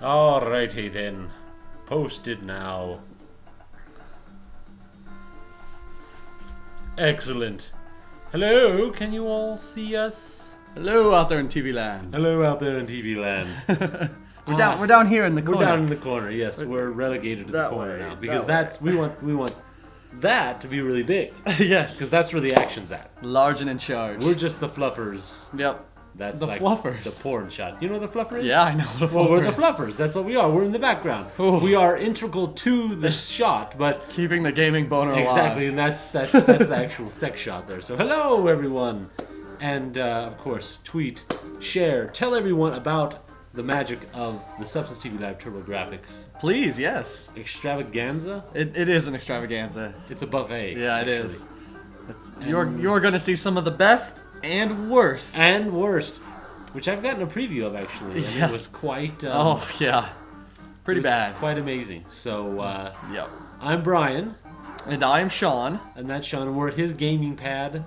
Alrighty then. Posted now. Excellent. Hello, can you all see us? Hello out there in TV land. Hello out there in TV land. We're down here in the corner. We're down in the corner. Yes, we're relegated to the corner now because we want that to be really big. Yes, because that's where the action's at. Large and in charge. We're just the fluffers. Yep. That's the like fluffers. The porn shot. You know what the fluffer is? Yeah, I know what a fluffer Well, we're the fluffers. That's what we are. We're in the background. Ooh. We are integral to the shot, but keeping the gaming boner alive. Exactly, and that's the actual sex shot there. So hello everyone, and of course tweet, share, tell everyone about the magic of the Substance TV Live Turbo Grafx. Please, yes. Extravaganza? It is an extravaganza. It's a buffet. Yeah, actually. it is. You're going to see some of the best and worst. And worst. Which I've gotten a preview of, actually. And it was quite... oh, yeah. Pretty bad. Quite amazing. So, yep. I'm Brian. And I'm Shawn. And that's Shawn. And we're at his gaming pad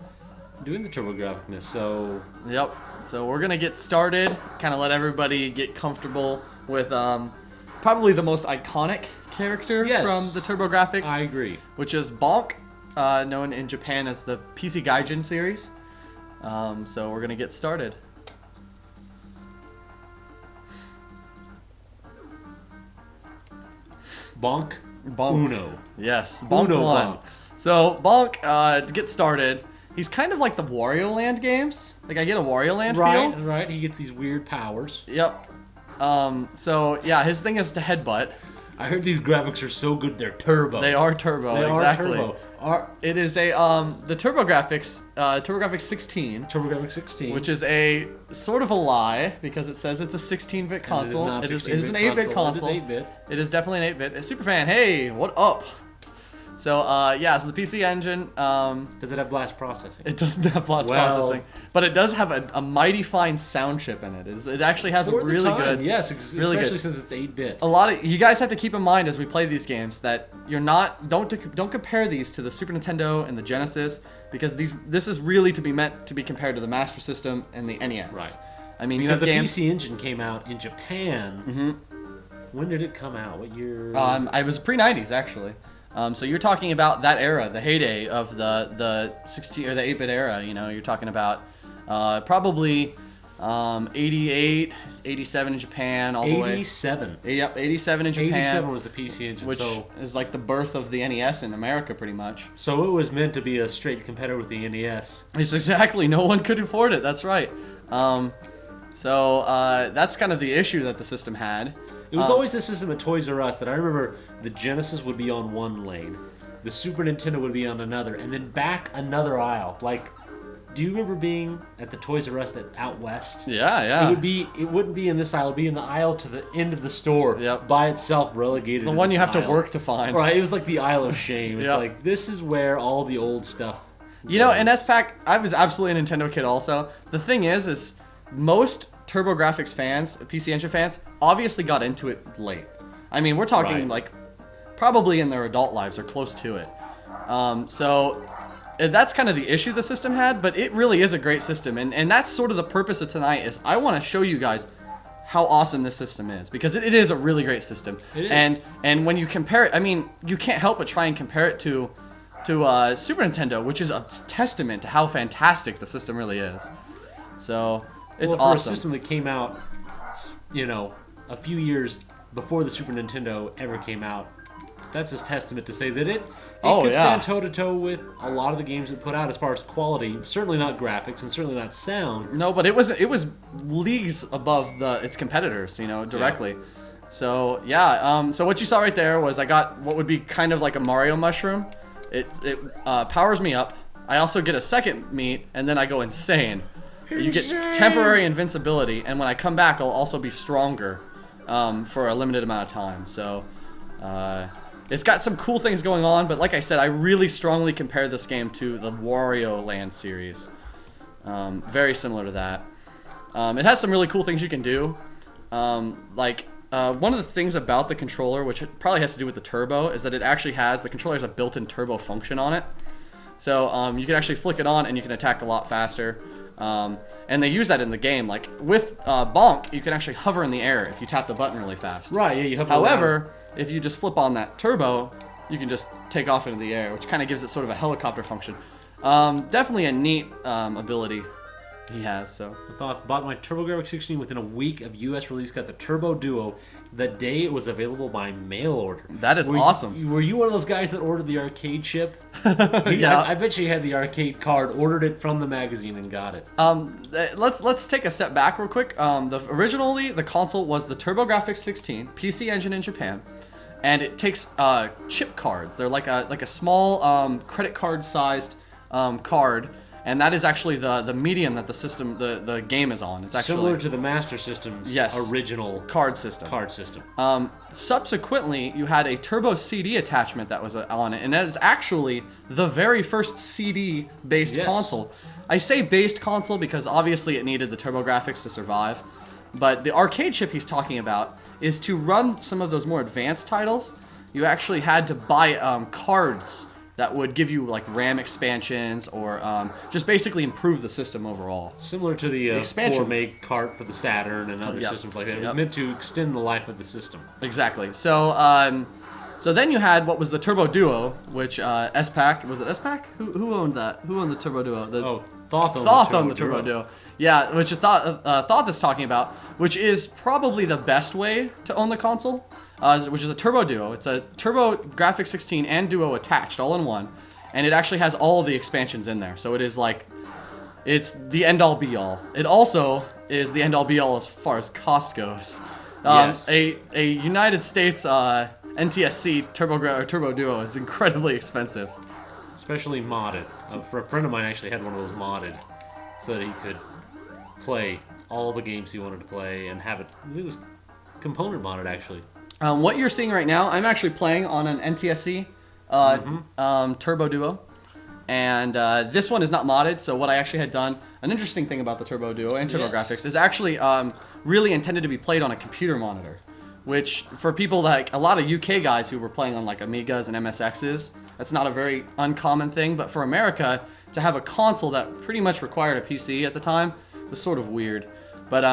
doing the Turbo Grafx. So... Yep. So we're going to get started. Kind of let everybody get comfortable with probably the most iconic character from the Turbo Grafx. I agree. Which is Bonk, known in Japan as the PC Gaijin series. So we're going to get started. Bonk Uno. Yes, Bonk Uno 1. Bonk. So, Bonk, to get started, he's kind of like the Wario Land games. Like, I get a Wario Land feel. Right. He gets these weird powers. Yep. So, yeah, his thing is to headbutt. I heard these graphics are so good, they're turbo. They are turbo, they exactly. Are turbo. It is the Turbo Grafx, Turbo Grafx 16. Turbo Grafx 16. Which is a sort of a lie, because it says it's a 16-bit console. It is an 8-bit console. It is 8-bit. It is definitely an 8-bit. Superfan, hey, what up? So, so the PC Engine... does it have blast processing? It doesn't have blast processing. But it does have a mighty fine sound chip in it. It actually has a really good... Yes, especially since it's 8-bit. A lot of... You guys have to keep in mind as we play these games that you're not... Don't compare these to the Super Nintendo and the Genesis, because this is really to be meant to be compared to the Master System and the NES. Right. I mean, because you have games... the PC Engine came out in Japan. Mm-hmm. When did it come out? What year? I was pre-90s, actually. So you're talking about that era, the heyday of the 16 or the 8-bit era. You know, you're talking about probably 88, 87 in Japan, all the way. 87. Yep, 87 in Japan. 87 was the PC Engine, which is like the birth of the NES in America, pretty much. So it was meant to be a straight competitor with the NES. It's exactly. No one could afford it. That's right. So that's kind of the issue that the system had. It was always the system at Toys R Us that I remember the Genesis would be on one lane, the Super Nintendo would be on another, and then back another aisle. Like, do you remember being at the Toys R Us out west? Yeah. It wouldn't be in this aisle. It'd be in the aisle to the end of the store by itself, relegated. The one you have to work to find. Right. It was like the aisle of shame. It's like, this is where all the old stuff goes. You know, in SPAC, I was absolutely a Nintendo kid also. The thing is most Turbo Grafx fans, PC Engine fans, obviously got into it late. I mean, we're talking like probably in their adult lives or close to it. So that's kind of the issue the system had, but it really is a great system. And that's sort of the purpose of tonight is I want to show you guys how awesome this system is, because it is a really great system. It is. And when you compare it, I mean, you can't help but try and compare it to Super Nintendo, which is a testament to how fantastic the system really is. So... It's for awesome. A system that came out, you know, a few years before the Super Nintendo ever came out, that's a testament to say that it could stand toe-to-toe with a lot of the games it put out as far as quality. Certainly not graphics and certainly not sound. No, but it was leagues above its competitors, you know, directly. Yeah. So, so what you saw right there was I got what would be kind of like a Mario mushroom. It powers me up. I also get a second meat, and then I go insane. You get temporary invincibility, and when I come back, I'll also be stronger for a limited amount of time. So it's got some cool things going on, but like I said, I really strongly compare this game to the Wario Land series. Very similar to that. It has some really cool things you can do. One of the things about the controller, which it probably has to do with the turbo, is that the controller has a built-in turbo function on it. So you can actually flick it on, and you can attack a lot faster. And they use that in the game. Like with Bonk, you can actually hover in the air if you tap the button really fast. Right, yeah, you hover. However, if you just flip on that turbo, you can just take off into the air, which kind of gives it sort of a helicopter function. Definitely a neat ability he has. So I bought my Turbo Grafx 16 within a week of US release. Got the Turbo Duo the day it was available by mail order. That is awesome. Were you one of those guys that ordered the arcade chip? Yeah. I bet you had the arcade card, ordered it from the magazine, and got it. Let's take a step back real quick. Originally the console was the Turbo Grafx 16, PC Engine in Japan, and it takes chip cards. They're like a small credit card sized card. And that is actually the medium that the game is on. It's actually similar to the Master System's original card system. Subsequently, you had a Turbo CD attachment that was on it, and that is actually the very first CD-based console. I say based console because obviously it needed the Turbo Grafx to survive, but the arcade chip he's talking about is to run some of those more advanced titles. You actually had to buy cards that would give you like RAM expansions or just basically improve the system overall. Similar to the expansion make cart for the Saturn and other systems like that. It was meant to extend the life of the system. Exactly. So so then you had what was the Turbo Duo, which S-Pac, was it S-Pac? Who owned that? Who owned the Turbo Duo? Thoth owned the Turbo Duo. Yeah, which is Thoth is talking about, which is probably the best way to own the console. Which is a Turbo Duo. It's a Turbo Grafx 16 and Duo attached all in one, and it actually has all of the expansions in there. So it is like, it's the end-all be-all. It also is the end-all be-all as far as cost goes. A United States NTSC Turbo Duo is incredibly expensive. Especially modded. For a friend of mine actually had one of those modded, so that he could play all the games he wanted to play and have it. It was component modded actually. What you're seeing right now, I'm actually playing on an NTSC Turbo Duo, and this one is not modded. So what I actually had done, an interesting thing about the Turbo Duo and Turbo Grafx is actually really intended to be played on a computer monitor, which for people like a lot of UK guys who were playing on like Amigas and MSXs, that's not a very uncommon thing. But for America, to have a console that pretty much required a PC at the time was sort of weird. But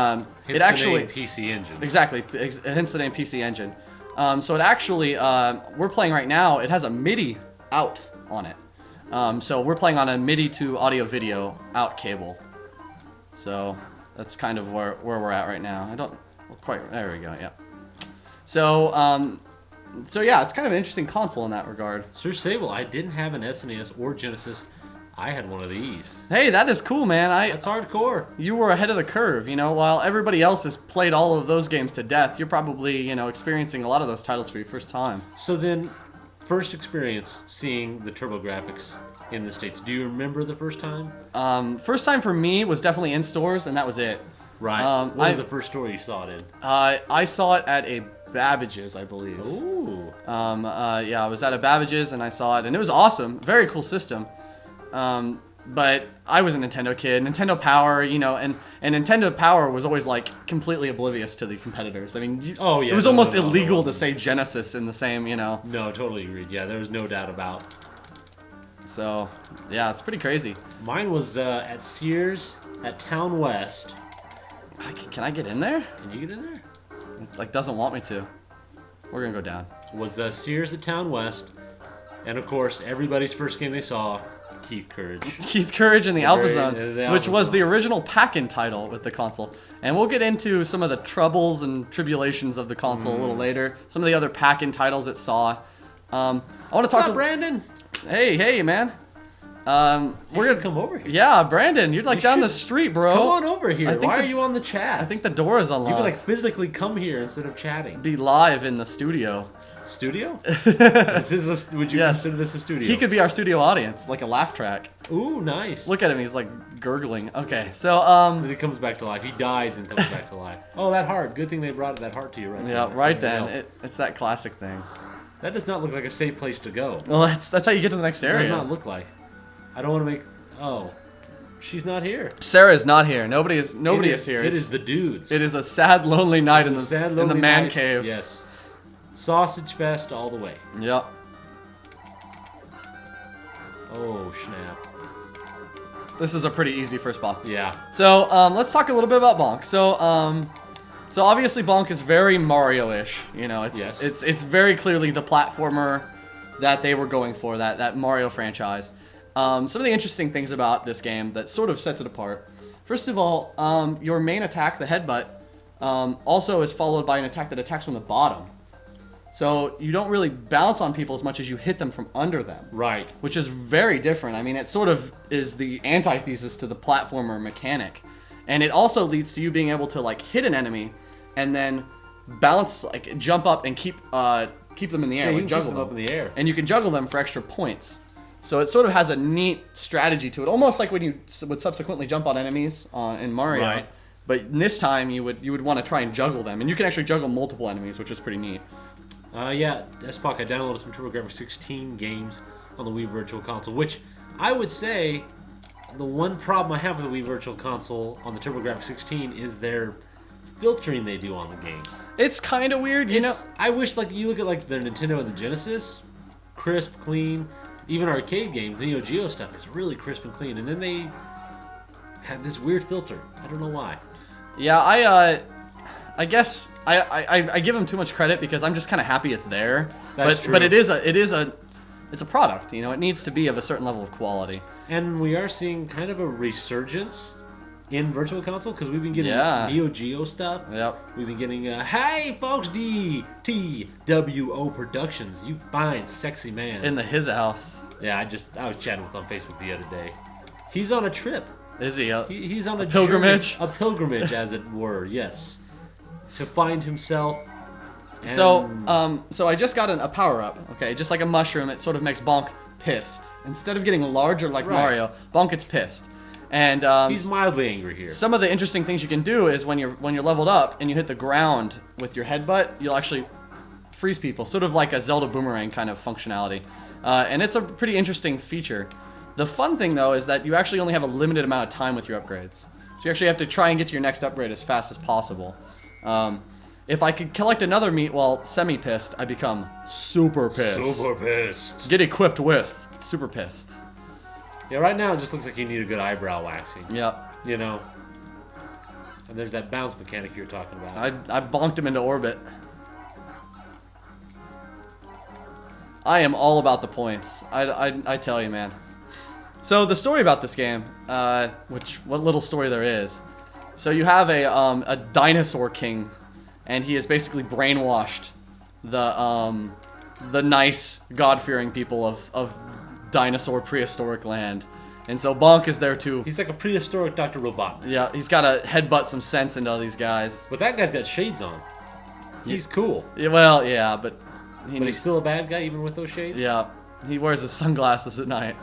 it actually the name PC Engine. Exactly, hence the name PC Engine. So it actually we're playing right now. It has a MIDI out on it. So we're playing on a MIDI to audio video out cable. So that's kind of where we're at right now. There we go. Yeah. So so yeah, it's kind of an interesting console in that regard. Sir Sable, I didn't have an SNES or Genesis. I had one of these. Hey, that is cool, man. That's hardcore. You were ahead of the curve, you know. While everybody else has played all of those games to death, you're probably, you know, experiencing a lot of those titles for your first time. So then, first experience seeing the Turbo Grafx in the States. Do you remember the first time? First time for me was definitely in stores, and that was it. Right. What was the first store you saw it in? I saw it at a Babbage's, I believe. Ooh. Yeah, I was at a Babbage's and I saw it, and it was awesome. Very cool system. But I was a Nintendo kid. Nintendo Power, you know, and Nintendo Power was always like completely oblivious to the competitors. I mean, it was almost illegal to say Genesis in the same, you know. No, totally agreed. Yeah, there was no doubt about. So, yeah, it's pretty crazy. Mine was at Sears at Town West. Can I get in there? Can you get in there? It like doesn't want me to. We're gonna go down. Was Sears at Town West, and of course everybody's first game they saw. Keith Courage. Keith Courage in the Alpha Zone, which was the original pack-in title with the console. And we'll get into some of the troubles and tribulations of the console a little later. Some of the other pack-in titles it saw. I want to talk to Brandon. Hey, man. We're gonna come over here. Yeah, Brandon, you're like down the street, bro. Come on over here. Why are you on the chat? I think the door is unlocked. You could like physically come here instead of chatting. Be live in the studio. Studio? Would you consider this a studio? He could be our studio audience, like a laugh track. Ooh, nice. Look at him, he's like gurgling. Okay, so Then he comes back to life. He dies and comes back to life. Oh, that heart. Good thing they brought that heart to you right now. Yeah, right then. It's that classic thing. That does not look like a safe place to go. Well, that's how you get to the next area. It does not look like. I don't want to make... Oh. She's not here. Sarah is not here. Nobody is here. It is the dudes. It is a sad, lonely night in the man cave. Yes. Sausage fest all the way. Yep. Oh, snap. This is a pretty easy first boss. Yeah. So let's talk a little bit about Bonk. So obviously Bonk is very Mario-ish. You know, it's very clearly the platformer that they were going for, that Mario franchise. Some of the interesting things about this game that sort of sets it apart. First of all, your main attack, the headbutt, also is followed by an attack that attacks from the bottom. So you don't really bounce on people as much as you hit them from under them. Right. Which is very different. I mean, it sort of is the antithesis to the platformer mechanic. And it also leads to you being able to like hit an enemy and then bounce, like jump up and keep them in the air, you like can juggle keep them up in the air. And you can juggle them for extra points. So it sort of has a neat strategy to it, almost like when you would subsequently jump on enemies in Mario. Right. But this time you would want to try and juggle them, and you can actually juggle multiple enemies, which is pretty neat. Yeah, Spock, I downloaded some Turbo Grafx 16 games on the Wii Virtual Console, which I would say the one problem I have with the Wii Virtual Console on the Turbo Grafx 16 is their filtering they do on the games. It's kind of weird, you know. I wish, like, you look at like the Nintendo and the Genesis, crisp, clean. Even arcade games, Neo Geo stuff is really crisp and clean, and then they have this weird filter. I don't know why. Yeah, I guess I give them too much credit because I'm just kind of happy it's there. That's true. But it's a product. You know, it needs to be of a certain level of quality. And we are seeing kind of a resurgence in Virtual Console because we've been getting Neo Geo stuff. Yep. We've been getting hey folks, DTWO Productions, you fine sexy man in his house. Yeah, I was chatting with him on Facebook the other day. He's on a trip. Is he? He's on a pilgrimage? Journey, a pilgrimage, as it were. Yes, to find himself. And... So I just got a power up. Okay, just like a mushroom, it sort of makes Bonk pissed. Instead of getting larger like Mario, Bonk gets pissed. And he's mildly angry here. Some of the interesting things you can do is when you're leveled up and you hit the ground with your headbutt, you'll actually freeze people, sort of like a Zelda boomerang kind of functionality. And it's a pretty interesting feature. The fun thing though is that you actually only have a limited amount of time with your upgrades. So you actually have to try and get to your next upgrade as fast as possible. If I could collect another meat while semi-pissed, I become super pissed. Super pissed. Get equipped with super pissed. Yeah, right now it just looks like you need a good eyebrow waxing. Yep. You know? And there's that bounce mechanic you were talking about. I bonked him into orbit. I am all about the points. I tell you, man. So the story about this game, what little story there is. So you have a dinosaur king, and he has basically brainwashed the nice, God-fearing people of dinosaur prehistoric land. And so Bonk is there too. He's like a prehistoric Dr. Robotnik. Yeah, he's got to headbutt some sense into all these guys. But that guy's got shades on. He's cool. Yeah, well, yeah, but he's still a bad guy even with those shades? Yeah, he wears his sunglasses at night.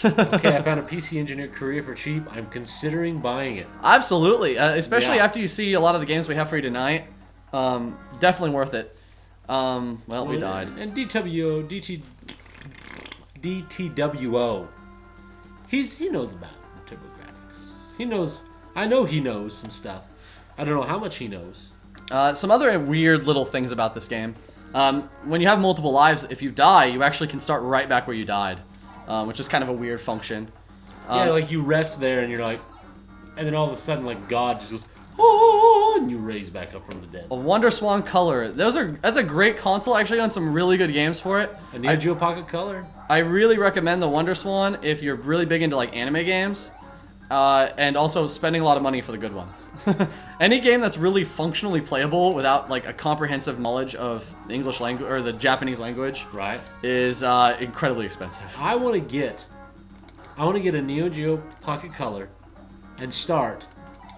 Okay, I found a PC engineer career for cheap. I'm considering buying it. Absolutely, especially after you see a lot of the games we have for you tonight. Definitely worth it. Well, we died. And DTWO. He knows about the Turbo Grafx. He knows. I know he knows some stuff. I don't know how much he knows. Some other weird little things about this game. When you have multiple lives, if you die, you actually can start right back where you died, which is kind of a weird function. Yeah, like you rest there and you're like, and then all of a sudden, like God just goes, oh, and you raise back up from the dead. A Wonder Swan Color. That's a great console. I actually own some really good games for it. A Neo Geo Pocket Color. I really recommend the Wonder Swan if you're really big into like anime games, and also spending a lot of money for the good ones. Any game that's really functionally playable without like a comprehensive knowledge of the English language or the Japanese language, right, is incredibly expensive. I want to get a Neo Geo Pocket Color, and start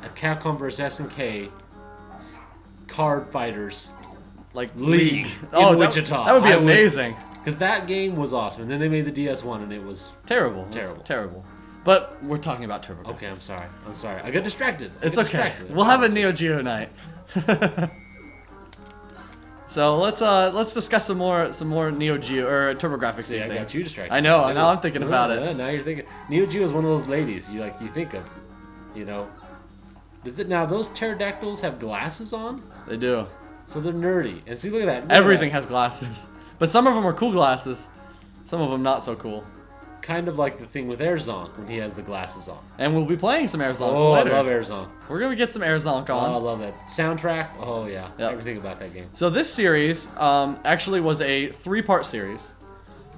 a Capcom vs SNK card fighters like league in Wichita. That would be amazing. Because that game was awesome, and then they made the DS1, and it was terrible. Terrible. But we're talking about Turbo Grafx. Okay, I'm sorry. I got distracted. It's okay. We'll have a Neo Geo night. So let's discuss some more Neo Geo or Turbo Grafx. See, I got you distracted. I know. Now I'm thinking about it. Now you're thinking Neo Geo is one of those ladies you think of, you know. Now those pterodactyls have glasses on? They do. So they're nerdy. And see, look at that. Everything has glasses. But some of them are cool glasses. Some of them not so cool. kind of like the thing with Airzonk when he has the glasses on. And we'll be playing some Airzonk I later. love Airzonk. We're going to get some Airzonk on. Oh, I love that. Soundtrack, oh yeah. Yep. Everything about that game. So this series actually was a 3-part series.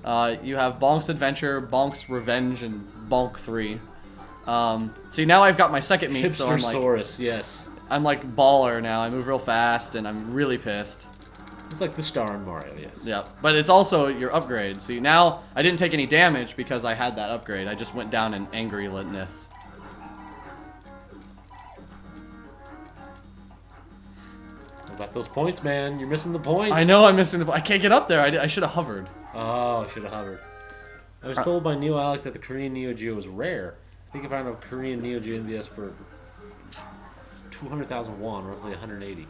You have Bonk's Adventure, Bonk's Revenge, and Bonk 3. See, now I've got my second meat, so I'm like... Hipstersaurus, yes. I'm like baller now. I move real fast, and I'm really pissed. It's like the star in Mario, yes. Yeah, but it's also your upgrade. See, now I didn't take any damage because I had that upgrade. I just went down in angry-litness. What about those points, man? You're missing the points. I know I'm missing the... I can't get up there. I should have hovered. Oh, I should have hovered. I was told by Neil Alec that the Korean Neo Geo was rare. I think I found a Korean Neo Geo NVS for 200,000 won, roughly 180.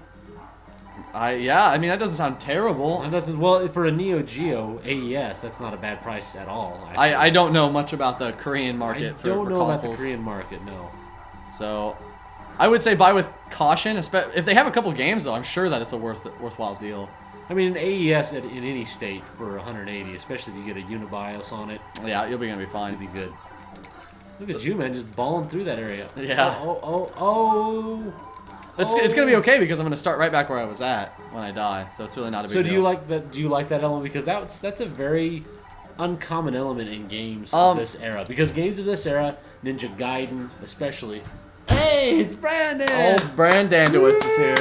Yeah, I mean, that doesn't sound terrible. That doesn't, well, for a Neo Geo AES, that's not a bad price at all. I don't know much about the Korean market for don't know consoles. about the Korean market, no. So, I would say buy with caution. If they have a couple games, though, I'm sure that it's a worthwhile deal. I mean, an AES in any state for 180, especially if you get a Unibios on it. Yeah, you'll be gonna be fine. It'd be good. Look at you, man, just balling through that area. Yeah. Oh. It's gonna be okay because I'm gonna start right back where I was at when I die. So it's really not a big deal. So do you like that? Do you like that element? Because that's a very uncommon element in games of this era. Because games of this era, Ninja Gaiden especially. Hey, it's Brandon. Oh, Brandandowitz is here.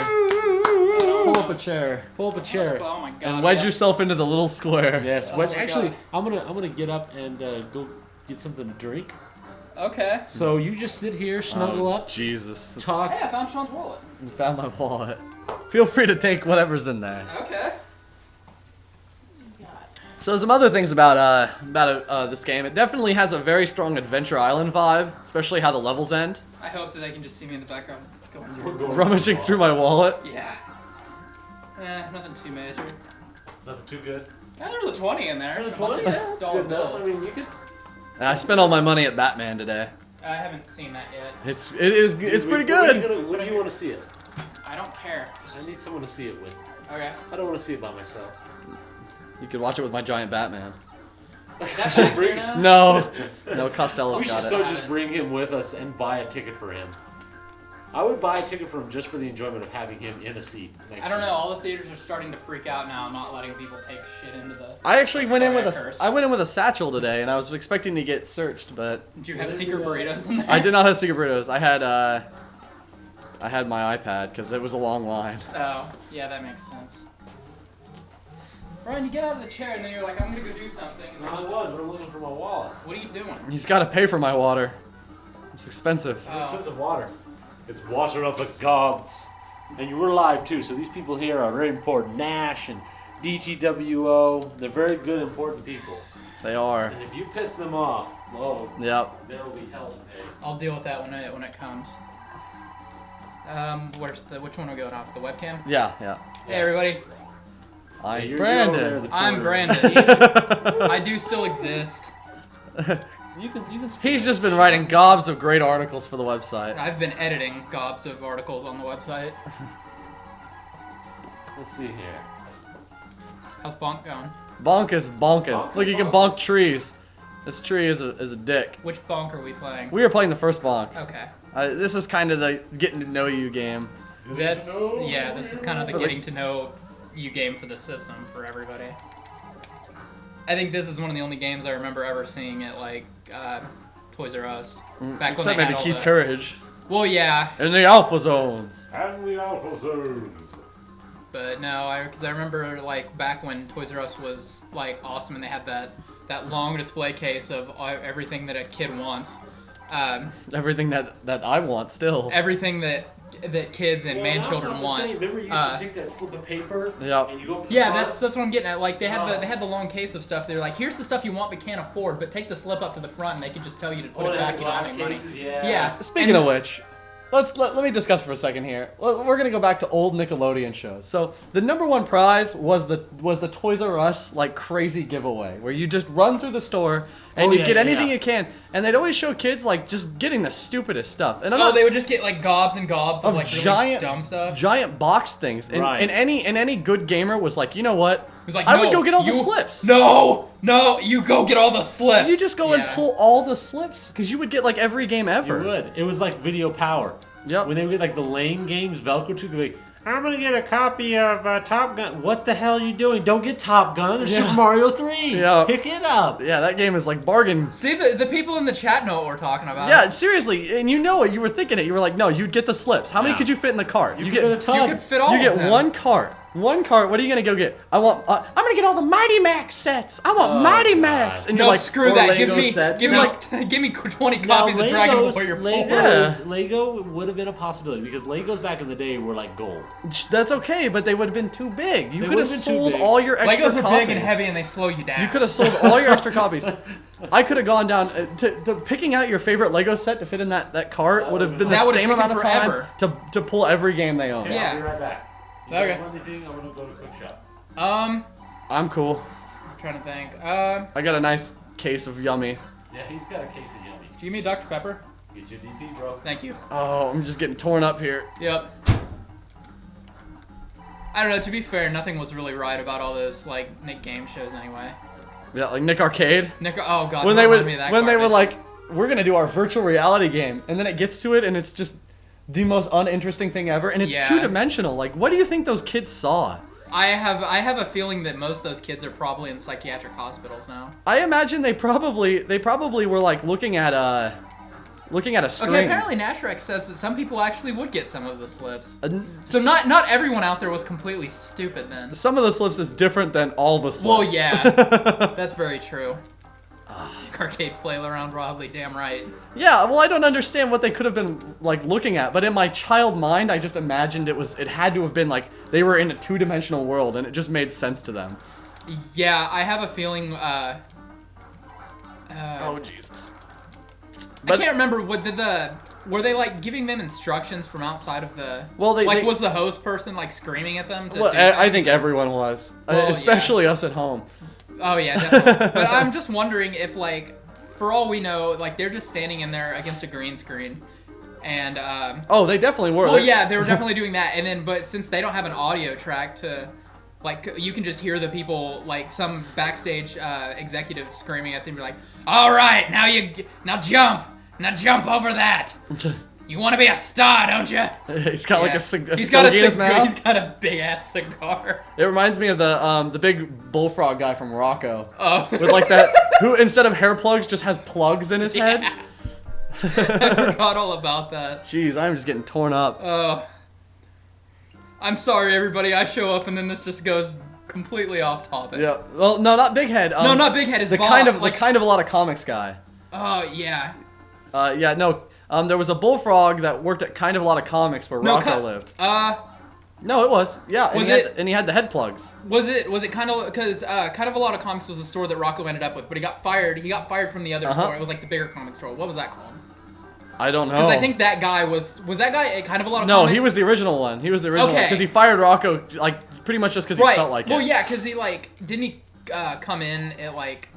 Pull up a chair. Pull up a chair. Oh my god. And wedge yourself into the little square. Yes. Oh Wedge. my Actually, God. I'm gonna get up and go get something to drink. Okay. So you just sit here, snuggle up, Jesus. talk. Hey, I found Shawn's wallet. You found my wallet. Feel free to take whatever's in there. Okay. So some other things about this game. It definitely has a very strong Adventure Island vibe, especially how the levels end. I hope that they can just see me in the background going through. Rummaging through my wallet. Yeah. Nothing too major. Nothing too good. There's a 20 in there. There's a A bunch 20? of Yeah, that's dollar good enough. bills. I mean, you could. And I spent all my money at Batman today. I haven't seen that yet. It's pretty good. When do you want to see it? I don't care. I need someone to see it with. Okay. I don't want to see it by myself. You could watch it with my giant Batman. Is that back here now? No, Costello's We should got so it. just bring him with us and buy a ticket for him. I would buy a ticket for him just for the enjoyment of having him in a seat. I don't know. All the theaters are starting to freak out now, not letting people take shit into the. I actually went in with Sorry, I went in with a satchel today, and I was expecting to get searched, but Did you have secret burritos in there? I did not have secret burritos. I had my iPad because it was a long line. Oh, yeah, that makes sense. Brian, you get out of the chair and then you're like, I'm gonna go do something. And then I you was, but I'm looking for my wallet. What are you doing? He's got to pay for my water. It's expensive. Oh. Expensive water. It's water of the gods. And you were live too, so these people here are very important. Nash and DTWO, they're very good, important people. They are. And if you piss them off, well, Yep. there will be hell to pay. I'll deal with that when it comes. Which one are we going off? The webcam? Yeah. Hey everybody, I'm you're over there Brandon. in the I'm corner. Brandon. I do still exist. You can He's just been writing gobs of great articles for the website. I've been editing gobs of articles on the website. Let's see here. How's Bonk going? Bonk is bonking. Bonk is Look, you can bonking. bonk trees. This tree is a dick. Which Bonk are we playing? We are playing the first bonk. Okay. This is kind of the getting to know you game. This is kind of the getting to know you game for the system for everybody. I think this is one of the only games I remember ever seeing at like Toys R Us. Back Except when they maybe had all Keith the... Courage. Well, yeah, In the Alpha Zones. And the Alpha Zones. but no, because I remember like back when Toys R Us was like awesome and they had that long display case of everything that a kid wants. Everything that I want still. Everything that kids and man children want. Remember, you used to take that slip of paper. Yep. And you go Yeah, that's what I'm getting at. Like they had the long case of stuff. They're like, here's the stuff you want but can't afford, but take the slip up to the front and they can just tell you to put it back. You don't have any money. Yeah. Speaking of which, let me discuss for a second here. We're gonna go back to old Nickelodeon shows. So the #1 prize was the Toys R Us like crazy giveaway where you just run through the store and you get anything you can, and they'd always show kids like just getting the stupidest stuff. And they would just get like gobs and gobs of like really giant dumb stuff. giant box things. And, Right. and any good gamer was like, you know what? He's like, I would go get all the slips. No, you go get all the slips. You just go and pull all the slips because you would get like every game ever. You would. It was like Video Power. Yep. When they would get like the lane games, Velcro 2, they'd be like, I'm gonna get a copy of Top Gun. What the hell are you doing? Don't get Top Gun. There's Super Mario 3. Yeah. Pick it up. Yeah, that game is like bargain. See, the people in the chat know what we're talking about. Yeah, seriously, and you know what you were thinking. It. You were like, no, you'd get the slips. How many could you fit in the cart? You get a ton. You could fit all. You get of them. one cart. One cart. What are you gonna go get? I'm gonna get all the Mighty Max sets. I want Mighty Max. And no, you're like, screw that. Give me sets. give me 20 copies of Dragon Warrior 4. Lego would have been a possibility because Legos back in the day were like gold. That's okay, but they would have been too big. You They could have would've been too sold big. all your extra Legos are copies. big and heavy, and they slow you down. You could have sold all your extra copies. I could have gone down to picking out your favorite Lego set to fit in that cart would have been the same amount of time to pull every game they own. Okay, Yeah. I'll be right back. Okay. Anything? I'm gonna go to Quick Shop. I'm cool. I'm trying to think. I got a nice case of yummy. Yeah, he's got a case of yummy. Do you mean Dr. Pepper? Get your DP, bro. Thank you. Oh, I'm just getting torn up here. Yep. I don't know. To be fair, nothing was really right about all those like Nick game shows anyway. Yeah, like Nick Arcade. Nick, oh god. When don't they would, remind me of that when they were garbage. like, we're gonna do our virtual reality game, and then it gets to it, and it's just the most uninteresting thing ever, and it's Yeah. two-dimensional. Like, what do you think those kids saw? I have a feeling that most of those kids are probably in psychiatric hospitals now. I imagine they probably were like looking at a screen. Okay, apparently Nashrek says that some people actually would get some of the slips. So S- not everyone out there was completely stupid then. Some of the slips is different than all the slips. Well, yeah, that's very true. Arcade flail around broadly, damn right. Yeah, well, I don't understand what they could have been like looking at, but in my child mind, I just imagined it had to have been like they were in a two-dimensional world, and it just made sense to them. Yeah, I have a feeling. Oh Jesus! I can't remember what were they like giving them instructions from outside of the? Well, was the host person like screaming at them? Well, I think everyone was, Well, especially us at home. Oh yeah, definitely. But I'm just wondering if like, for all we know, like they're just standing in there against a green screen, and Oh, they definitely were. well, yeah, they were definitely doing that. And then, but since they don't have an audio track to, like, you can just hear the people, like some backstage executive screaming at them, be like, "All right, now jump over that. You want to be a star, don't you?" He's got like a he's got stogie in his mouth. He's got a big ass cigar. It reminds me of the big bullfrog guy from Rocco. Oh. With like that, who instead of hair plugs just has plugs in his head. I forgot all about that. Jeez, I'm just getting torn up. Oh. I'm sorry, everybody. I show up and then this just goes completely off topic. Yeah. Well, no, not Big Head. No, not Big Head. It's the Bob, kind of like, the kind of a lot of comics guy. Oh yeah. Yeah, no. There was a bullfrog that worked at kind of a lot of comics where Rocco lived. No, it was. Yeah, and he had the head plugs. Was it kind of because kind of a lot of comics was a store that Rocco ended up with, but he got fired. He got fired from the other store. It was like the bigger comic store. What was that called? I don't know. Because I think that guy was that guy kind of a lot of No, comics? he was the original one. He was the original one Okay. because he fired Rocco like pretty much just because he felt like it. Well, yeah, because he like didn't he come in at like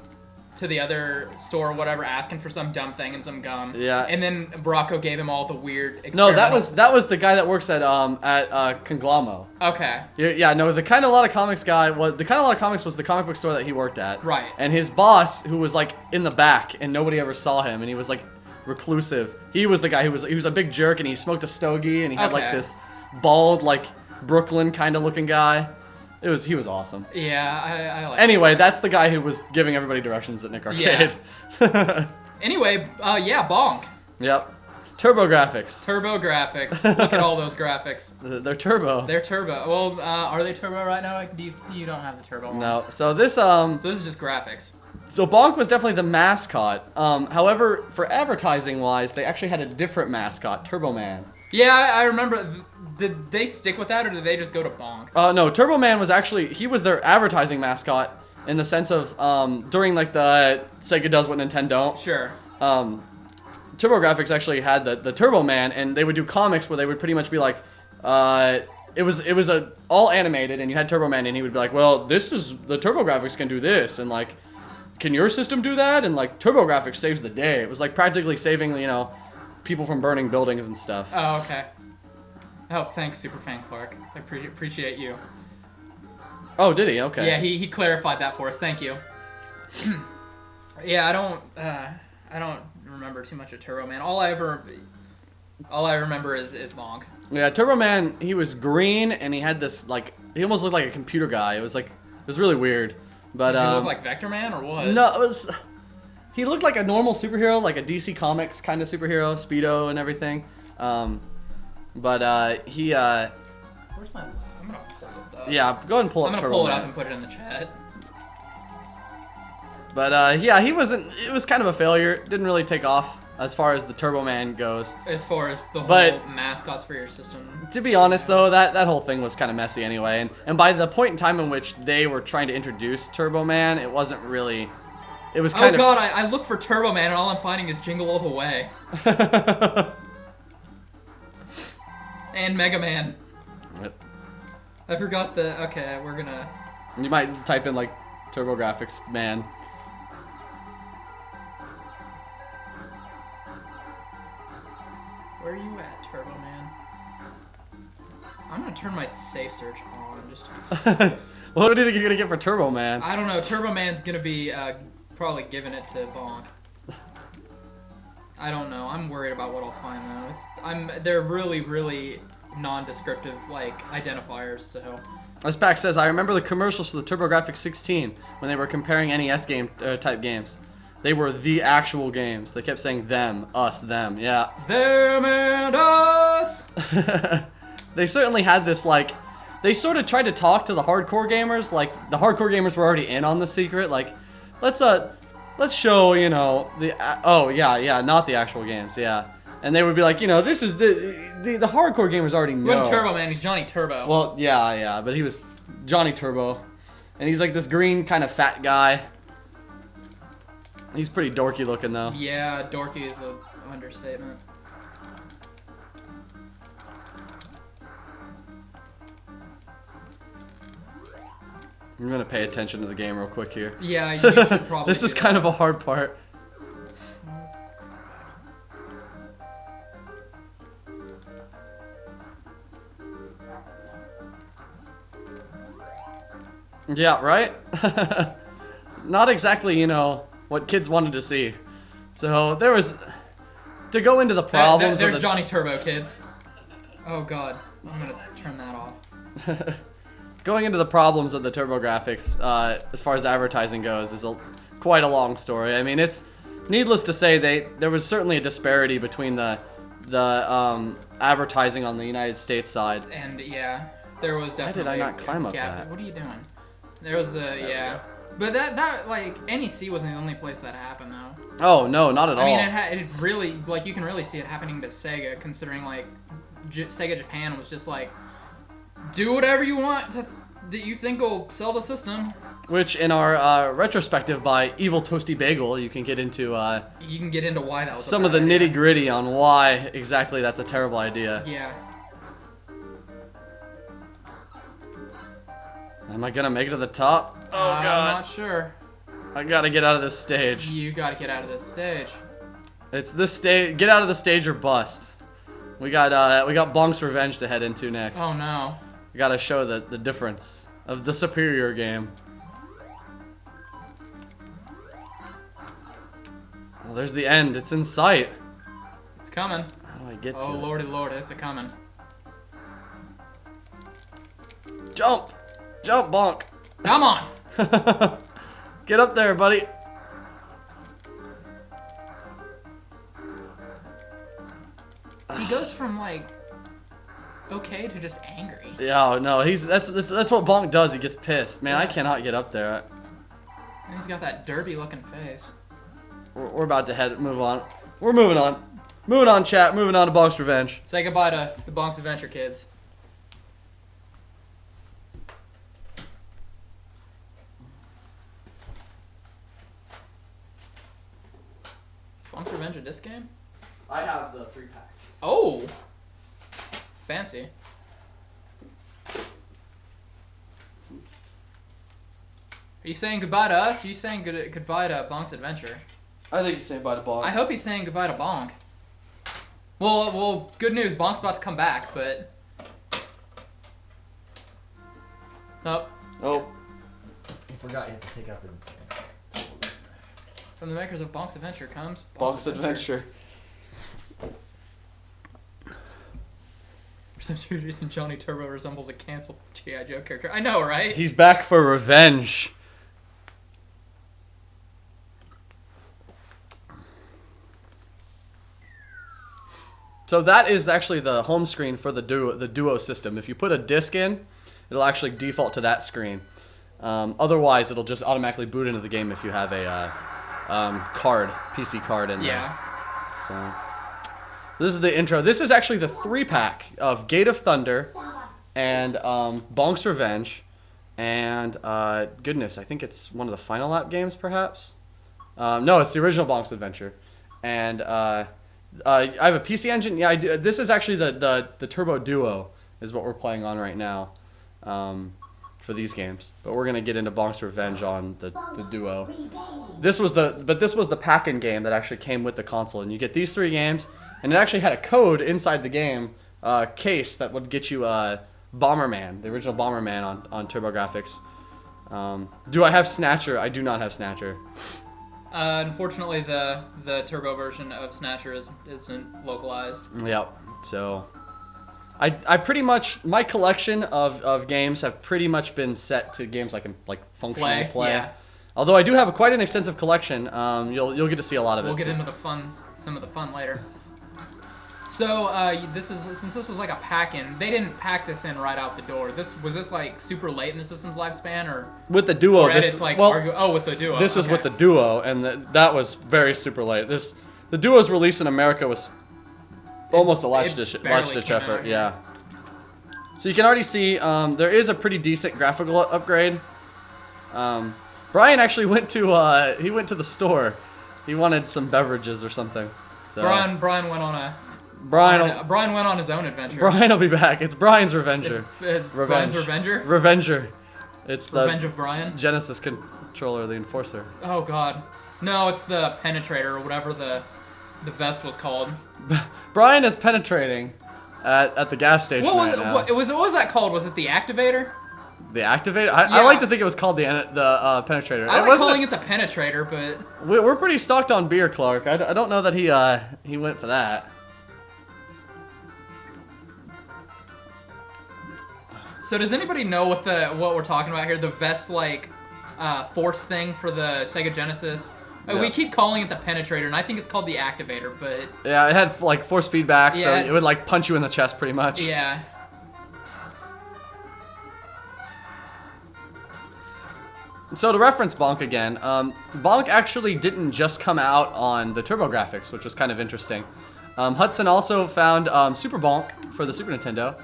to the other store or whatever asking for some dumb thing and some gum. Yeah. And then Rocco gave him all the weird. No, that was the guy that works at Conglamo. Okay. Yeah, no, the kind of a lot of comics guy was the kind of a lot of comics was the comic book store that he worked at. Right. And his boss, who was like in the back and nobody ever saw him, and he was like reclusive. He was the guy who was a big jerk and he smoked a stogie and he had like Okay. this bald like Brooklyn kind of looking guy. He was awesome. Yeah, I like. Anyway, that's the guy who was giving everybody directions at Nick Arcade. Anyway, yeah, Bonk. Yep. Turbo Grafx. Turbo Grafx. Look at all those graphics. They're turbo. They're turbo. Well, are they turbo right now? You don't have the turbo one. No. So this So this is just graphics. So Bonk was definitely the mascot. However, for advertising wise, they actually had a different mascot, Turbo Man. Yeah, I remember. Did they stick with that, or did they just go to Bonk? No, Turbo Man was he was their advertising mascot in the sense of during like the Sega does what Nintendo don't. Sure. Turbo Grafx actually had the Turbo Man, and they would do comics where they would pretty much be like, it was all animated, and you had Turbo Man, and he would be like, well, this is the Turbo Grafx can do this, and like, can your system do that? And like, Turbo Grafx saves the day. It was like practically saving people from burning buildings and stuff. Oh, okay. Oh, thanks, Superfan Clark. I appreciate you. Oh, did he? Okay. Yeah, he clarified that for us. Thank you. Yeah, I don't remember too much of Turbo Man. All I remember is Bonk. Yeah, Turbo Man, he was green and he had this like he almost looked like a computer guy. It was really weird. But Did he look like Vector Man or what? No, he looked like a normal superhero, like a DC Comics kind of superhero, Speedo and everything. But he Where's my? I'm gonna pull this up. Yeah, go ahead and pull up I'm gonna Turbo pull it Man. up and put it in the chat. But yeah, he wasn't. It was kind of a failure. Didn't really take off as far as the Turbo Man goes. As far as the whole But- mascots for your system. To be honest, though, that whole thing was kind of messy anyway. And by the point in time in which they were trying to introduce Turbo Man, it wasn't really. It was kind Oh god, I look for Turbo Man and all I'm finding is Jingle All the Way. And Mega Man. Yep. I forgot the. Okay, we're gonna. You might type in like Turbo Grafx Man. Where are you at, Turbo Man? I'm gonna turn my safe search on just to be safe. What do you think you're gonna get for Turbo Man? I don't know. Turbo Man's gonna be probably giving it to Bonk. I don't know. I'm worried about what I'll find though. They're really non-descriptive like identifiers. So. As Pac says, I remember the commercials for the Turbo Grafx 16 when they were comparing NES game type games. They were the actual games. They kept saying them, us, them. Yeah. Them and us. They certainly had this like. They sort of tried to talk to the hardcore gamers. Like the hardcore gamers were already in on the secret. Like, let's show the not the actual games. Yeah. And they would be like, this is the hardcore gamers already know. He wasn't Turbo Man, he's Johnny Turbo. Well, yeah, but he was Johnny Turbo. And he's like this green kind of fat guy. He's pretty dorky looking though. Yeah, dorky is an understatement. I'm gonna pay attention to the game real quick here. Yeah, you should probably. This is kind of a hard part. Yeah, right? Not exactly, what kids wanted to see. So there was, to go into the problems. There's Johnny Turbo, kids. Oh god, I'm gonna turn that off. Going into the problems of the Turbo Grafx, as far as advertising goes, is quite a long story. I mean, it's needless to say there was certainly a disparity between the advertising on the United States side. And yeah, there was definitely. Why did I not climb up that? What are you doing? There was yeah. But that like NEC wasn't the only place that happened though. Oh no, not at all. I mean, it really like you can really see it happening to Sega, considering like Sega Japan was just like, do whatever you want that you think will sell the system. Which in our retrospective by Evil Toasty Bagel, you can get into why that was some of the nitty gritty on why exactly that's a terrible idea. Yeah. Am I gonna make it to the top? Oh god. I'm not sure. I gotta get out of this stage. You gotta get out of this stage. It's this stage. Get out of the stage or bust. We got Bonk's Revenge to head into next. Oh no. We gotta show the difference of the superior game. Oh, there's the end. It's in sight. It's coming. How do I get to Oh it? lordy lord, it's a coming. Jump! Jump, Bonk! Come on! Get up there, buddy. He goes from like okay to just angry. Yeah, no, that's what Bonk does. He gets pissed. Man, I Yeah. cannot get up there. And he's got that derpy looking face. We're about to move on. We're moving on. Moving on, chat. Moving on to Bonk's Revenge. Say goodbye to the Bonk's Adventure kids. Is Bonk's Revenge a disc game? I have the 3-pack. Oh! Fancy. Are you saying goodbye to us? Or are you saying goodbye to Bonk's Adventure? I think he's saying bye to Bonk. I hope he's saying goodbye to Bonk. Well, good news. Bonk's about to come back, but... Nope. Oh. forgot you have to take out the... From the makers of Bonk's Adventure comes Bonk's Adventure. For some reason, Johnny Turbo resembles a canceled G.I. Joe character. I know, right? He's back for revenge. So that is actually the home screen for the Duo system. If you put a disc in, it'll actually default to that screen. Otherwise, it'll just automatically boot into the game if you have a PC card in there. So this is the intro. This is actually the 3-pack of Gate of Thunder and Bonk's Revenge. And goodness, I think it's one of the Final Lap games, perhaps. No, it's the original Bonk's Adventure. And I have a PC engine. Yeah, I do. This is actually the Turbo Duo is what we're playing on right now for these games. But we're gonna get into Bonk's Revenge on the Duo. This was the pack-in game that actually came with the console, and you get these 3 games, and it actually had a code inside the game case that would get you Bomberman, the original Bomberman on Turbo Grafx. Do I have Snatcher? I do not have Snatcher. Unfortunately, the Turbo version of Snatcher isn't localized. Yep. So, I pretty much, my collection of games have pretty much been set to games like functional play. Yeah. Although I do have quite an extensive collection. You'll get to see a lot of it. We'll get into some of the fun later. So since this was like a pack-in, they didn't pack this in right out the door. Was this like super late in the system's lifespan, or with the Duo? With the Duo. This is with the Duo, and that was very super late. The Duo's release in America was almost a latch-ditch effort. Yeah. So you can already see there is a pretty decent graphical upgrade. Brian actually went to the store. He wanted some beverages or something. So Brian went on a. Brian went on his own adventure. Brian will be back. It's Brian's Revenger. Brian's Revenger? Revenger. It's the Revenge of Brian? Genesis controller, the Enforcer. Oh, God. No, it's the Penetrator, or whatever the vest was called. Brian is penetrating at the gas station right now. What was that called? Was it the Activator? The Activator? I like to think it was called the Penetrator. I like calling it the Penetrator, but... We're pretty stocked on beer, Clark. I don't know that he went for that. So does anybody know what we're talking about here? The vest force thing for the Sega Genesis. Yeah. We keep calling it the Penetrator, and I think it's called the Activator, but yeah, it had like force feedback, so it would like punch you in the chest pretty much. Yeah. So to reference Bonk again, Bonk actually didn't just come out on the Turbo Grafx, which was kind of interesting. Hudson also found Super Bonk for the Super Nintendo.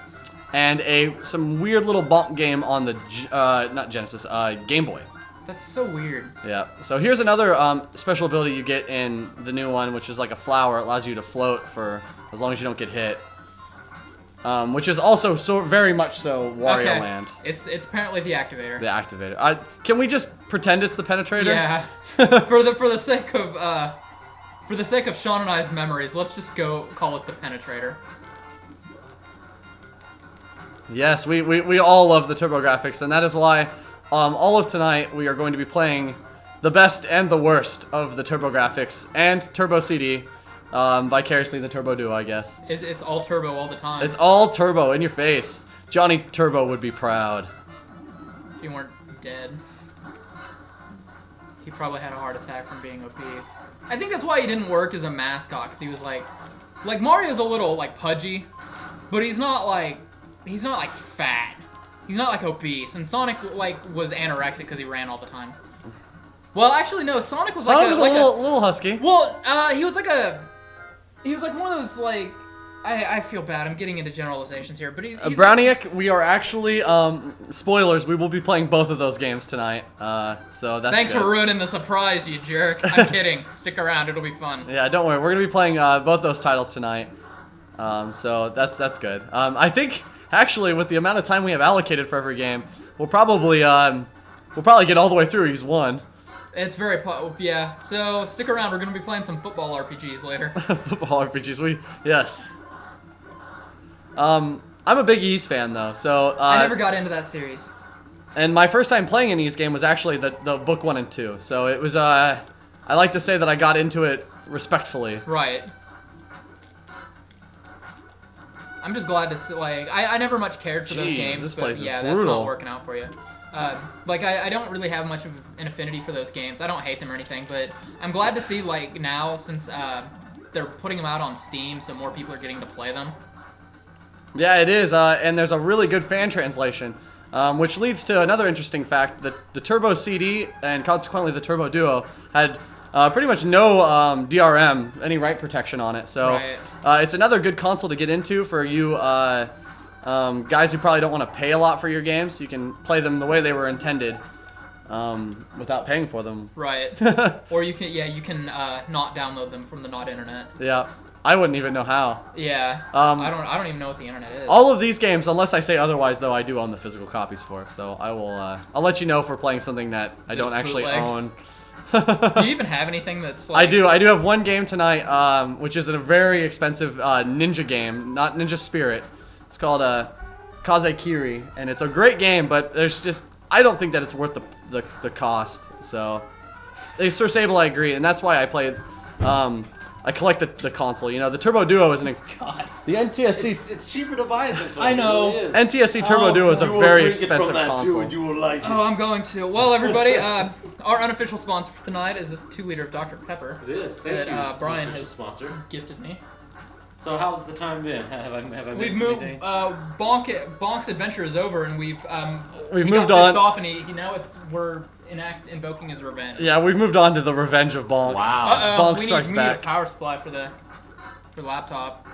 And some weird little Bonk game on the not Genesis, Game Boy. That's so weird. Yeah. So here's another special ability you get in the new one, which is like a flower. It allows you to float for as long as you don't get hit. Which is also very much so Wario Land. It's apparently the Activator. The Activator. Can we just pretend it's the Penetrator? Yeah. for the sake of Shawn and I's memories, let's just go call it the Penetrator. Yes, we all love the Turbo Grafx, and that is why all of tonight we are going to be playing the best and the worst of the Turbo Grafx and Turbo CD, vicariously the Turbo Duo, I guess. It's all turbo all the time. It's all turbo in your face. Johnny Turbo would be proud. If he weren't dead. He probably had a heart attack from being obese. I think that's why he didn't work as a mascot, because he was like Mario's a little pudgy, but he's not like fat. He's not like obese. And Sonic was anorexic because he ran all the time. Well, actually no. Sonic was a little husky. Well, he was like one of those I feel bad. I'm getting into generalizations here, but he's Browniac, we are actually spoilers. We will be playing both of those games tonight. So that's Thanks good. for ruining the surprise, you jerk. I'm kidding. Stick around. It'll be fun. Yeah, don't worry. We're gonna be playing both those titles tonight. So that's good. I think. Actually, with the amount of time we have allocated for every game, we'll probably get all the way through. He's won. It's very yeah. So stick around. We're gonna be playing some football RPGs later. Football RPGs. Yes. I'm a big Ys fan though, so I never got into that series. And my first time playing an Ys game was actually the book 1 and 2. So it was, I like to say that I got into it respectfully. Right. I'm just glad to see, like, I never much cared for those games, this but place is yeah, brutal. that's not working out for you. Like, I don't really have much of an affinity for those games. I don't hate them or anything, but I'm glad to see, like, now, since they're putting them out on Steam, so more people are getting to play them. Yeah, it is, and there's a really good fan translation, which leads to another interesting fact, that the Turbo CD, and consequently the Turbo Duo, had pretty much no DRM, any write protection on it, so it's another good console to get into for you guys who probably don't want to pay a lot for your games. You can play them the way they were intended without paying for them. Right. Or you can, you can not download them from the not internet. Yeah. I wouldn't even know how. Yeah. I don't even know what the internet is. All of these games, unless I say otherwise, though, I do own the physical copies for. So I will. I'll let you know if we're playing something that I don't actually own. Do you even have anything that's like... I do. I do have one game tonight, which is a very expensive ninja game, not Ninja Spirit. It's called Kazekiri, and it's a great game, but there's just I don't think that it's worth the cost. So, Sir Sable, I agree, and that's why I play it. I collect the console. You know, the Turbo Duo isn't. God. The NTSC. It's cheaper to buy it this way. I know. It really is. NTSC Turbo Duo is a very expensive console. You will like it. Oh, I'm going to. Well, everybody, our unofficial sponsor for tonight is this 2-liter of Dr. Pepper. It is. Thank that you. Brian has sponsor. gifted me. So how's the time been? Have I missed We've moved. anything? Bonk's adventure is over, and we've We've he moved got on. pissed off, and we're invoking his revenge. Yeah, we've moved on to the Revenge of Bonk. Wow. Bonk we strikes need back. a power supply for the laptop.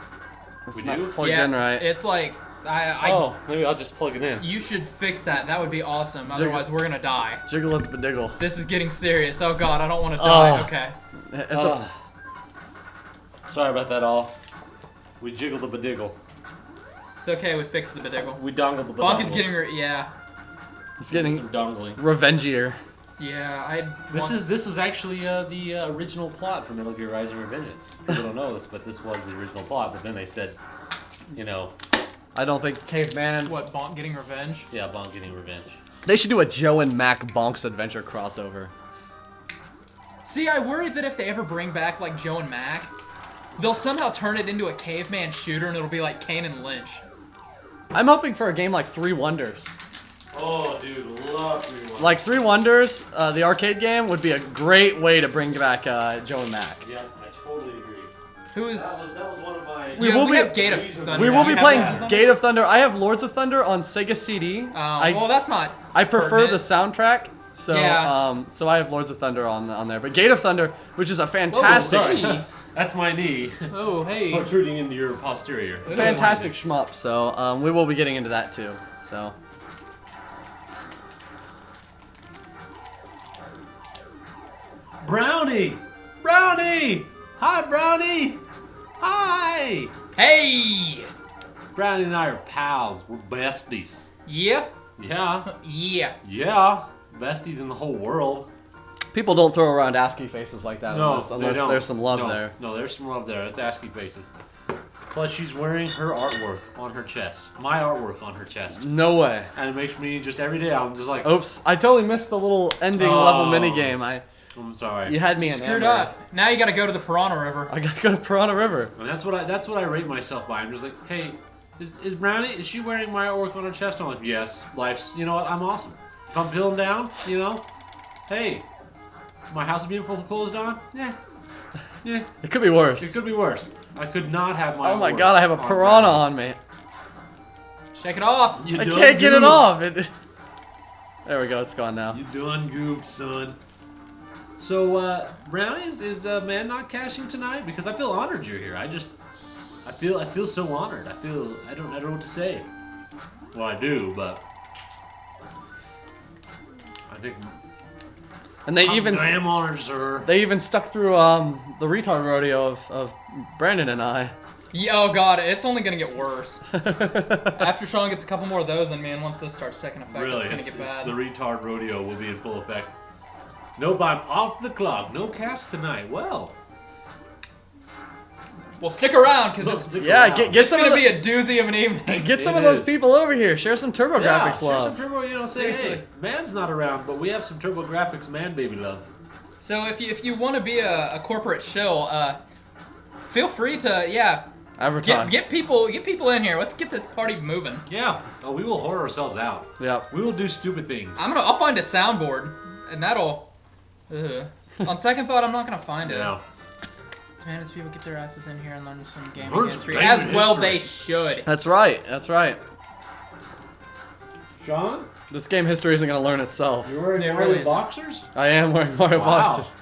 It's We not do? plugged in right. It's like Oh, maybe I'll just plug it in. You should fix that. That would be awesome. Otherwise, we're gonna die. Jiggle it's bediggle. This is getting serious. Oh God, I don't want to die. Oh. Okay. Sorry about that all. We jiggled the bediggle. It's okay. We fixed the bediggle. We dongled the bediggle. Bonk is getting He's getting some dongling. revengier. Yeah, This was actually the original plot for Metal Gear Rising: Revengeance. People don't know this, but this was the original plot. But then they said, you know, I don't think Caveman. What, Bonk getting revenge? yeah, Bonk getting revenge. They should do a Joe and Mac Bonk's Adventure crossover. See, I worry that if they ever bring back like Joe and Mac, they'll somehow turn it into a caveman shooter, and it'll be like Kane and Lynch. I'm hoping for a game like 3 Wonders. Oh, dude, love 3 Wonders. Like 3 Wonders, the arcade game, would be a great way to bring back Joe and Mac. Yeah, I totally agree. Who is? That was one of my. We will be- have Gate of Thunder. We will Do be you have playing that? Gate of Thunder. I have Lords of Thunder on Sega CD. Well, that's not. I prefer pertinent. the soundtrack, so Yeah. so I have Lords of Thunder on there. But Gate of Thunder, which is a fantastic, Hey. That's my knee. Oh, hey. Protruding into your posterior. fantastic shmup. So we will be getting into that too. So. Brownie! Brownie! Hi, Brownie! Hi! Hey. Brownie and I are pals. We're besties. Yeah. Yeah. Yeah. Yeah. Besties in the whole world. People don't throw around ASCII faces like that No, unless there's some love there. No, there's some love there. It's ASCII faces. Plus, she's wearing her artwork on her chest. My artwork on her chest. No way. And it makes me just every day, I'm just like, Oops, I totally missed the little ending level minigame. I'm sorry. You had me in Screwed Amber. up. Now you got to go to the Piranha River. I gotta go to Piranha River. And that's what I rate myself by. I'm just like, hey, is Brownie, is she wearing my artwork on her chest? I'm like, yes, life's, you know what, I'm awesome. If I'm feeling down, you know, hey, my house is being full closed on? Yeah. It could be worse. It could be worse. I could not have my Oh my artwork god, I have a on piranha Brownie's. on me. Shake it off. You I done can't get it goofed. off. There we go, it's gone now. You done goofed, son. So, Brownie, is man not cashing tonight? Because I feel honored you're here. I feel so honored. I don't know what to say. Well, I do, but I think And they even I am honored, sir. they even stuck through the retard rodeo of Brandon and I. Yeah, oh god, it's only gonna get worse. After Shawn gets a couple more of those, and man, once this starts taking effect, Really, it's gonna get bad. the retard rodeo will be in full effect. Nope, I'm off the clock. No cast tonight. Well, Well, stick around because it's get some gonna of be a doozy of an evening. Get some of those people over here. Share some Turbo Grafx Share love. some Turbo, say, hey, man's not around, but we have some Turbo Grafx man baby love. So if you want to be a corporate shill, feel free to advertise. Get people in here. Let's get this party moving. Yeah. Oh, we will whore ourselves out. Yep. We will do stupid things. I'll find a soundboard, and that'll. On second thought, I'm not gonna find it. Yeah. Man, as people get their asses in here and learn some gaming Learn some history, gaming as well history. they should. That's right. That's right. Shawn, This game history isn't gonna learn itself. you're wearing It Mario really isn't. boxers? I am wearing Mario Wow. boxers.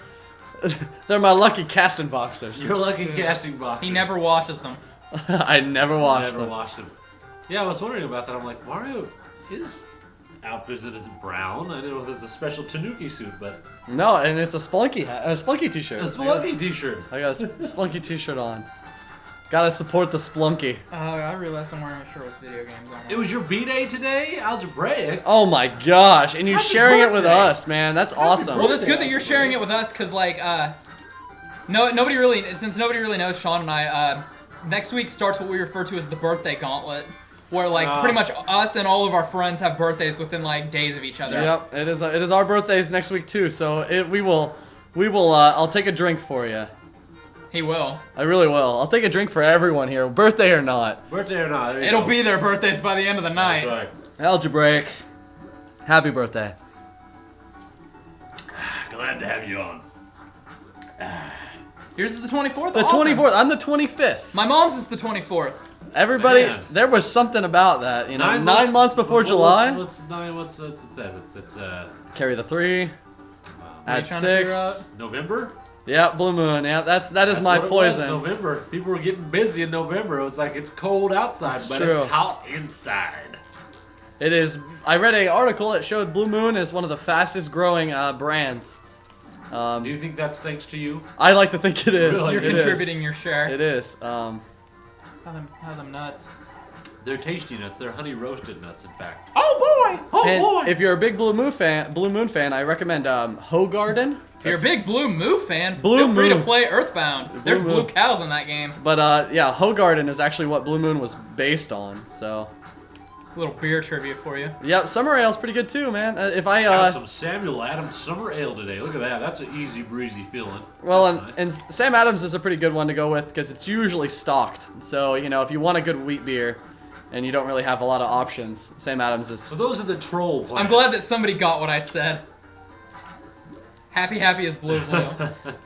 They're my lucky casting boxers. You're lucky casting boxers. He never washes them. I never watched Never them. watched them. Yeah, I was wondering about that. I'm like, Mario, his outfit is brown. I didn't know if it's a special Tanuki suit, but No, and it's a Splunky hat, a Splunky t-shirt. a Spelunky t-shirt. I got a Splunky t-shirt on. Gotta support the Splunky. I realized I'm wearing a shirt with video games on it. It was your B-Day today? Algebraic? Oh my gosh, and you're Happy sharing it with birthday. us, man. That's awesome. Well, that's good that you're sharing it with us, cause nobody really knows Shawn and I. Next week starts what we refer to as the birthday gauntlet, where pretty much us and all of our friends have birthdays within days of each other. Yep, it is our birthdays next week too, so we will I'll take a drink for you. He will. I really will. I'll take a drink for everyone here, birthday or not. Birthday or not? There you It'll go. be their birthdays by the end of the night. That's right. Algebraic, happy birthday. Glad to have you on. Yours is the 24th. The Awesome. 24th. I'm the 25th. My mom's is the 24th. Everybody, Man. there was something about that. You know, 9 months before July. What's that? It's Carry the 3. What are you Add trying to figure 6. out? November. Yeah, Blue Moon. Yeah, that is That's my what it was, poison. November. People were getting busy in November. It was like it's cold outside, That's but true. it's hot inside. It is. I read an article that showed Blue Moon is one of the fastest growing brands. Do you think that's thanks to you? I like to think it is. Really? You're It is. contributing your share. It is. How them nuts. They're tasty nuts. They're honey roasted nuts, in fact. Oh boy! Oh and boy! if you're a big Blue Moon fan, I recommend Hogarden. If you're a big Blue Moo fan, Blue feel free to Moon. play Earthbound. There's Moon. blue cows in that game. But yeah, Hogarden is actually what Blue Moon was based on. So, A little beer trivia for you. yep, Summer Ale's pretty good too, man. If I Got some Samuel Adams Summer Ale today. Look at that. That's an easy breezy feeling. well, That's and nice. Sam Adams is a pretty good one to go with because it's usually stocked. So you know, if you want a good wheat beer, and you don't really have a lot of options, Sam Adams is. So those are the troll plants. I'm glad that somebody got what I said. Happy is blue.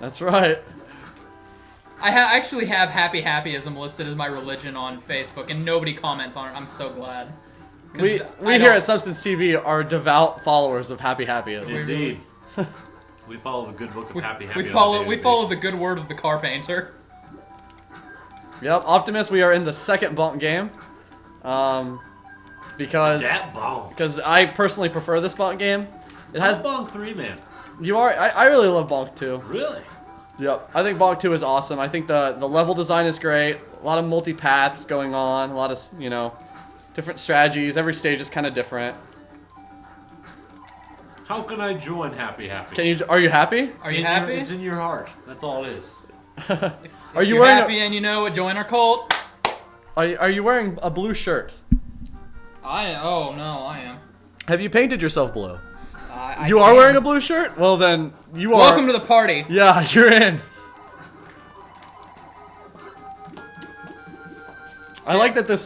That's right. I actually have happyism listed as my religion on Facebook, and nobody comments on it. I'm so glad. 'Cause We I here don't- at Substance TV are devout followers of happyism. Indeed. We follow the good book of Happy. we follow the good word of the carpenter. Yep, Optimus. We are in the second Bonk game, because That bonk. I personally prefer this Bonk game. It has Bonk 3, man. you are I really love Bonk 2. Really? Yep, I think Bonk 2 is awesome. I think the level design is great. A lot of multi paths going on. A lot of different strategies. Every stage is kind of different. How can I join Happy? Are you happy? Are you happy? It's in your heart. That's all it is. Are you You're wearing happy and you know it, join our cult. Are you wearing a blue shirt? Oh no, I am. Have you painted yourself blue? I You are can. wearing a blue shirt? Well then, you are. Welcome to the party. Yeah, you're in. I like that this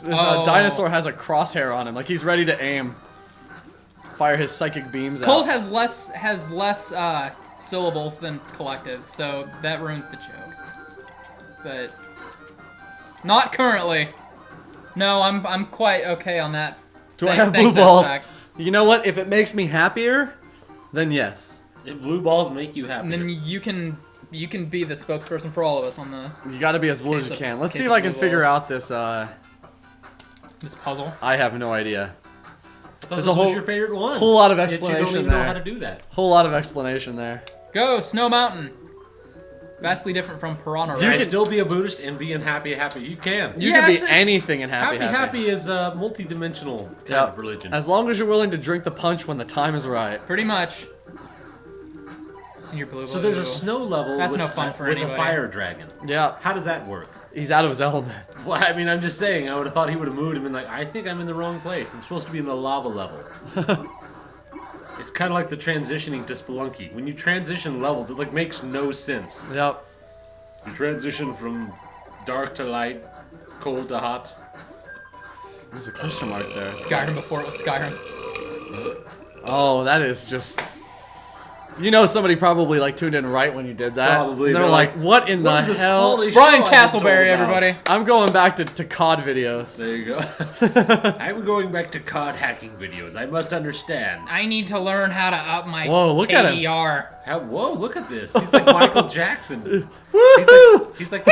dinosaur has a crosshair on him, like he's ready to aim. Fire his psychic beams out. Cult has less syllables than collective, so that ruins the joke. But not currently. No, I'm quite okay on that. Do I have blue Thanks, balls? Zach. You know what? If it makes me happier, then yes. If blue balls make you happy. And then you can be the spokesperson for all of us on the You gotta be as blue as you Case of- can. Let's case see if of I can blue figure balls. out this. this puzzle. I have no idea. There's a a whole- your favorite one. whole lot of Yet you explanation don't even know there. how to do that. Whole lot of explanation there. Go Snow Mountain. Vastly different from Piranha. You Right? can still be a Buddhist and be in happy. You can. You Yeah, can be it's- anything in happy. Happy is a multi-dimensional kind Yep. of religion. As long as you're willing to drink the punch when the time is right. Pretty much. So Continue blue. So there's a snow level. That's with, no fun for with anybody. a fire dragon. Yeah. How does that work? He's out of his element. Well, I mean, I'm just saying. I would have thought he would have moved and been like, I think I'm in the wrong place. I'm supposed to be in the lava level. It's kind of like the transitioning to Spelunky. When you transition levels, it like makes no sense. Yep. You transition from dark to light, cold to hot. There's a question mark there. Skyrim before it was Skyrim. Oh, that is just... You know somebody probably like tuned in right when you did that. Probably. And they're like, what in what the is this hell? quality show Brian I've been told Castleberry, about? everybody. I'm going back to COD videos. There you go. I'm going back to COD hacking videos. I must understand. I need to learn how to up my Whoa, look at him. KDR. Whoa, look at this. He's like Michael Jackson. He's like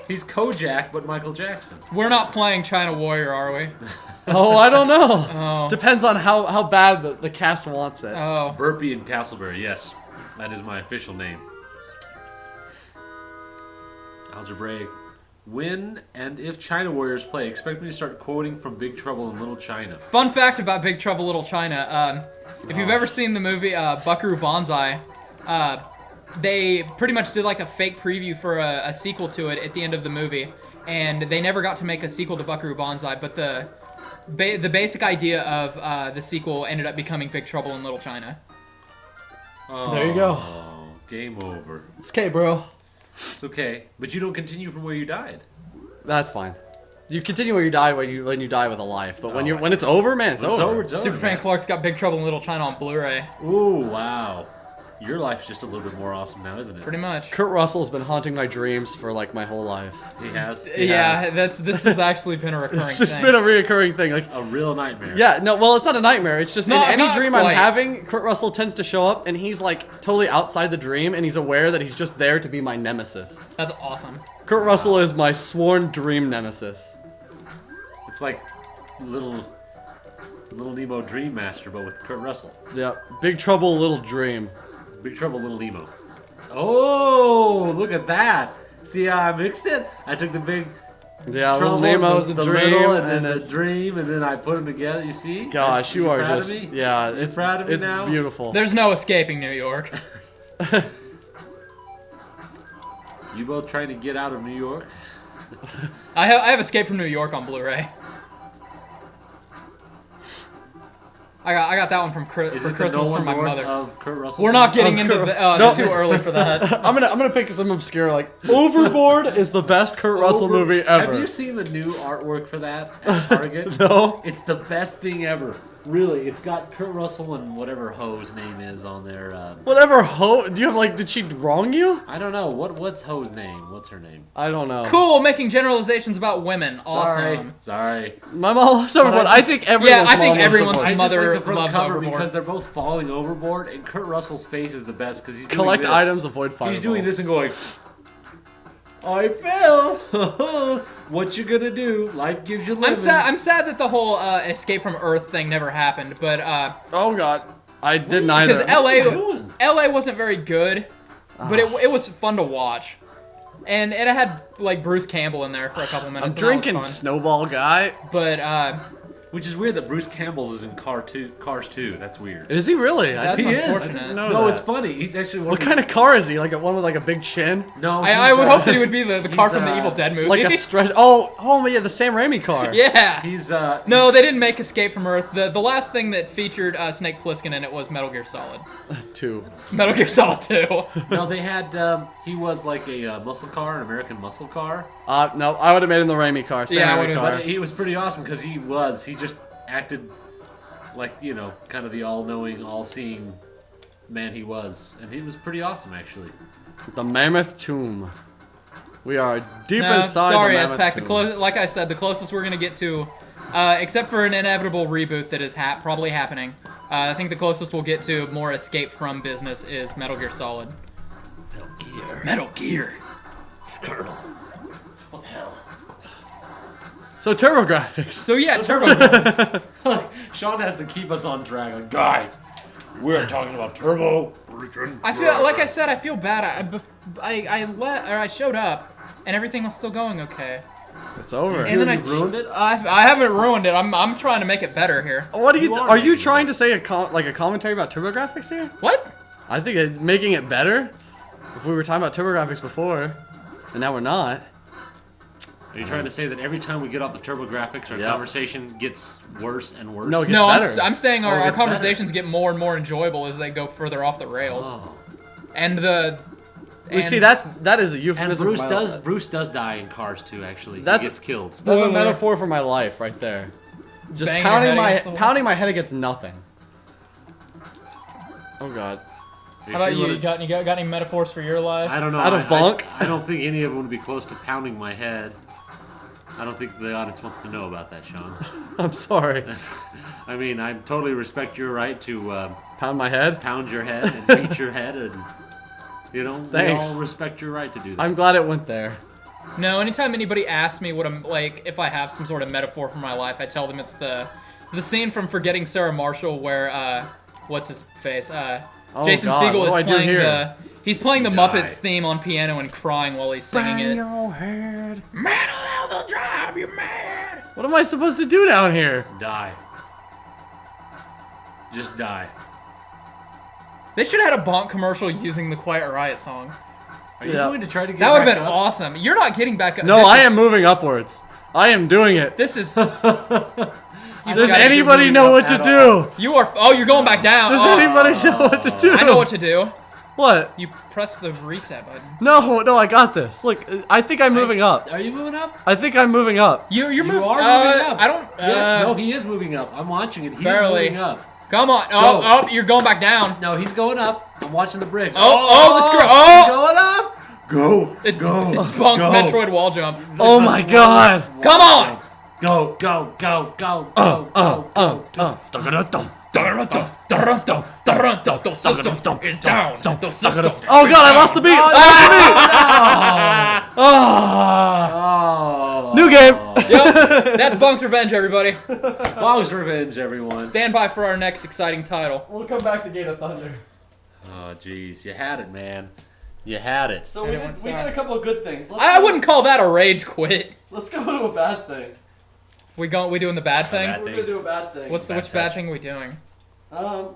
he's Kojak, but Michael Jackson. We're not playing China Warrior, are we? Oh, I don't know. Oh. Depends on how bad the cast wants it. Oh. Burpee and Castleberry, yes. That is my official name. Algebraic. When and if China Warriors play, expect me to start quoting from Big Trouble in Little China. Fun fact about Big Trouble Little China. If you've ever seen the movie Buckaroo Banzai, they pretty much did like a fake preview for a sequel to it at the end of the movie. And they never got to make a sequel to Buckaroo Banzai, but the basic idea of the sequel ended up becoming Big Trouble in Little China. Oh, There you go. Game over. It's okay, bro. It's okay, but you don't continue from where you died. That's fine. You continue where you die when you die with a life, but when it's over, man, it's over. It's over, Superfan man. Clark's got Big Trouble in Little China on Blu-ray. Ooh, wow. Your life's just a little bit more awesome now, isn't it? Pretty much. Kurt Russell's been haunting my dreams for like my whole life. He has. Yeah, this has actually been a recurring It's thing. just been a reoccurring thing. Like, A real nightmare. yeah, no, well, it's not a nightmare. It's just Not- in any not dream I'm quite. having, Kurt Russell tends to show up, and he's like totally outside the dream, and he's aware that he's just there to be my nemesis. That's awesome. Kurt Russell is my sworn dream nemesis. It's like little Nemo Dream Master, but with Kurt Russell. Yeah, Big Trouble, Little Dream. Big Trouble, Little Nemo. Oh, look at that! See how I mixed it? I took the big Yeah, trouble, Little Nemo's the a dream, little, and then the it's... dream, and then I put them together. You see? Gosh, you are proud just... of me? Yeah, it's proud of me it's now? beautiful. There's no escaping New York. You both trying to get out of New York? I have Escape from New York on Blu-ray. I got that one for Is it the Christmas Nolan from my North mother. of Kurt Russell? We're not getting Of into Kurt- the too early for that. I'm gonna pick some obscure like Overboard is the best Kurt Russell movie ever. Have you seen the new artwork for that at Target? No. It's the best thing ever. Really, it's got Kurt Russell and whatever Ho's name is on there. Whatever Ho, do you have like? Did she wrong you? I don't know. What's Ho's name? What's her name? I don't know. Cool, making generalizations about women. Awesome. Sorry. My mom loves Overboard. But I I think everyone's Yeah, I think mom loves everyone's Overboard. I just Mother like the front loves cover Overboard. because they're both falling overboard, and Kurt Russell's face is the best because he's Collect doing this. items, avoid fireballs. He's doing this and going, I fell. What you gonna do? Life gives you lemons. I'm sad that the whole Escape from Earth thing never happened, but Oh god, I didn't either. because LA wasn't very good, but it was fun to watch, and it had like Bruce Campbell in there for a couple minutes. I'm and that was drinking fun. Snowball Guy. But Which is weird that Bruce Campbell's is in Cars 2. That's weird. Is he really? That's He is. unfortunate. I didn't know No, that. it's funny. He's actually one What kind of car is he? Like a one with like a big chin? No, I he's, would hope that he would be the car he's, from the Evil Dead movie. Like a stretch? Oh yeah, the Sam Raimi car. Yeah. He's No, they didn't make Escape from Earth. The last thing that featured Snake Plissken in it was Metal Gear Solid. 2. Metal Gear Solid 2. No, they had. He was like a muscle car, an American muscle car. No, I would have made him the Raimi car. Sam Yeah, I Raimi would've- car. But he was pretty awesome because he just acted like, you know, kind of the all-knowing, all-seeing man he was, and he was pretty awesome actually. The Mammoth Tomb. We are deep No, inside sorry, the Mammoth S-Pack. Tomb. Like I said, the closest we're gonna get to, except for an inevitable reboot that is probably happening. I think the closest we'll get to more Escape from business is Metal Gear Solid. Metal Gear. Colonel. What the hell? So Turbo Grafx. So yeah, Turbo. Shawn has to keep us on track. Like, guys, we're talking about Turbo. I feel like I said, I feel bad. I showed up, and everything was still going okay. It's over. And then I ruined it. I haven't ruined it. I'm trying to make it better here. What are you? You are Are you making trying to say a commentary about Turbo Grafx here? What? I think making it better. If we were talking about Turbo Grafx before, and now we're not. Are you trying to say that every time we get off the Turbo Grafx, our conversation gets worse and worse? No, it gets better. I'm saying our conversations get more and more enjoyable as they go further off the rails. Oh. And the... You see, that is a euphemism. And Bruce does die in Cars 2, actually. He gets killed. That's a metaphor for my life right there. Just pounding my head against nothing. Oh god. How about you? You got any metaphors for your life? I don't know. Out of Bonk? I don't think any of them would be close to pounding my head. I don't think the audience wants to know about that, Shawn. I'm sorry. I mean, I totally respect your right to pound my head, pound your head, and beat your head, and you know, thanks. We all respect your right to do that. I'm glad it went there. No, anytime anybody asks me what I'm like, if I have some sort of metaphor for my life, I tell them it's the scene from Forgetting Sarah Marshall where what's his face? Jason Segel is playing he's playing the Muppets theme on piano and crying while he's singing it. Your head. Mental health will drive you mad. What am I supposed to do down here? Die. Just die. They should have had a Bonk commercial using the Quiet Riot song. Are you going to try to get that would have been up? awesome. You're not getting back up. No, I am moving upwards. I am doing it. This is... Does anybody know what to do? You are... Oh, you're going back down. Does anybody know what to do? I know what to do. What? You press the reset button. No, I got this. Look, I think I'm moving up. Are you moving up? I think I'm moving up. You are moving up. I don't... yes, no, he is moving up. I'm watching it. He's moving up. Come on. Oh, you're going back down. No, he's going up. I'm watching the bricks. The screw. Oh! He's going up. Go. It's Bonk's Metroid wall jump. Oh my god. Come on. Go. The system is down. The system. Oh god, I lost the beat. New game. Yep, that's Bonk's Revenge, everybody. Bonk's Revenge, everyone. Stand by for our next exciting title. We'll come back to Gate of Thunder. Oh jeez, you had it, man. You had it. So we did a couple of good things. I wouldn't call that a rage quit. Let's go to a bad thing. We doing the bad thing? We're gonna do a bad thing. Which bad thing are we doing? I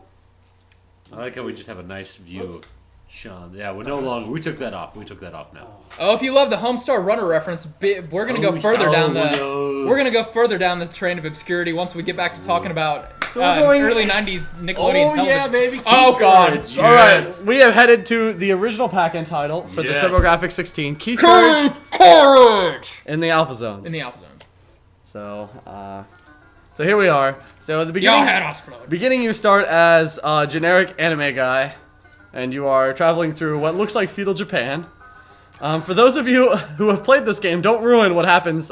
like how we just have a nice view. Shawn, yeah, we're no longer. We took that off. We took that off now. Oh, if you love the Homestar Runner reference, we're gonna go further down the. We're gonna go further down the train of obscurity once we get back to talking about early '90s Nickelodeon television. Yeah, baby. Oh god! Yes. All right, we have headed to the original pack-in title for the Turbo Grafx 16. Keith Courage in the Alpha Zones. In the Alpha Zone. So here we are. So at the beginning, Your head explode. Beginning, you start as a generic anime guy, and you are traveling through what looks like feudal Japan. For those of you who have played this game, don't ruin what happens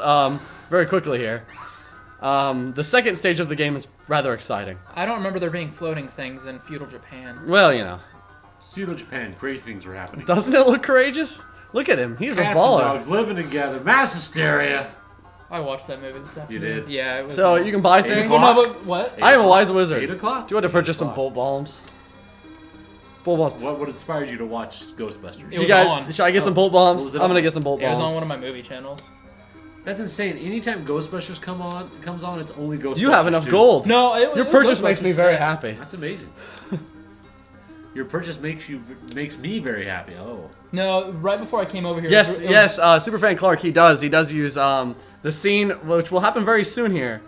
very quickly here. The second stage of the game is rather exciting. I don't remember there being floating things in feudal Japan. Well, you know. Feudal Japan, crazy things were happening. Doesn't it look courageous? Look at him. He's Cats a baller. And dogs living together. Mass hysteria. I watched that movie this afternoon. You did? Yeah, it was. So you can buy things. What? I am a wise wizard. 8 o'clock. Do you want to purchase some bolt bombs? Bolt bombs. What inspired you to watch Ghostbusters? Should I get some bolt bombs? I'm gonna get some bolt bombs. It was on one of my movie channels. That's insane. Anytime Ghostbusters comes on, it's only Ghostbusters. Do you have enough 2. gold? No, your purchase makes me very happy. That's amazing. Your purchase makes me very happy. Oh. No, right before I came over here. Yes, Superfan Clark, he does use the scene, which will happen very soon here.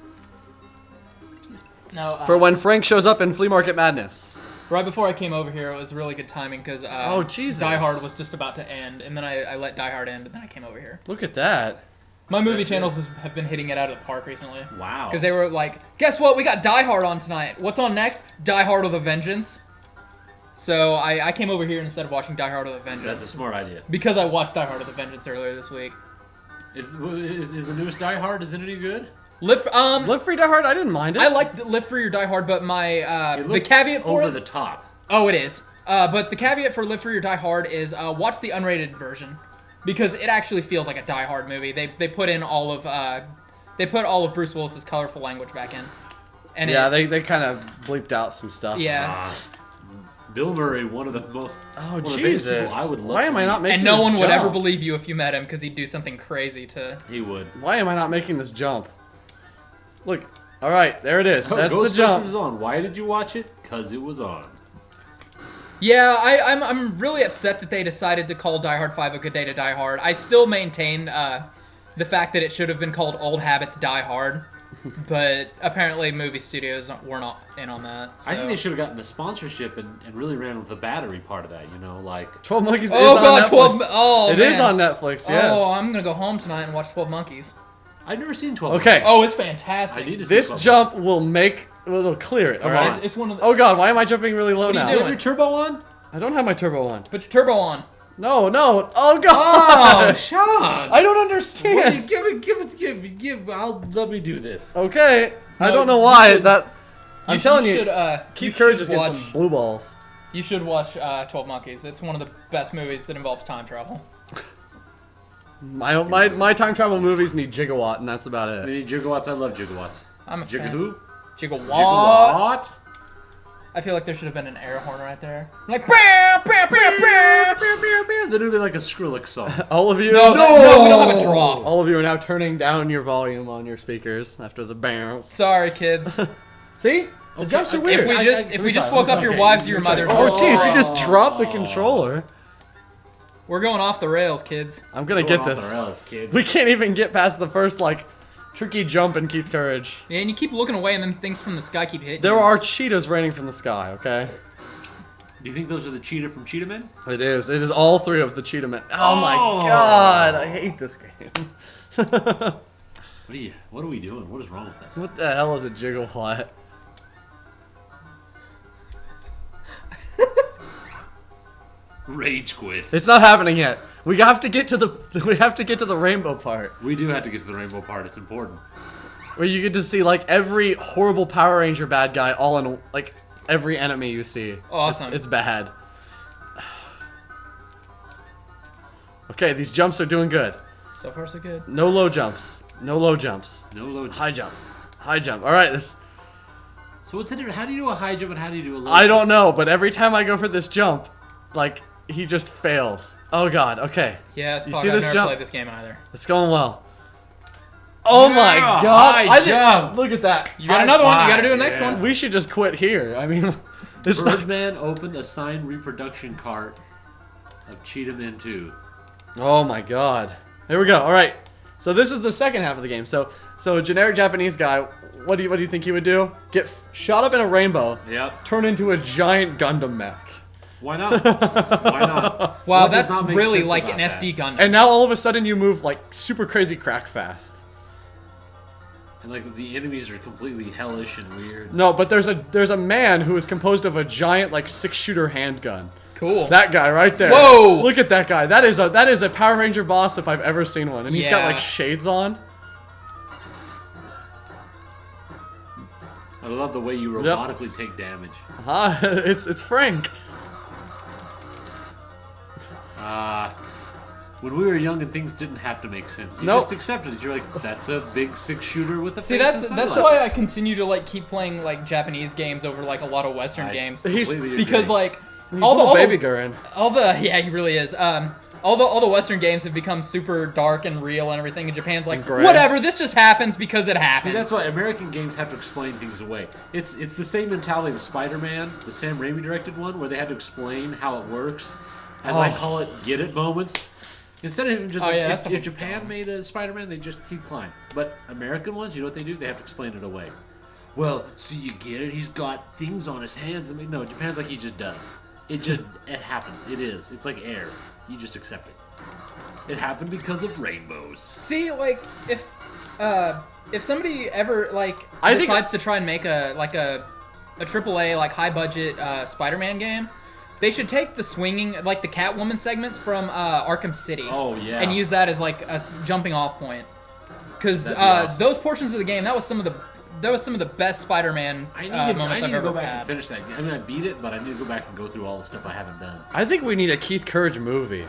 No. For when Frank shows up in Flea Market Madness. Right before I came over here, it was really good timing because oh Jesus, Die Hard was just about to end, and then I let Die Hard end, and then I came over here. Look at that. My movie channels have been hitting it out of the park recently. Wow. Because they were like, guess what? We got Die Hard on tonight. What's on next? Die Hard with a Vengeance. So I came over here instead of watching Die Hard with a Vengeance. That's a smart idea. Because I watched Die Hard with a Vengeance earlier this week. Is the newest Die Hard, is it any good? Live Free Die Hard, I didn't mind it. I liked Live Free or Die Hard, but my the caveat for over the top. Oh, it is. But the caveat for Live Free or Die Hard is watch the unrated version. Because it actually feels like a Die Hard movie. They put in all of Bruce Willis's colorful language back in. And yeah, they kind of bleeped out some stuff. Yeah. Bill Murray, one of the most. Oh Jesus! I would love. Why am I not making? And no this one jump? would ever believe you if you met him because he'd do something crazy to. He would. Why am I not making this jump? Look. All right, there it is. That's Ghostbusters the jump. was on. Why did you watch it? Cause it was on. Yeah, I'm really upset that they decided to call Die Hard 5 A Good Day to Die Hard. I still maintain the fact that it should have been called Old Habits Die Hard, but apparently movie studios were not in on that. So. I think they should have gotten the sponsorship and really ran with the battery part of that, like... 12 Monkeys is oh, on God, Netflix. 12... Oh, It man. is on Netflix, yes. Oh, I'm going to go home tonight and watch 12 Monkeys. I've never seen 12 Okay. Monkeys. Oh, it's fantastic. I need to see This 12 jump will clear it, Come alright? on. It's one of the... Oh god, why am I jumping really low What are you now? You have doing? your turbo on? I don't have my turbo on. Put your turbo on. No. Oh Oh, god! Sean! I don't understand. Let me do this. Okay. I No, don't know you why should- that. I'm telling you, should, Keith you Courage should just gets some blue balls. You should watch 12 Monkeys. It's one of the best movies that involves time travel. My time travel movies need gigawatt, and that's about it. We need gigawatts. I love gigawatts. I'm a fan. Who? Gigawatt. Gigawatt? I feel like there should have been an air horn right there. Like, bam, bam, bam, bam. That would be like a Skrillex song. All of you, No, we don't have a drop. all of you are now turning down your volume on your speakers after the bounce. Sorry, kids. See? The jumps are weird. If we just woke up your wives or your mothers, Oh jeez, you just dropped the controller. we're going off the rails, kids. I'm gonna get this. Kids. We can't even get past the first tricky jump in Keith Courage. Yeah, and you keep looking away, and then things from the sky keep hitting. There you. are cheetahs raining from the sky. Okay. Do you think those are the cheetah from Cheetah Men? It is. It is all three of the cheetah men. Oh my god! I hate this game. What are we doing? What is wrong with this? What the hell is a gigawatt? Rage quit. It's not happening yet. We have to get to the rainbow part We do have to get to the rainbow part. It's important. where you get to see every horrible Power Ranger bad guy all in every enemy you see. Awesome. It's bad. Okay, these jumps are doing good. So far, so good. No low jumps. No low jumps. No low. High jump. High jump. All right, this. So what's the difference? How do you do a high jump and how do you do a low? I don't know, but every time I go for this jump, he just fails. Oh god. Okay, Yeah, it's You probably see I've this never jump? played this game either. it's going well. Oh my god! high jump. Look at that. You got another one. You got to do a five, next yeah. one. We should just quit here. I mean, it's not. Birdman opened a signed reproduction cart of Cheetah Men 2. Oh my god. Here we go. All right. So this is the second half of the game. So a generic Japanese guy. What do you think he would do? Get shot up in a rainbow. Yep. Turn into a giant Gundam mech. Why not? Why not? Wow, What does that's not make really sense like about an that? SD Gundam. And now all of a sudden you move super crazy crack fast. And the enemies are completely hellish and weird. No, but there's a man who is composed of a giant 6-shooter handgun. Cool. That guy right there. Whoa! Look at that guy. That is a Power Ranger boss if I've ever seen one. And he's got Yeah. shades on. I love the way you robotically take damage. It's Frank. When we were young and things didn't have to make sense, you Nope. just accepted it. You're like, that's a big 6-shooter with a See, face that's inside. why I continue to keep playing Japanese games over a lot of Western games. He's Completely Because agree. he's all a little the baby Gurren. yeah, he really is. All the Western games have become super dark and real and everything, and Japan's like, gray. whatever, this just happens because it See, happens. that's why American games have to explain things away. It's the same mentality of Spider-Man, the Sam Raimi directed one, where they had to explain how it works. As I call it, get it moments. Instead of even just that's if almost Japan dumb. made a Spider-Man, they just he'd climb. But American ones, you know what they do? They have to explain it away. Well, see, you get it. He's got things on his hands. I mean, no, Japan's like he just does. It happens. It is. It's like air. You just accept it. It happened because of rainbows. See, if somebody ever I think- decides to try and make a AAA high budget Spider-Man game, they should take the swinging the Catwoman segments from Arkham City. Oh, yeah. And use that as jumping off point. Because That'd be awesome. those portions of the game, that was some of the best Spider-Man I moments need I've to ever go back had. and finish that game. I mean, I beat it, but I need to go back and go through all the stuff I haven't done. I think we need a Keith Courage movie.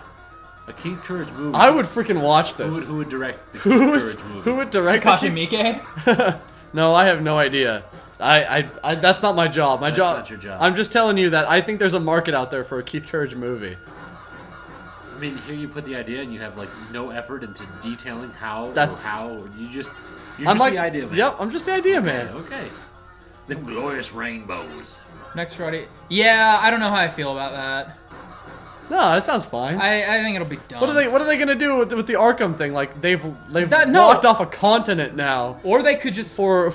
A Keith Courage movie. I would freaking watch this. Who would direct the Keith Who Courage movie? who would direct Takashi the Miike? No, I have no idea. I that's not my job. That's not your job. I'm just telling you that I think there's a market out there for a Keith Courage movie. I mean, here you put the idea and you have no effort into detailing how That's- or how. You're I'm just the idea man. Yep, I'm just the idea man. Okay. Them glorious rainbows. Next Friday. Yeah, I don't know how I feel about that. No, that sounds fine. I think it'll be dumb. What are they gonna do with the Arkham thing? Like they've no. blocked off a continent now. Or they could just for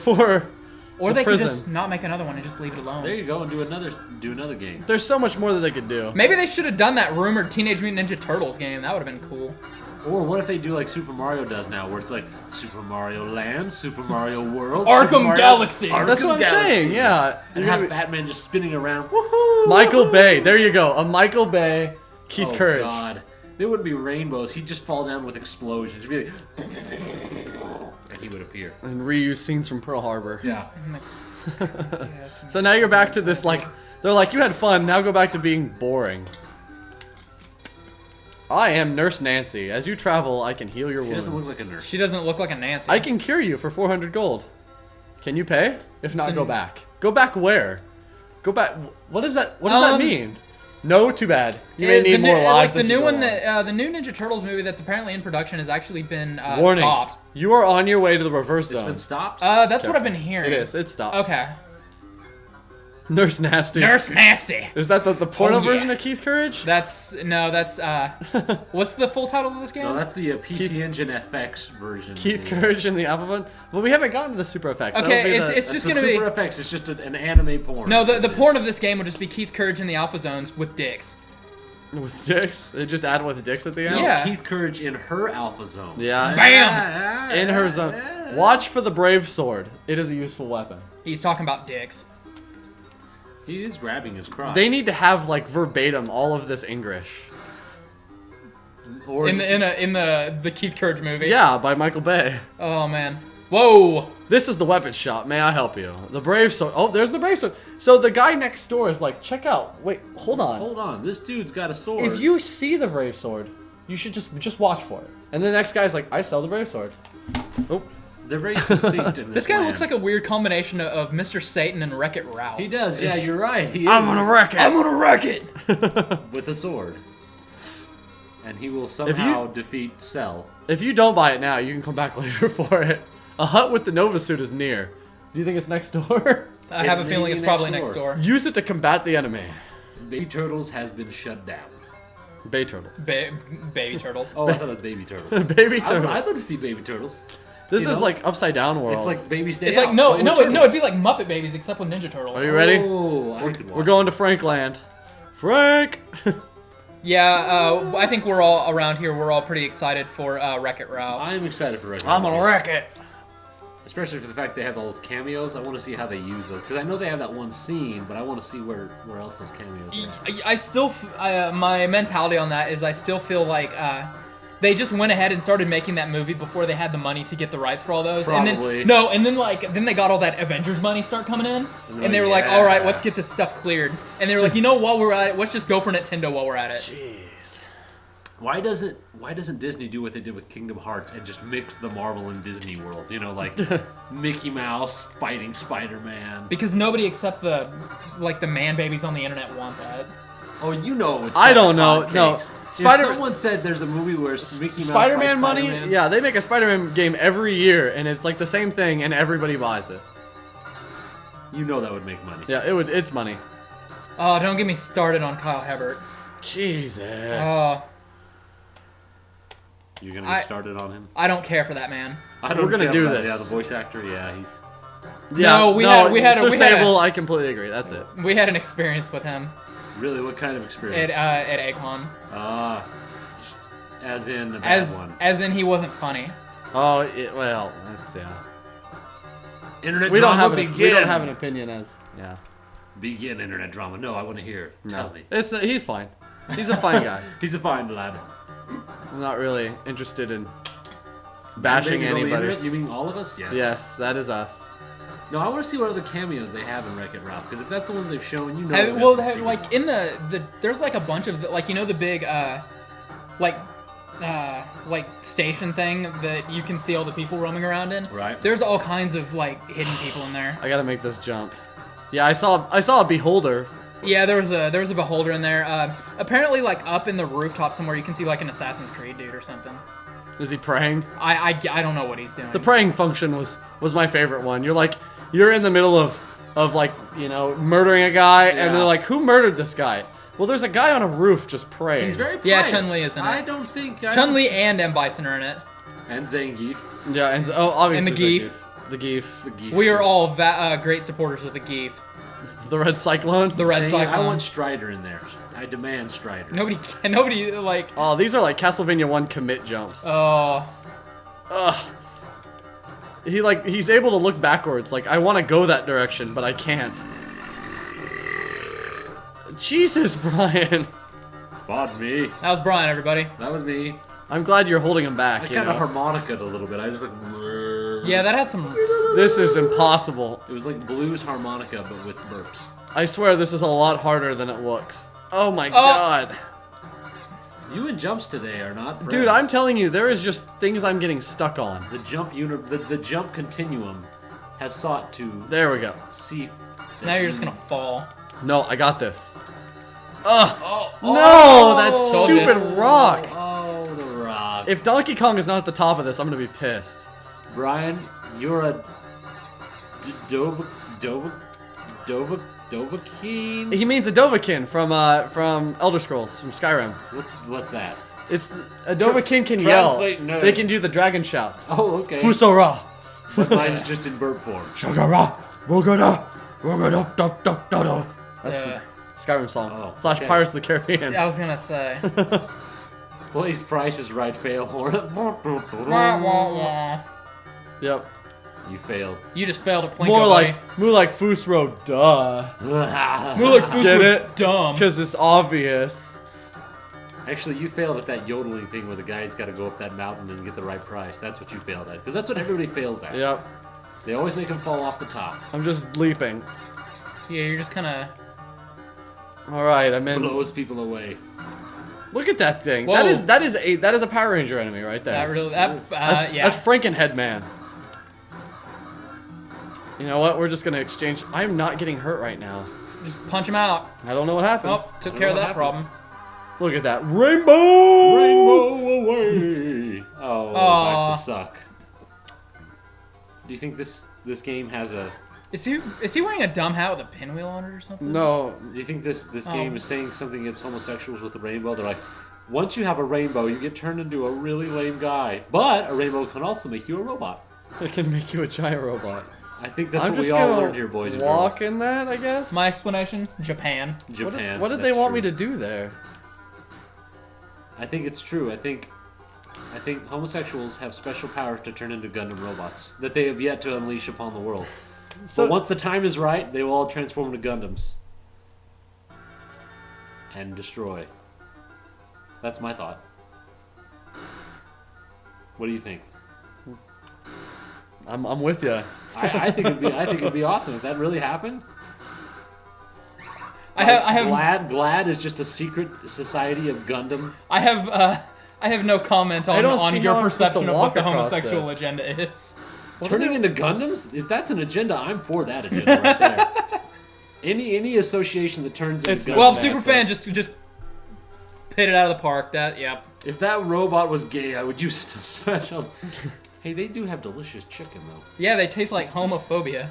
or they prison. could just not make another one and just leave it alone. There you go, and do another game. There's so much more that they could do. Maybe they should have done that rumored Teenage Mutant Ninja Turtles game. That would have been cool. Or what if they do like Super Mario does now, where it's like Super Mario Land, Super Mario World, Arkham Super Mario Galaxy. That's what I'm saying. Yeah, And have Batman just spinning around. Woohoo! Michael Bay. There you go. A Michael Bay, Keith Courage. Oh God, there wouldn't be rainbows. He'd just fall down with explosions. It'd be like, and he would appear. And reuse scenes from Pearl Harbor. Yeah. So now you're back to this like they're like you had fun. Now go back to being boring. I am Nurse Nancy. As you travel, I can heal your wounds. She doesn't look like a nurse. She doesn't look like a Nancy. I can cure you for 400 gold. Can you pay? If not, go back. Go back where? Go back. What does that? What does that mean? No, too bad. You may need more lives. Like the new one that the new Ninja Turtles movie that's apparently in production has actually been Warning. stopped. You are on your way to the reverse zone. It's been stopped? That's what I've been hearing. It is. It's stopped. Okay. Nurse Nasty. Nurse Nasty. Is that the porno Oh, yeah. version of Keith Courage? That's what's the full title of this game? No, that's the PC Engine FX version. Keith Courage and the Alpha Bun? Well, we haven't gotten to the Super Effects. Okay, That'll be it's just the gonna be Super FX. It's just an anime porn. no. The porn of this game will just be Keith Courage in the Alpha Zones with dicks. with dicks. They just add with dicks at the end. Yeah. Keith Courage in her Alpha Zone. Yeah. Bam! In her zone. Watch for the brave sword. It is a useful weapon. He's talking about dicks. He is grabbing his crotch. They need to have like verbatim all of this English. Or In the Keith Courage movie. Yeah, by Michael Bay. Oh man. Whoa. This is the weapon shop. May I help you? The brave sword. Oh, there's the brave sword. So the guy next door is like, check out. Wait, hold on. Hold on, this dude's got a sword. If you see the brave sword, you should just watch for it. And the next guy's like, I sell the brave sword. Oh. They're very succinct in this. This guy land. looks like a weird combination of Mr. Satan and Wreck-It Ralph. He does. Yeah, you're right. He is I'm gonna wreck it. I'm gonna wreck it. with a sword, and he will somehow defeat Cell. If you don't buy it now, you can come back later for it. A hut with the Nova suit is near. Do you think it's next door? I have a feeling it's probably next door. Use it to combat the enemy. Baby Turtles has been shut down. Bay turtles. Baby turtles. Oh, I thought it was Baby Turtles. Baby turtles. I'd love to see Baby Turtles. This You is know? like upside down world. It's like Baby's Day It's Out, like no, but no, with no. It'd be turtles. like Muppet Babies except with Ninja Turtles. Are you ready? Oh, I could We're watch going to Frankland. Frank. Yeah, I think we're all around here. We're all pretty excited for Wreck-It Ralph. I'm excited for Wreck-It I'm Ralph. gonna wreck it. Especially for the fact they have all those cameos. I want to see how they use those. Because I know they have that one scene, but I want to see where else those cameos are. I still, my mentality on that is I still feel like they just went ahead and started making that movie before they had the money to get the rights for all those. Probably. And then they got all that Avengers money start coming in, and they were like, yeah. all right, let's get this stuff cleared. And they were like, you know, while we're at it, let's just go for Nintendo while we're at it. Jeez. Why doesn't Disney do what they did with Kingdom Hearts and just mix the Marvel and Disney world? You know, like Mickey Mouse fighting Spider-Man. Because nobody except the man babies on the internet want that. Oh, you know it's I don't know. hotcakes. No. If someone said there's a movie where Mickey Mouse Spider-Man fights money? Spider-Man, Yeah, they make a Spider-Man game every year, and it's like the same thing, and everybody buys it. you know that would make money. Yeah, it would. It's money. Oh, don't get me started on Kyle Hebert. Jesus. Oh, You're gonna get started on him. I don't care for that man. I don't We're gonna care do about that. this. Yeah, the voice actor. Yeah, he's. No, we had Sir a- Sable, I completely agree. That's it. We had an experience with him Really, what kind of experience? at Akon. As in the bad one. As in he wasn't funny. Oh, well, that's yeah. Internet We don't drama have begin. we don't have an opinion as yeah. Begin internet drama. No, I want to hear it. Tell me. It's he's fine. He's a fine guy. He's a fine lad. I'm not really interested in bashing Babies on the anybody. internet? You mean all of us? Yes. Yes, that is us. No, I want to see what other cameos they have in Wreck-It Ralph. Because if that's the one they've shown, you know. Like in the there's like a bunch of like, you know, the big like station thing that you can see all the people roaming around in. Right. There's all kinds of like hidden people in there. I gotta make this jump. Yeah, I saw a beholder. Yeah, there was a beholder in there. Apparently, like up in the rooftop somewhere, you can see like an Assassin's Creed dude or something. Is he praying? I don't know what he's doing. The praying function was my favorite one. You're in the middle of of like, you know, murdering a guy, and they're like, who murdered this guy? Well, there's a guy on a roof just praying. He's very pious. Yeah, Chun-Li is in it. I don't think... Chun-Li and M. Bison are in it. And Zangief. Yeah, and obviously And the Geef. The Geef. The Geef. We are all great supporters of the Geef. The Red Cyclone. The Red Cyclone. I want Strider in there. I demand Strider. Nobody like... Oh, these are like Castlevania 1 commit jumps. Oh. Ugh. He's able to look backwards. Like, I want to go that direction, but I can't. Jesus, Brian. Pardon me. That was Brian, everybody. That was me. I'm glad you're holding him back. I kind of harmonica'd a little bit. I just like... Yeah, that had some... This is impossible. It was like blues harmonica, but with burps. I swear this is a lot harder than it looks. Oh my god. You and jumps today are not friends. Dude, I'm telling you, there is just things I'm getting stuck on. The jump continuum has sought to... There we go. See... Now you're just gonna fall. No, I got this. Ugh. No, that Told ya. stupid rock. Oh, the rock. If Donkey Kong is not at the top of this, I'm gonna be pissed. Brian, you're a... Dovahkiin? He means a Dovahkiin from Elder Scrolls, from Skyrim. What's that? It's a Dovahkiin can yell. Translate, no. They can do the dragon shouts. Oh, okay. Fusora. But mine's just in burp form. Shagara. Wogada. Wogada. That's Yeah. the Skyrim song. Oh, Slash okay. Pirates of the Caribbean. I was gonna say. Please, Price is right, fail horn. Wah, wah, wah. Yep. You failed. You just failed at Plinko, More buddy. like Fusro, duh. More like Foos Get were it? dumb. Because it's obvious. Actually, you failed at that yodeling thing where the guy's got to go up that mountain and get the right price. That's what you failed at. Because that's what everybody fails at. Yep. They always make him fall off the top. I'm just leaping. Yeah, you're just kinda... Alright, I'm in. Blows people away. Look at that thing. Whoa. That is a Power Ranger enemy right there. That really... That's yeah. Frankenhead Man. You know what? We're just gonna exchange. I'm not getting hurt right now. Just punch him out. I don't know what happened. Oh, took care of that problem. Look at that rainbow! Rainbow away! Oh, Aw. back to suck. Do you think this game has a... Is he wearing a dumb hat with a pinwheel on it or something? No. Do you think this game is saying something against homosexuals with the rainbow? They're like, once you have a rainbow, you get turned into a really lame guy. But a rainbow can also make you a robot. It can make you a giant robot. I think that's I'm what just we all gonna learned here, boys and walk girls. in that, I guess. My explanation: Japan. Japan. What did they want me to do there? I think it's true. I think homosexuals have special powers to turn into Gundam robots that they have yet to unleash upon the world. So But once the time is right, they will all transform into Gundams and destroy. That's my thought. What do you think? I'm with you. I think it'd be awesome if that really happened. I have Glad is just a secret society of Gundam. I have no comment I don't on see your how I'm supposed to perception of walk what the across homosexual this. agenda is. Turning into Gundams? If that's an agenda, I'm for that agenda right there. Any association that turns into Gundams. Well, Superfan just hit it out of the park. Yep. If that robot was gay, I would use it to special. Hey, they do have delicious chicken though. Yeah, they taste like homophobia.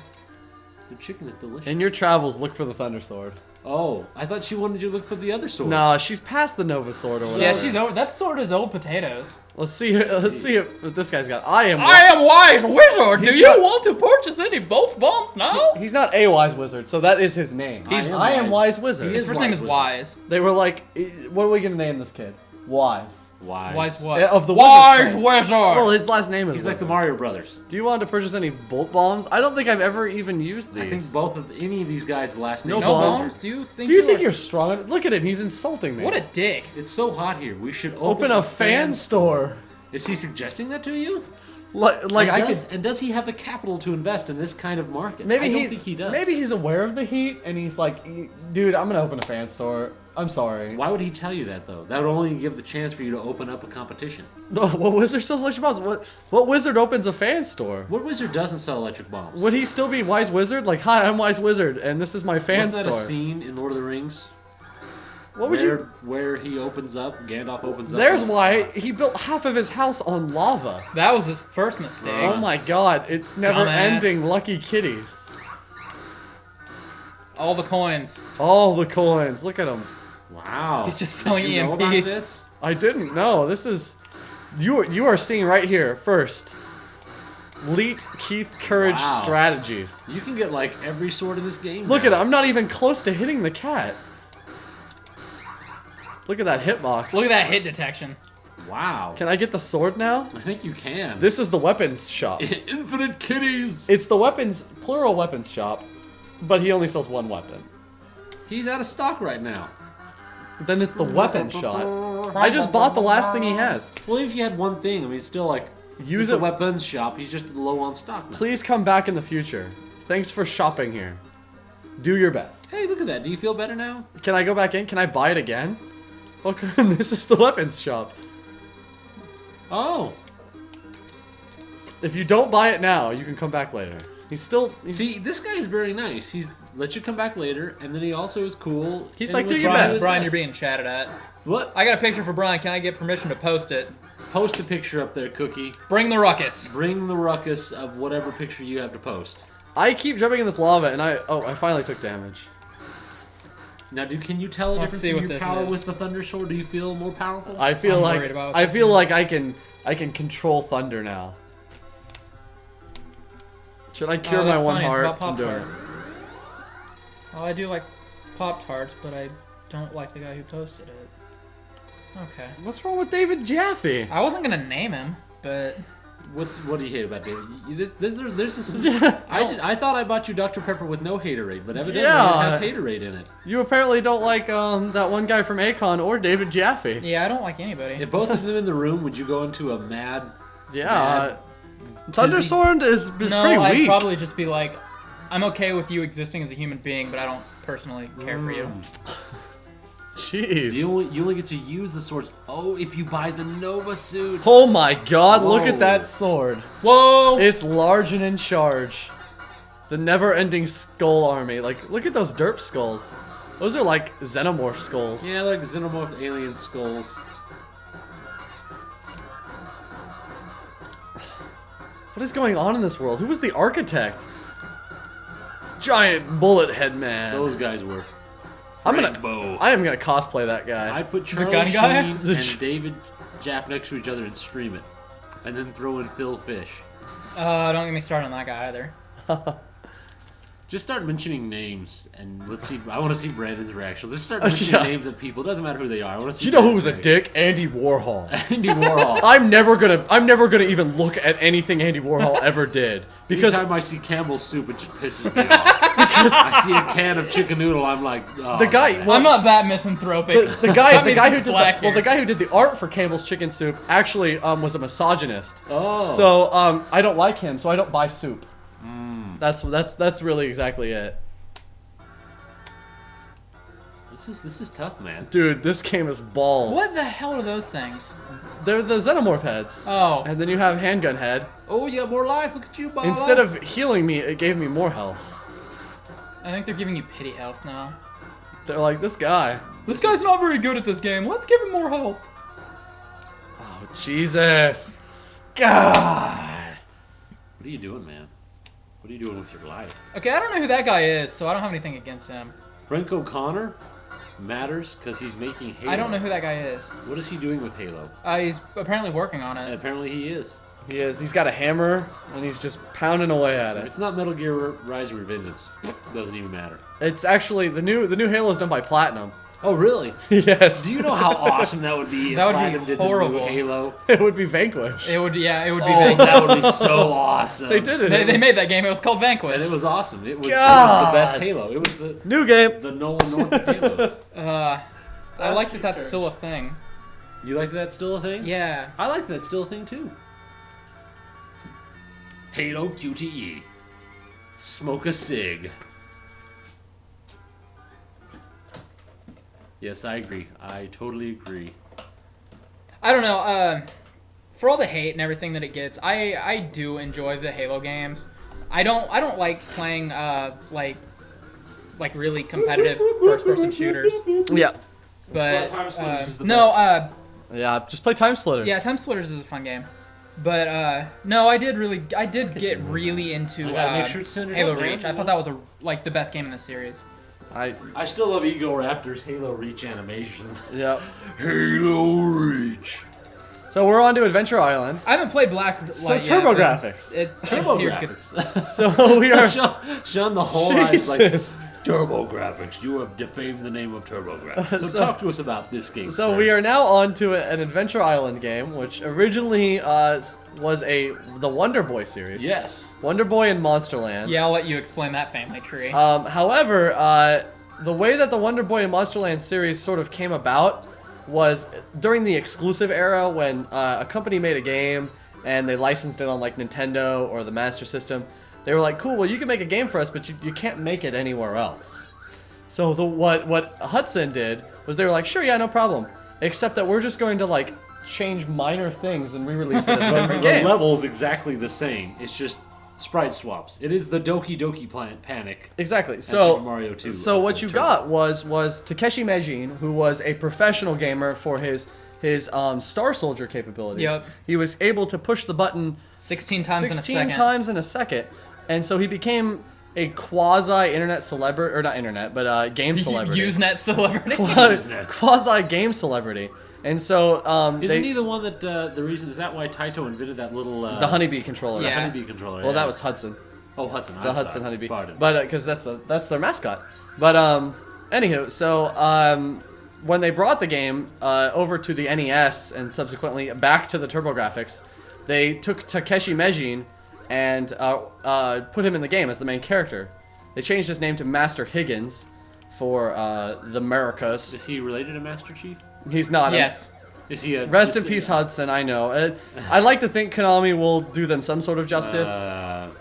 The chicken is delicious. In your travels, look for the Thunder Sword. Oh, I thought she wanted you to look for the other sword. No, she's past the Nova Sword or whatever. Yeah, she's over. That sword is old potatoes. Let's see if this guy's got. I am wise wizard. He's Do you not- want to purchase any both bombs now? He's not a wise wizard, so that is his name. I am wise wizard. His first name is Wise. They were like, what are we gonna name this kid? Wise. Wise. What? Of the Wise Wizard. wizard. Well, his last name is. He's like the Wizard. Mario Brothers. Do you want to purchase any bolt bombs? I don't think I've ever even used these. I think both of any of these guys' last No name. no bombs. bombs? Do you think? Do you think you're strong? Look at him. He's insulting me. What a dick. It's so hot here. We should Open a fan store. Is he suggesting that to you? Like I could. And does he have the capital to invest in this kind of market? Maybe I don't he's. think he does. Maybe he's aware of the heat, and he's like, dude, I'm gonna open a fan store. I'm sorry. Why would he tell you that though? That would only give the chance for you to open up a competition. No, what wizard sells electric bombs? What wizard opens a fan store? What wizard doesn't sell electric bombs? Would he still be Wise Wizard? Like, hi, I'm Wise Wizard, and this is my fan Wasn't that store. a scene in Lord of the Rings? What would you? Where he opens up, Gandalf opens up. There's why he built half of his house on lava. That was his first mistake. Oh my god, it's never Dumbass. ending Lucky Kitties. All the coins. All the coins. Look at them. Wow. He's just selling Did you know about EMPs. this? I didn't know. This is you are seeing right here first. Leet Keith Courage Wow. strategies. You can get like every sword in this game. Look now. at it. I'm not even close to hitting the cat. Look at that hitbox. Look at that hit detection. Wow. Can I get the sword now? I think you can. This is the weapons shop. Infinite kitties. It's the weapons, plural weapons shop, but he only sells one weapon. He's out of stock right now. Then it's the weapon shop. I just bought the last thing he has. Well, even if you had one thing, I mean, it's still like Use it's a it. weapons shop. He's just low on stock now. Please come back in the future. Thanks for shopping here. Do your best. Hey, look at that. Do you feel better now? Can I go back in? Can I buy it again? Look, this is the weapons shop. Oh. If you don't buy it now, you can come back later. He's See, this guy is very nice. He's let you come back later, and then he also is cool. He's and like, with do your Brian best. is Brian, nice. you're being chatted at. What? I got a picture for Brian. Can I get permission to post it? Post a picture up there, Cookie. Bring the ruckus. Bring the ruckus of whatever picture you have to post. I keep jumping in this lava, and I finally took damage. Now, can you tell a Let's difference see in what your this power is. with the Thunder Sword? Do you feel more powerful? I feel I'm worried about I this feel one. like I can control thunder now. Should I cure Oh, my that's one funny. It's heart? about I'm doing it. Pop-Tarts. Oh, I do like Pop-Tarts, but I don't like the guy who posted it. Okay. What's wrong with David Jaffe? I wasn't gonna name him, but What do you hate about David? There's I thought I bought you Dr. Pepper with no haterade, but evidently Yeah. it has haterade in it. You apparently don't like that one guy from Akon or David Jaffe. yeah, I don't like anybody. If both of them in the room, would you go into a mad? Yeah. Thunder tizzy? Sword is no, pretty I'd weak. probably just be like, I'm okay with you existing as a human being, but I don't personally care for you. Jeez. You only get to use the swords. Oh, if you buy the Nova suit. Oh my god, look Whoa. at that sword. Whoa! It's large and in charge. The never-ending skull army. Like, look at those derp skulls. Those are like xenomorph skulls. Yeah, like xenomorph alien skulls. What is going on in this world? Who was the architect? Giant bullet head man. Those guys were. I am gonna cosplay that guy. I put Charlie gun guy? Sheen The and David Japp next to each other and stream it, and then throw in Phil Fish. Don't get me started on that guy either. Just start mentioning names, and let's see. I want to see Brandon's reaction. Just start mentioning names of people. It doesn't matter who they are. I want to see. You know who Brandon's was a reaction. dick? Andy Warhol. Andy Warhol. I'm never gonna even look at anything Andy Warhol ever did because Anytime I see Campbell's soup, it just pisses me off. Because I see a can of chicken noodle, I'm like, oh, the guy. man. Well, I'm not that misanthropic. the guy Cut me some who did slack the here. guy who did the art for Campbell's Chicken Soup actually was a misogynist. Oh. So I don't like him, so I don't buy soup. That's really exactly it. This is tough, man. Dude, this game is balls. What the hell are those things? They're the xenomorph heads. Oh. And then you have handgun head. Oh, you got more life. Look at you, Bob. Instead of healing me, it gave me more health. I think they're giving you pity health now. They're like, this guy. This guy's not very good at this game. Let's give him more health. Oh, Jesus. God. What are you doing, man? What are you doing with your life? Okay, I don't know who that guy is, so I don't have anything against him. Frank O'Connor matters because he's making Halo. I don't know who that guy is. What is he doing with Halo? He's apparently working on And it. apparently he is. He is. He's got a hammer, and he's just pounding away at If it. it's not Metal Gear Rising Revengeance, doesn't even matter. It's actually, the new Halo is done by Platinum. Oh, really? Yes. Do you know how awesome that would be if That would be Platinum did horrible. the new Halo? It would be Vanquish. It would be Oh, Vanquish. that would be so awesome. They did it. They made that game. It was called Vanquish. And it was awesome. It was God. the best Halo. It was the New game. Nolan North of Halos. I like that that's still a thing. You like that still a thing? Yeah. I like that still a thing too. Halo QTE. Smoke a cig. Yes, I agree. I totally agree. I don't know. For all the hate and everything that it gets, I do enjoy the Halo games. I don't like playing like really competitive first-person shooters. Yeah. But Time Splitters is the no, Yeah, just play Time Splitters. yeah, Time Splitters is a fun game. But no, I did get really into I gotta make sure it's centered Halo up, man. Reach. I thought that was like the best game in the series. I still love Ego Raptor's Halo Reach animation. Yep. Halo Reach. So we're on to Adventure Island. I haven't played Black Light So yet, Turbo but Grafx. Turbo Grafx. So we are. Sean the whole eyes like Jesus. Turbo Grafx. You have defamed the name of Turbo Grafx. So, talk to us about this game. So sir. we are now on to an Adventure Island game, which originally was the Wonder Boy series. Yes. Wonder Boy and Monsterland. Yeah, I'll let you explain that family tree. However, the way that the Wonder Boy and Monsterland series sort of came about was during the exclusive era when a company made a game and they licensed it on like Nintendo or the Master System. They were like, cool, well you can make a game for us, but you can't make it anywhere else. So what Hudson did was they were like, sure, yeah, no problem. Except that we're just going to like change minor things and re-release it as a different game. The level's exactly the same. It's just sprite swaps. It is the Doki Doki Panic. Exactly. So Super Mario 2. So what you got was Takeshi Meijin, who was a professional gamer for his Star Soldier capabilities. Yep. He was able to push the button 16 times in a 16 second. times in a second, and so he became a quasi-internet celebrity, or not internet, but game celebrity. Usenet celebrity. Quasi-game celebrity. And so Isn't he the one that the reason is that why Taito invented that little the honeybee controller? Yeah. honeybee controller? Well, that was Hudson. Oh, Hudson. The Hudson honeybee. Pardon. But because that's their mascot. But anywho, so when they brought the game over to the NES and subsequently back to the Turbo Grafx, they took Takeshi Meijin and put him in the game as the main character. They changed his name to Master Higgins for the Americas. Is he related to Master Chief? He's not. Yes. Is he a Rest in peace, Hudson. I know. I'd like to think Konami will do them some sort of justice,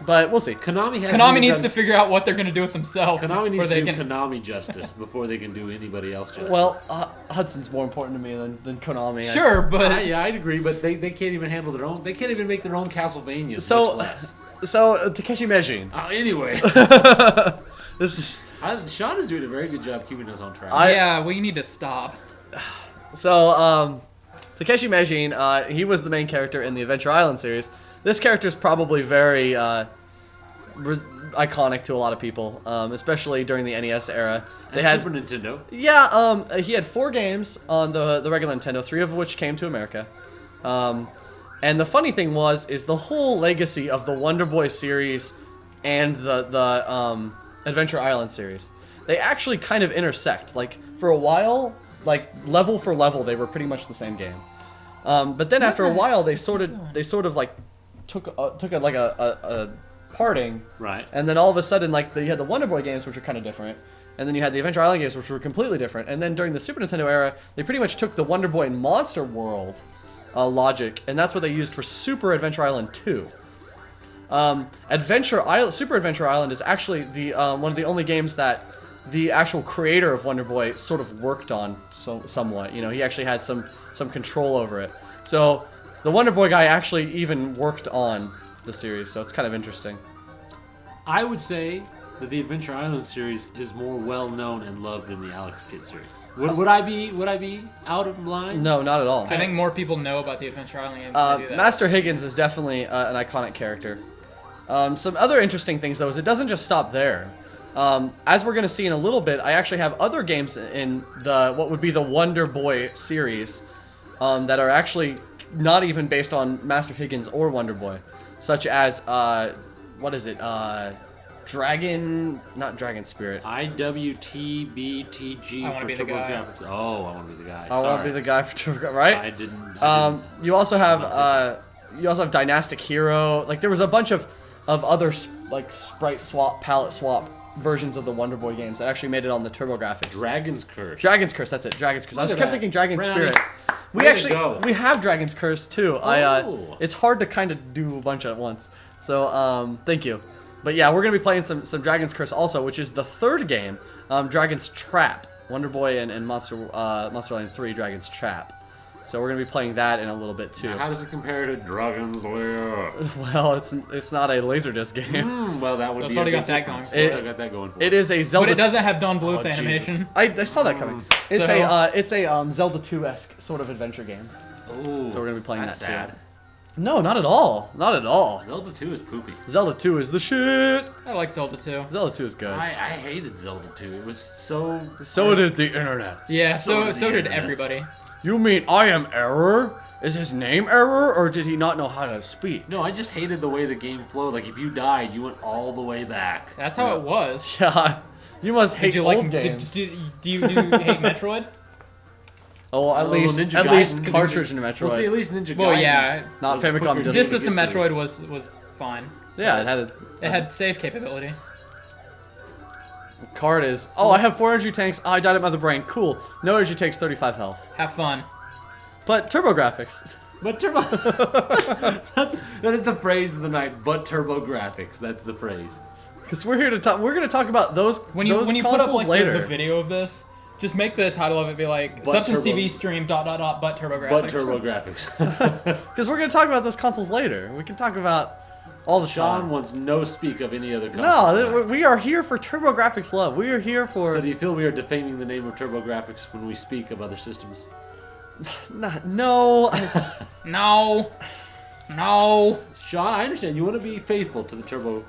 but we'll see. Konami needs to figure out what they're going to do with themselves. Konami needs before to they do can... Konami justice before they can do anybody else justice. Well, Hudson's more important to me than Konami. Sure, but... yeah, I'd agree, but they can't even handle their own. They can't even make their own Castlevanias. So, much less. So Takeshi Meijin. Anyway, This is Shawn is doing a very good job keeping us on track. yeah, we need to stop. so. Takeshi Meijin, he was the main character in the Adventure Island series. This character is probably very iconic to a lot of people, especially during the NES era. They had Super Nintendo. Yeah, he had 4 games on the regular Nintendo, 3 of which came to America. And the funny thing is the whole legacy of the Wonder Boy series and the Adventure Island series. They actually kind of intersect. Like for a while, like level for level, they were pretty much the same game. But then after a while, they sort of like took a parting. Right. And then all of a sudden, like you had the Wonder Boy games, which were kind of different. And then you had the Adventure Island games, which were completely different. And then during the Super Nintendo era, they pretty much took the Wonder Boy and Monster World logic, and that's what they used for Super Adventure Island 2. Super Adventure Island is actually the one of the only games that the actual creator of Wonder Boy sort of worked on somewhat. You know, he actually had some control over it. So the Wonder Boy guy actually even worked on the series, so it's kind of interesting. I would say that the Adventure Island series is more well known and loved than the Alex Kidd series. Would I be out of line? No, not at all. I think more people know about the Adventure Island games than they do that. Master Higgins is definitely an iconic character. Some other interesting things, though, is it doesn't just stop there. As we're going to see in a little bit, I actually have other games in what would be the Wonder Boy series that are actually not even based on Master Higgins or Wonder Boy, such as what is it? Not Dragon Spirit. IWTBTG. I wanna be the guy. Grafx. Oh, I want to be the guy. I want to be the guy for Turbo Grafx, right? I didn't. You also have Dynastic Hero. Like there was a bunch of other like sprite swap, palette swap versions of the Wonder Boy games that actually made it on the Turbo Grafx. Dragon's Curse. Dragon's Curse, that's it. Dragon's Curse. I just at kept that. thinking Dragon Brownie. Spirit. Way to go. We have Dragon's Curse too. Oh. It's hard to kind of do a bunch at once. So thank you. But yeah, we're gonna be playing some Dragon's Curse also, which is the third game, Dragon's Trap. Wonder Boy and Monsterland 3 Dragon's Trap. So we're gonna be playing that in a little bit too. Now, how does it compare to Dragon's Lair? Well, it's not a Laserdisc game. Well, that would So be. it's already a got that going for It's it. already got that going for It is a Zelda. But it doesn't have Don Bluth Oh, Jesus. animation. I saw that coming. It's So- a Zelda 2-esque sort of adventure game. Ooh, So we're gonna be playing that's that sad. too. No, not at all. Not at all. Zelda 2 is poopy. Zelda 2 is the shit. I like Zelda 2. Zelda 2 is good. I hated Zelda 2. It was so... So did the internet. Yeah, so did internet. everybody. You mean I am Error? Is his name Error, or did he not know how to speak? No, I just hated the way the game flowed. Like, if you died, you went all the way back. That's how it was. Yeah, you must hate Did you old like? games. Do you hate Metroid? Oh, well, at least Ninja Gaiden. cartridge in Metroid. Well, see, at least Ninja Gaiden. Well, yeah. Not was Famicom quicker Disk. This to system get through. Metroid was fine. Yeah, it had a It had save capability. card is. Oh, I have 4 energy tanks. Oh, I died at Mother Brain. Cool. No energy takes 35 health. Have fun. But Turbo Grafx. But Turbo... that is the phrase of the night. But Turbo Grafx. That's the phrase. Because we're here to talk. We're going to talk about those. When you put up consoles like later. the video of this, just make the title of it be like But Substance Turbo- TV stream ... but Turbo Graphics. But Turbo Grafx. Because we're going to talk about those consoles later. We can talk about all the Shawn time. wants no speak of any other console. No, tonight. we are here for Turbo Grafx love. We are here for. So do you feel we are defaming the name of Turbo Grafx when we speak of other systems? No. No. No. Shawn, I understand. You want to be faithful to the Turbo...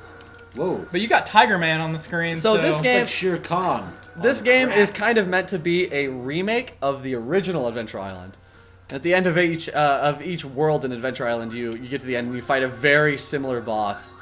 Whoa. But you got Tiger Man on the screen. So this It's game- like Shere Khan. This on game crack. is kind of meant to be a remake of the original Adventure Island. At the end of each world in Adventure Island, you get to the end and you fight a very similar boss.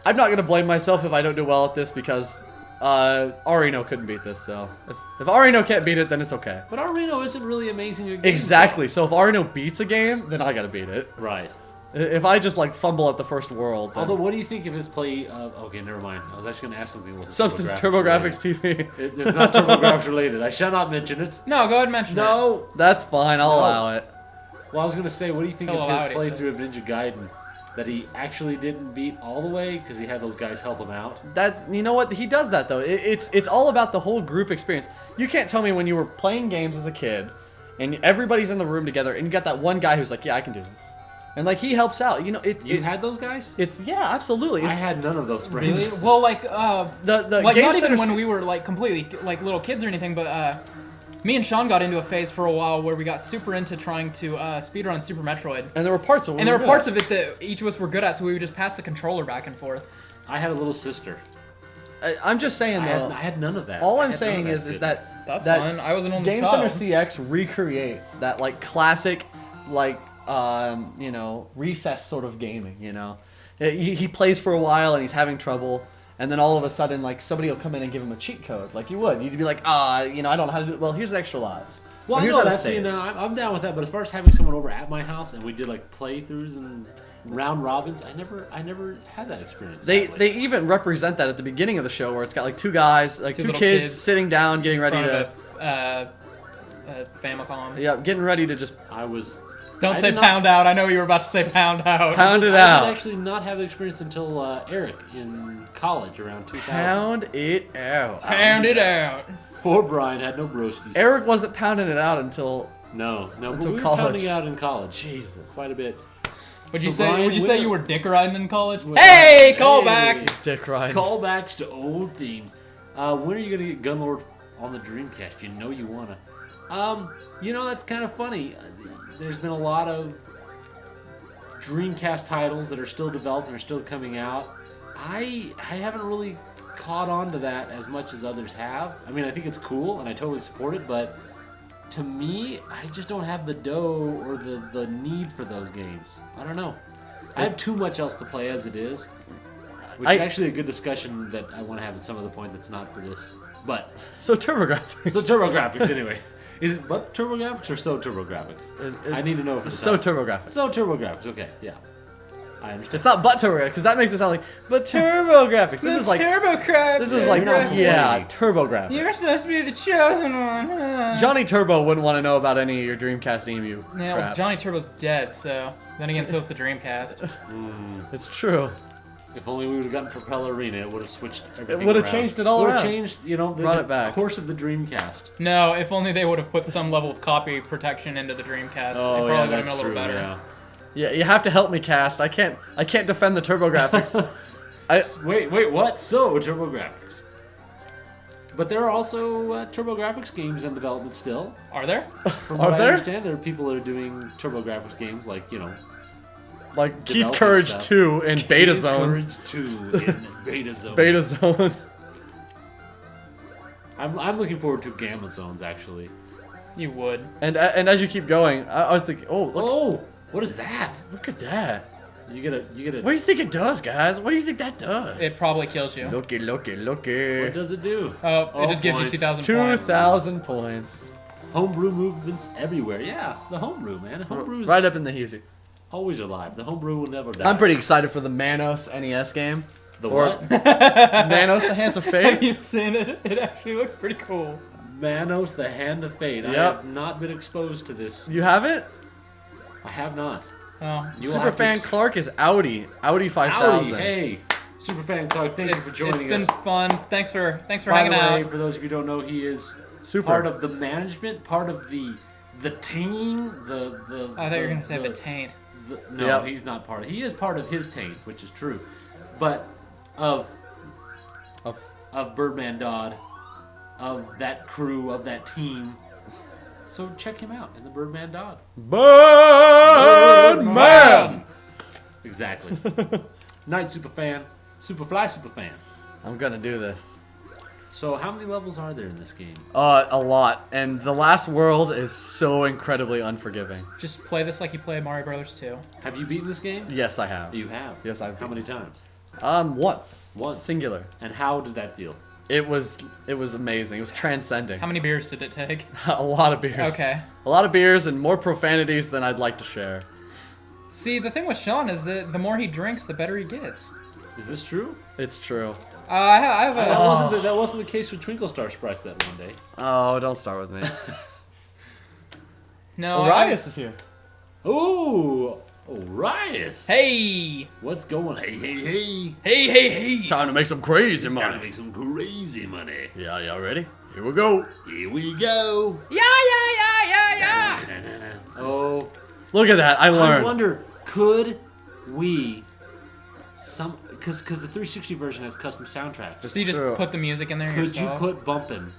I'm not gonna blame myself if I don't do well at this because Arino couldn't beat this. So if Arino can't beat it, then it's okay. But Arino isn't really amazing at games. Exactly. So if Arino beats a game, then I gotta beat it. Right. If I just like fumble at the first world, then Although, what do you think of his play of... Okay, never mind. I was actually going to ask something. Substance Turbo Grafx TV. It's not Turbo Grafx related. I shall not mention it. No, go ahead and mention it. No. That's fine. I'll No. allow it. Well, I was going to say, what do you think He'll allow of it, his he playthrough of Ninja Gaiden? That he actually didn't beat all the way because he had those guys help him out? That's, you know what, he does that though. It's all about the whole group experience. You can't tell me when you were playing games as a kid and everybody's in the room together and you got that one guy who's like, yeah, I can do this, and like he helps out. You know, You had those guys? it's yeah, absolutely. I It's had none of those friends. Really? Well, like the like game not center even when we were like completely like little kids or anything, but me and Shawn got into a phase for a while where we got super into trying to speedrun Super Metroid. and there were parts of And there were parts of it that each of us were good at, so we would just pass the controller back and forth. I had a little sister. I'm just saying I though. had none of that. All I I'm had none saying of is goodness. that That's that fine. I was an only Game child. Center CX recreates that like classic, like you know, recess sort of gaming. You know, he plays for a while and he's having trouble, and then all of a sudden like somebody will come in and give him a cheat code, like you would. You'd be like, you know, I don't know how to do it. Well, here's extra lives. Well, Or I here's know how to that's, save. you know, I'm down with that. But as far as having someone over at my house and we did like playthroughs and round robins, I never had that experience. They sadly. they even represent that at the beginning of the show where it's got like two guys, like two little kids kids sitting down, getting ready In to front of a Famicom. yeah, getting ready to just I was. Don't I say did not- pound out. I know you were about to say pound out. pound it I out. did actually not have the experience until Eric in college around 2000. Pound it out. Pound it out. Poor Brian had no broskies. Eric wasn't pounding it out until No, but Until we were college. pounding out in college. Jesus. Quite a bit. Would you So say? Brian, Would you say when- you were dick riding in college? Well, Hey, hey. callbacks. Dick ride. Callbacks to old themes. When are you gonna get Gunlord on the Dreamcast? You know you wanna. You know that's kind of funny. There's been a lot of Dreamcast titles that are still developed and are still coming out. I haven't really caught on to that as much as others have. I mean, I think it's cool and I totally support it, but to me, I just don't have the dough or the need for those games. I don't know. I have too much else to play as it is. Which is actually a good discussion that I want to have at some other point that's not for this. But, So TurboGrafx. so Turbo Grafx anyway. Is it but Turbo Grafx or so Turbo Grafx? I need to know if it's So TurboGrafx. So Turbo Grafx, okay, yeah. I understand. It's not but TurboGrafx because that makes it sound like but TurboGrafx. This is like TurboCrafx. this is like You're not yeah, complaining. TurboGrafx. You're supposed to be the chosen one. Johnny Turbo wouldn't want to know about any of your Dreamcast EMU Yeah, well, crap. Johnny Turbo's dead, so then again, so's the Dreamcast. It's true. If only we would have gotten Propeller Arena, it would have switched everything. It would have around. changed it all Would have around. changed, you know, Brought the it back. course of the Dreamcast. No, if only they would have put some level of copy protection into the Dreamcast. Oh, it probably yeah, would have been that's a little true, better. yeah. Yeah, you have to help me, Cast. I can't defend the TurboGrafx. Wait, what? So, Turbo Grafx. But there are also Turbo Grafx games in development still. Are there? From what I understand, there are people that are doing Turbo Grafx games like, like Keith Courage stuff. 2 in beta zones. Courage 2 in beta zones. Beta zones. I'm looking forward to Gamma Zones, actually. You would. And as you keep going, I was thinking, oh, look, Oh, what is that? look at that. You get a. What do you think it does, guys? What do you think that does? It probably kills you. Looky. What does it do? Oh, it just gives you points. 2,000 points. 2,000 points. Homebrew movements everywhere. Yeah, the homebrew, man. Homebrew's Right up in the easy. always alive. The homebrew will never die. I'm pretty excited for the Manos NES game. The or- what? Manos, the Hands of Have Fate. you seen it? It actually looks pretty cool. Manos, the Hand of Fate. I Yep. have not been exposed to this. You have it? I have not. Oh, You will have to Superfan Clark is Audi 5000. Howdy, hey, Superfan Clark, thank you for joining it's been us. fun. Thanks for By hanging the way, out. for those of you who don't know, he is Super. part of the management, part of the team, the. I thought you were gonna say the taint. No, Yep. he's not part of. He is part of his taint, which is true, but of Birdman Dodd, of that crew, of that team. So check him out in the Birdman Dodd. Birdman! Exactly. Night Superfan, Superfly Superfan. I'm gonna do this. So how many levels are there in this game? A lot. And the last world is so incredibly unforgiving. Just play this like you play Mario Brothers 2. Have you beaten this game? Yes, I have. You have. Yes, I've How many beaten times? Once. Once. Singular. And how did that feel? It was amazing. It was transcending. How many beers did it take? A lot of beers. Okay. A lot of beers and more profanities than I'd like to share. See, the thing with Shawn is that the more he drinks, the better he gets. Is this true? It's true. I have a... That wasn't the case with Twinkle Star Sprites that one day. Oh, don't start with me. No, Orias is here. Ooh, Orias. Hey! What's going? Hey. It's time to make some crazy It's time to money. make some crazy money. Yeah, y'all ready? Here we go. Here we go. Yeah! Oh, Look at that. I I learned. wonder, could we because the 360 version has custom soundtracks. So you just True. put the music in there Could yourself? you put Bumpin'?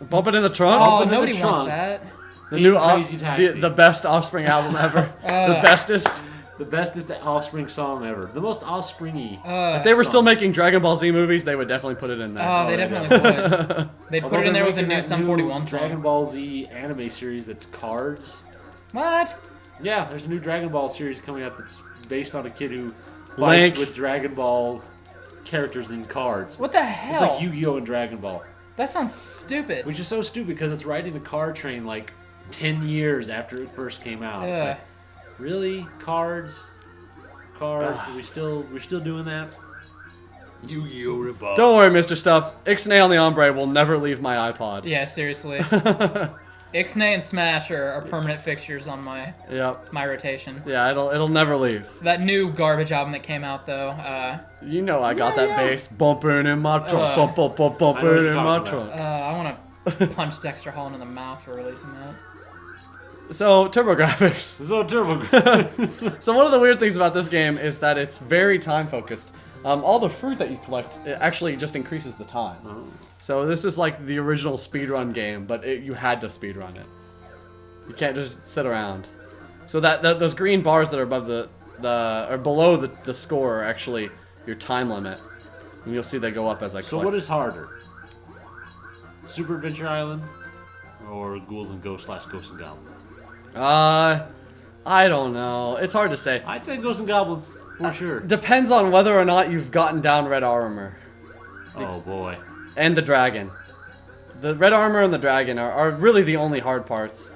Bump it in the trunk. Oh, Bump it in the nobody wants trunk. that. The new Crazy Taxi. the best Offspring album ever. The bestest. The bestest Offspring song ever. The most Offspringy. If they were still making Dragon Ball Z movies, they would definitely put it in there. Oh, they they definitely would. They'd Although put it in they're there with a making new that Sum 41 Dragon song. Ball Z anime series that's Cards. What? Yeah, there's a new Dragon Ball series coming out that's based on a kid who fights Link. with Dragon Ball characters in cards. What the It's hell? like Yu-Gi-Oh! And Dragon Ball. That sounds stupid. Which is so stupid because it's riding the card train like 10 years after it first came out. It's Ugh. like, really? Cards? Are we're still doing that? Yu-Gi-Oh! Ripoff. Don't worry, Mr. Stuff. Ixnay on the Ombre will never leave my iPod. Yeah, seriously. Ixnay and Smash are permanent fixtures on my Yep. rotation. Yeah, it'll never leave. That new garbage album that came out though, You know I got that bass bumping in my trunk, bump, bump, bump, I know what bumping you're in my talking trunk. I want to punch Dexter Holland in the mouth for releasing that. So, Turbo Grafx. So Turbo. So one of the weird things about this game is that it's very time focused. All the fruit that you collect, it actually just increases the time. So this is like the original speedrun game, but you had to speedrun it. You can't just sit around. So that those green bars that are above or below the score are actually your time limit, and you'll see they go up as I collect. So what is harder? Super Adventure Island or Ghouls and Ghosts / Ghosts and Goblins? I don't know. It's hard to say. I'd say Ghosts and Goblins for sure. Depends on whether or not you've gotten down red armor Oh boy. and the dragon. The red armor and the dragon are really the only hard parts.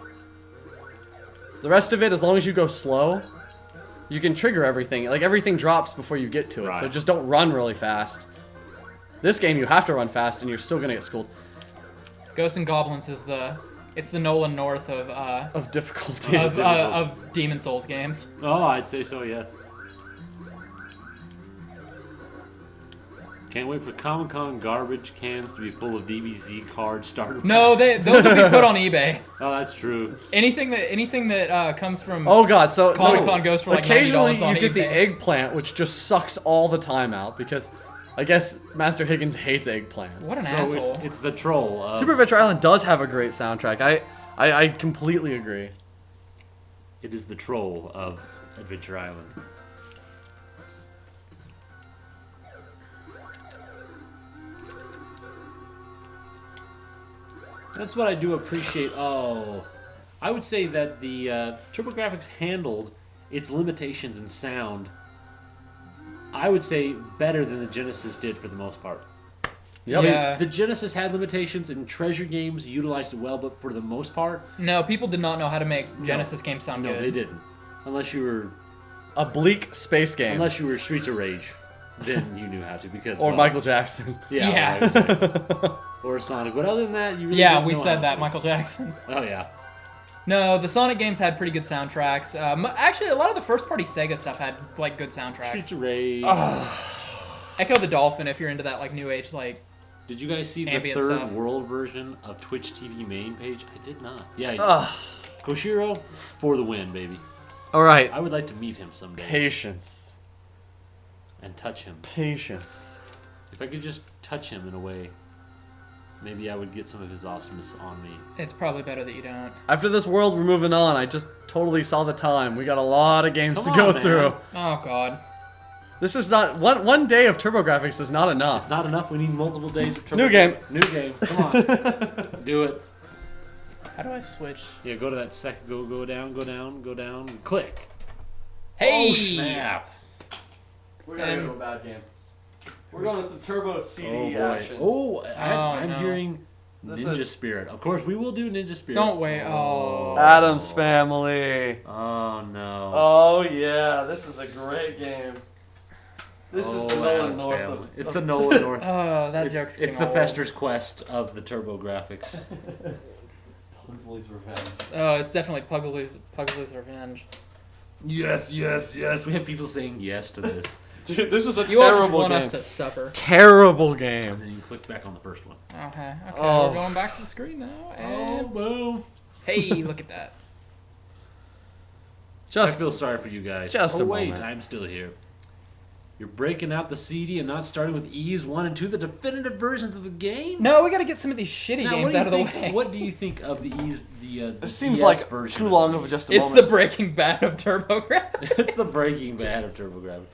The rest of it, as long as you go slow, you can trigger everything. Like, everything drops before you get to it, so Right. just don't run really fast. This game, you have to run fast, and you're still gonna get schooled. Ghosts and Goblins is it's the Nolan North Of difficulty. of Demon Souls games. Oh, I'd say so, yes. Can't wait for Comic-Con garbage cans to be full of DBZ card starter No, packs. those would be put on eBay. Oh, that's true. Anything that comes from Oh god, so Comic-Con goes for like occasionally $90 on you get the eBay. eggplant, which just sucks all the time out because I guess Master Higgins hates eggplants. What an So asshole. it's the troll. Super Adventure Island does have a great soundtrack. I completely agree. It is the troll of Adventure Island. That's what I do appreciate. Oh, I would say that the Turbo Grafx handled its limitations in sound, I would say, better than the Genesis did for the most part. Yep. Yeah. The Genesis had limitations, and Treasure Games utilized it well, but for the most part, No, people did not know how to make Genesis games sound no, good. they didn't. Unless you were A bleak space game. Streets of Rage, then you knew how to because Or well, Michael Jackson. yeah, Yeah. Michael Jackson. Or Sonic. But other than that, you really Yeah, didn't we know how said to that, do it. Michael Jackson. Oh yeah. No, the Sonic games had pretty good soundtracks. Actually, a lot of the first-party Sega stuff had like good soundtracks. Streets of Rage. Echo the Dolphin, if you're into that like new age like. Did you guys see the Ambient third stuff. world version of Twitch TV main page? I did not. Yeah. Ugh. Koshiro for the win, baby. All right. I would like to meet him someday Patience. and touch him. Patience. If I could just touch him in a way, maybe I would get some of his awesomeness on me. It's probably better that you don't. After this world, we're moving on. I just totally saw the time. We got a lot of games Come to go on, man. through. Oh God. This is not one day of Turbo Grafx is not enough. It's not enough. We need multiple days of Turbo New game. New game. Come on. Do it. How do I switch? Yeah, go to that second. Go down. Go down. Go down. Click. Hey! Oh, snap. We're gonna go to a bad game. We're going to some Turbo CD Oh boy. Oh, I'm no. hearing This Ninja is- Spirit. Of course, we will do Ninja Spirit. Don't wait. Oh. Adam's Family. Oh no. Oh yeah, this is a great game. This Oh, is the Nolan Adam's North Family. of. It's the Nolan North. Oh, that it's, joke's getting It's the old. Fester's Quest of the Turbo Grafx. Pugsley's Revenge. Oh, it's definitely Pugsley's Revenge. Yes, yes, yes. We have people saying yes to this. Dude, this is a You all just terrible want game. us to suffer. Terrible And game. then you click back on the first one. Okay. Okay. Oh. We're going back to the screen now. And boom. hey, look at that. I Just feel sorry for you guys. Just oh, a wait, moment. I'm still here. You're breaking out the CD and not starting with E's 1 and 2, the definitive versions of the game? No, we got to get some of these shitty Now, games what do you out of the think, way. What do you think of the E's, the it seems DS like version too of long the of game? just a It's moment. the Breaking Bad of TurboGrafx. It's the Breaking Bad of Turbo Grafx.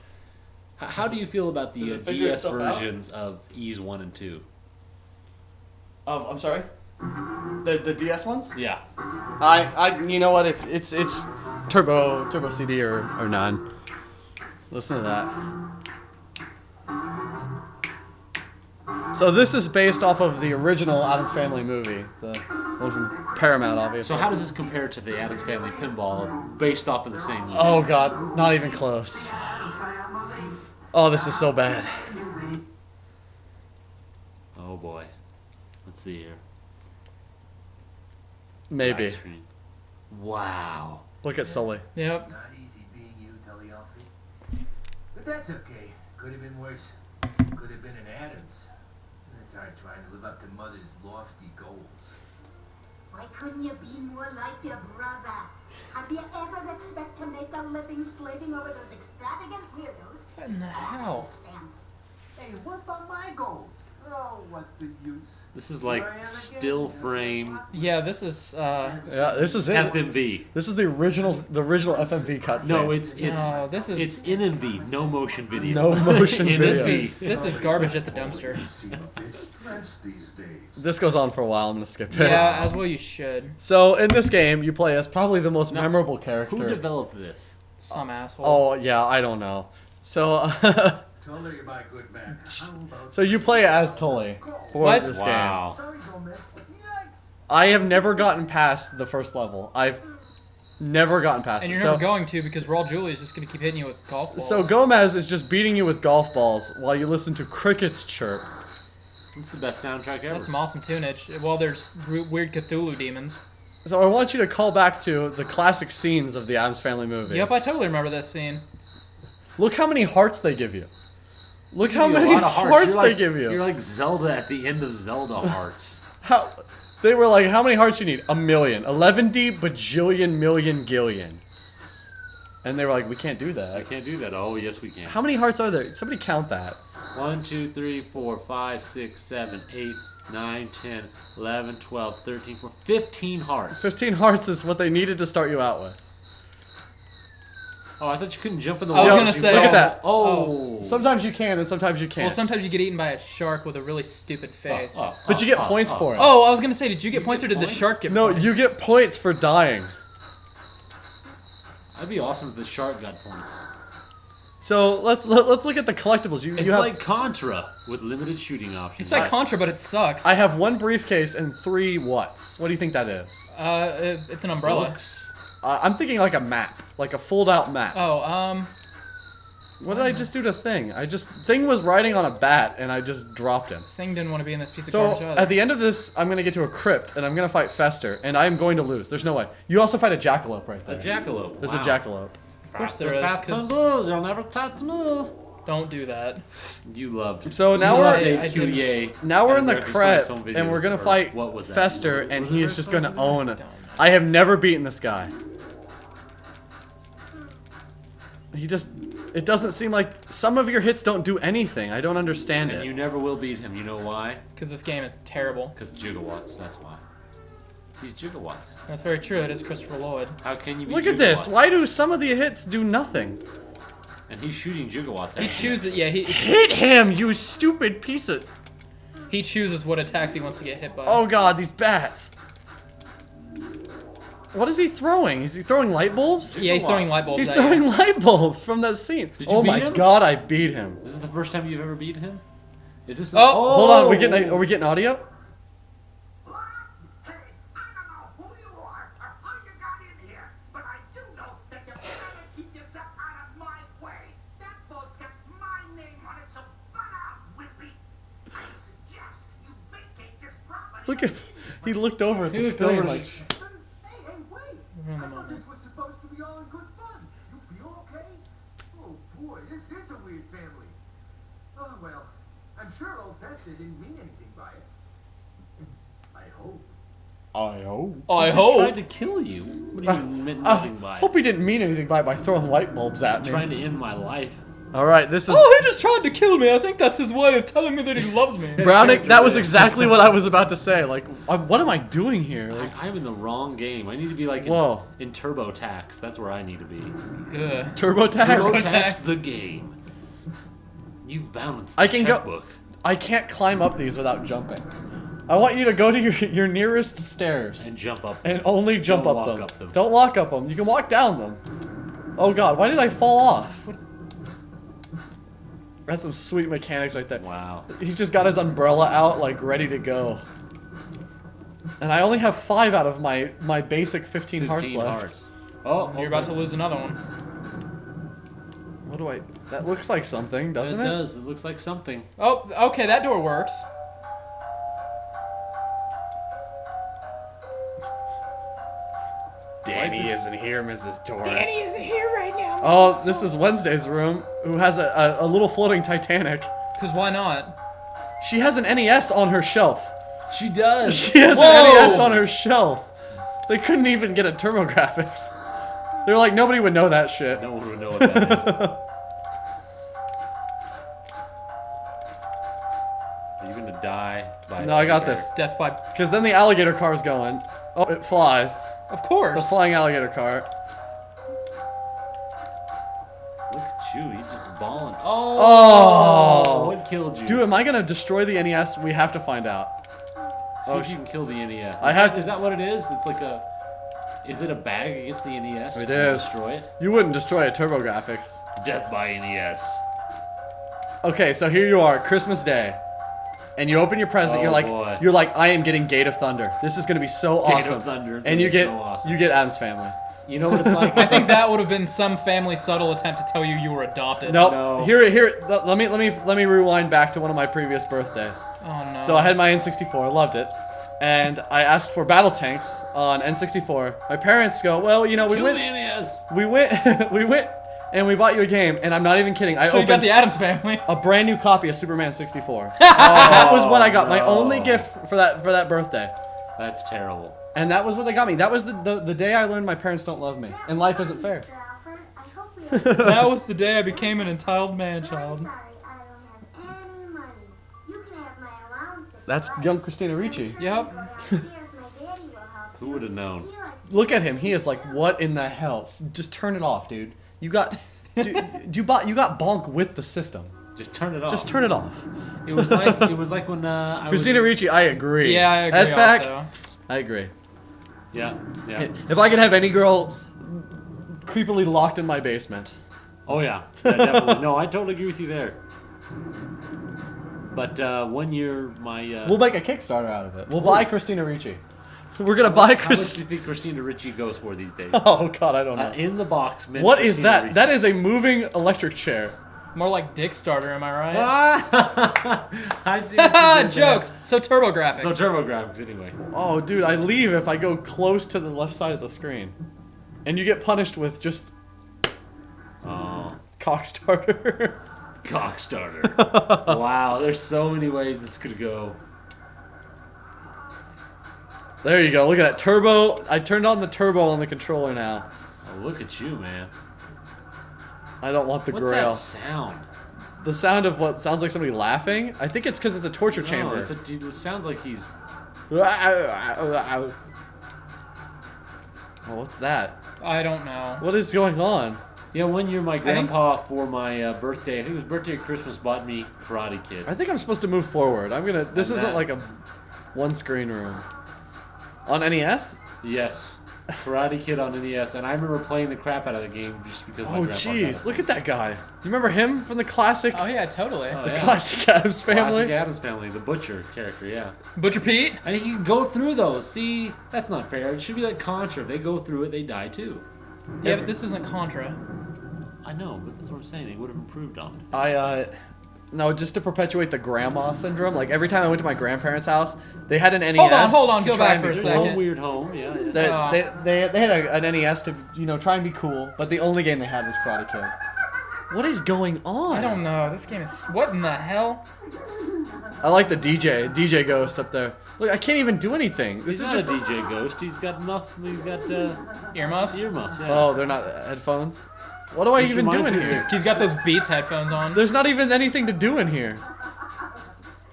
How do you feel about the Did it figure DS itself out? versions of E's 1 and 2? I'm sorry. The DS ones? Yeah. I you know what, if it's Turbo CD or none. Listen to that. So this is based off of the original Addams Family movie, the one from Paramount, obviously. So how does this compare to the Addams Family Pinball based off of the same movie? Oh god, not even close. Oh, this is so bad. Oh boy. Let's see here. Maybe. Black screen. Wow. Look at Sully. Yep. Not easy being you, Teleophy. But that's okay. Could have been worse. Could have been an Adams. It's hard trying to live up to Mother's lofty goals. Why couldn't you be more like your brother? Have you ever expect to make a living slaving over those extravagant weirdos? What in the hell? Stand. Hey, what about my goals? Oh, what's the use? This is like still frame Yeah, this is. Yeah, this is it. FMV. This is the original FMV cutscene. No, it's No, this is. it's NMV, no motion video. No motion NMV. video. This is garbage at the dumpster. See a bit stressed these days. This goes on for a while. I'm gonna skip it. Yeah, as well you should. So in this game, you play as probably the most memorable character. Who developed this? Some asshole. Oh yeah, I don't know. So Told her you're my good man. How about so you play as Tully for What? this game. Wow. Sorry, Gomez. Yikes. I have never gotten past the first level. I've never gotten past And it. you're So, never going to because Raw Julie is just going to keep hitting you with golf balls. so Gomez is just beating you with golf balls while you listen to crickets chirp. It's the best soundtrack ever. That's some awesome tunage. Well, there's weird Cthulhu demons. So I want you to call back to the classic scenes of the Addams Family movie. Yep, I totally remember this scene. Look how many hearts they give you. Look how Give you a many lot of hearts You're they like- give you. You're like Zelda at the end of Zelda Hearts. How they were like, how many hearts you need? 1 million. 11 bajillion million gillion. And they were like, we can't do I that. can't do that. Oh, yes, we can. How many hearts are there? Somebody count that. 1, 2, 3, 4, 5, 6, 7, 8, 9, 10, 11, 12, 13, 14, 15 hearts. 15 hearts is what they needed to start you out with. Oh, I thought you couldn't jump in the I was water. gonna say- Look at that. Oh. Sometimes you can and sometimes you can't. Well, sometimes you get eaten by a shark with a really stupid face. But you get points for it. Oh, I was gonna say, did you get points or did the points? shark get No, points? you get points for dying. That'd be awesome if the shark got points. So let's look at the collectibles. It's you have, like Contra with limited shooting options. It's like Contra, but it sucks. I have 1 briefcase and 3 what's. What do you think that is? It's an umbrella. Books. I'm thinking like a map, like a fold-out map. Oh, What did I just do to Thing? Thing was riding on a bat and I just dropped him. Thing didn't want to be in this piece of So garbage either. at the end of this, I'm gonna get to a crypt and I'm gonna fight Fester and I am going to lose. There's no way. You also fight a jackalope right A there. jackalope. There's Wow. a jackalope. Of course there is, Fast 'cause- You'll never touch me. Don't do that. You loved. So now No, we're I QDA. now we're in the America's Funniest crypt Home and we're Videos, gonna or fight what was that? Fester Was it- and was he it is just gonna America's own. I have never beaten this guy. It doesn't seem like some of your hits don't do anything. I don't understand And it. you never will beat him. You know why? Because this game is terrible. Because gigawatts. That's why. He's gigawatts. That's very true. It is Christopher Lloyd. How can you be Look at this. gigawatts? Why do some of the hits do nothing? And he's shooting gigawatts. At He you. chooses. Yeah, Hit him, you stupid piece of... he chooses what attacks he wants to get hit by. Oh god, these bats. What is he throwing? Is he throwing light bulbs? yeah, he's throwing light bulbs. He's at you. throwing light bulbs from that scene. Did you Oh beat my him? god, I beat him. This is the first time you've ever beaten him? Is this? Oh! Hold on, are we getting audio? Hey, I don't know who you are or how you got in here, but I do know that you better keep yourself out of my way. That boat's got my name on it, so butt out, Whippy. I suggest you vacate this property. Look at... He looked over at the looked screen over like... Hey, wait! in the I thought moment. this was supposed to be all in good fun. You feel okay? Oh boy, this is a weird family. Oh well, I'm sure old Fester didn't mean anything by it. I hope. I hope. I He just hope. tried to kill you. What do you mean nothing by it? Hope he didn't mean anything by throwing light bulbs at me. Trying to end my life. Alright, this is... Oh, he just tried to kill me. I think that's his way of telling me that he loves me. Brownick, that was exactly what I was about to say. Like, what am I doing here? Like, I'm in the wrong game. I need to be like Whoa. in Turbo Tax. That's where I need to be. Ugh. TurboTax? Turbo Tax. Tax the game. You've balanced the I can go- checkbook. I can't climb up these without jumping. I want you to go to your nearest stairs. And jump up. And only jump Don't up walk them. up them. Don't walk up them. You can walk down them. Oh god, why did I fall off? That's some sweet mechanics right there. Wow. He's just got his umbrella out, like, ready to go. And I only have 5 out of my basic 15 hearts left. Oh, You're about to lose another one. What do I... That looks like something, doesn't It it? does. It looks like something. Oh, okay, that door works. Danny isn't here, Mrs. Torrance. isn't here right now. Oh, this is Wednesday's room, who has a little floating Titanic. Because why not? She has an NES on her shelf. She does. She has Whoa! an NES on her shelf. They couldn't even get a Turbo Grafx. They were like, nobody would know that shit. No one would know what that is. Are you gonna die? By No, I got bear? this. Death by... Because then the alligator car's going. Oh, it flies. Of The course. flying alligator car. Look at you. You're just balling. Oh! What killed you? Dude, am I gonna destroy the NES? We have to find out. See Oh, if you can kill the NES. I have to- Is that what it is? It's like a. Is it a bag against the NES? It You is. Destroy it. You wouldn't destroy a Turbo Grafx. Death by NES. Okay, so here you are, Christmas Day. And you open your present, Oh, boy. you're like, I am getting Gate of Thunder. This is gonna be so Gate of awesome. Thunder is And gonna you be get so awesome. you get Adam's Family. You know what it's like? I think that would have been some family subtle attempt to tell you you were adopted. Nope. No. Here. Let me rewind back to one of my previous birthdays. Oh no. So I had my N64, loved it, and I asked for battle tanks on N64. My parents go, well, you know, we Kill went, the NES. we went, and we bought you a game, and I'm not even kidding. I So you got opened the Addams Family. a brand new copy of Superman 64. That was what I got. My only gift for that birthday. That's terrible. And that was what they got me. That was the day I learned my parents don't love me. And life isn't fair. Alfred, I hope we are That was the day I became an entitled man-child. sorry I don't have any That's young Christina Ricci. Yep. Who would have known? Look at him. He is like, what in the hell? Just turn it off, dude. You got, you got Bonk with the system. Just turn it off. Just turn it off. It was like when I was. Christina Ricci, I agree. Yeah, I agree. S-Pac, Also. I agree. Yeah. If I could have any girl creepily locked in my basement. Oh yeah, definitely. No, I totally agree with you there. But 1 year, my We'll make a Kickstarter out of it. We'll buy Christina Ricci. We're gonna buy how much do Christina. you think Christina Ricci goes for these days? Oh God, I don't know. In the box. What is Christina that? Ricci. That is a moving electric chair. More like Dick Starter, am I right? I see what you did Jokes. there. So Turbo Grafx. So Turbo Grafx, anyway. Oh, dude, I leave if I go close to the left side of the screen, and you get punished with just Oh, cock starter. cock starter. Wow, there's so many ways this could go. There you go. Look at that turbo. I turned on the turbo on the controller now. Oh, look at you, man. I don't want the What's grail. that sound? The sound of what sounds like somebody laughing. I think it's because it's a torture No, chamber. it sounds like he's. Oh, what's that? I don't know. What is going on? Yeah, 1 year my grandpa for my birthday, I think it was birthday or Christmas, bought me Karate Kid. I think I'm supposed to move forward. I'm gonna. This On isn't that. like a one screen room. On NES? Yes, Karate Kid on NES, and I remember playing the crap out of the game just because my Oh grandpa got jeez, it. look at that guy. You remember him from the classic, Oh yeah, totally. Oh, the yeah. classic Adams Family? Classic Addams Family, the butcher character, yeah. Butcher Pete. And he can go through those. See, that's not fair. It should be like Contra. If they go through it, they die too. Yeah, but this isn't Contra. I know, but that's what I'm saying. They would have improved on it. No, just to perpetuate the grandma syndrome. Like every time I went to my grandparents' house, they had an NES. Hold on, to go try back and for a be There's a cool. second. whole weird home, yeah. They had an NES to try and be cool, but the only game they had was Karate Kid. What is going on? I don't know. This game is. What in the hell? I like the DJ Ghost up there. Look, I can't even do anything. This He's is not just a DJ Ghost. He's got Earmuffs? earmuffs. Yeah. Oh, they're not headphones. What do I Which even do reminds in me- here? He's got those Beats headphones on. There's not even anything to do in here.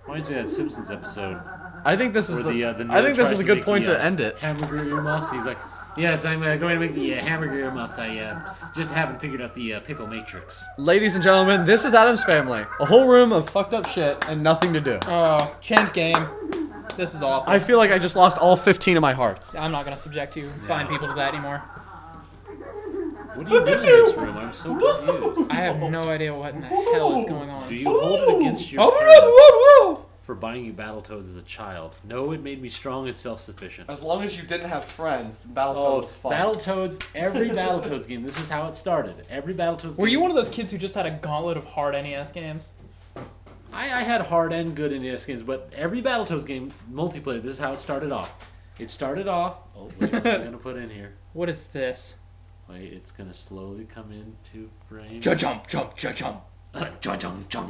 Reminds me of that Simpsons episode I think this is where the. the I nerd think this tries is a to good make point the, to end it. Hamburger earmuffs. He's like, yes, I'm going to make the hamburger earmuffs. I just haven't figured out the pickle matrix. Ladies and gentlemen, this is Adam's Family. A whole room of fucked up shit and nothing to do. Oh, change game. This is awful. I feel like I just lost all 15 of my hearts. I'm not gonna subject you fine people to that anymore. What do you do in this room? I'm so confused. I have no idea what in the hell is going on. Do you hold it against your parents for buying you Battletoads as a child? No, it made me strong and self-sufficient. As long as you didn't have friends, Battletoads Oh, was fun. Battletoads, every Battletoads game, this is how it started. Every Battletoads Were game. you one of those kids who just had a gauntlet of hard NES games? I had hard and good NES games, but every Battletoads game, multiplayer, this is how it started off. It started off... Oh, wait, what am I going to put in here? What is this? Wait, it's going to slowly come into frame. Jump, jump, jump.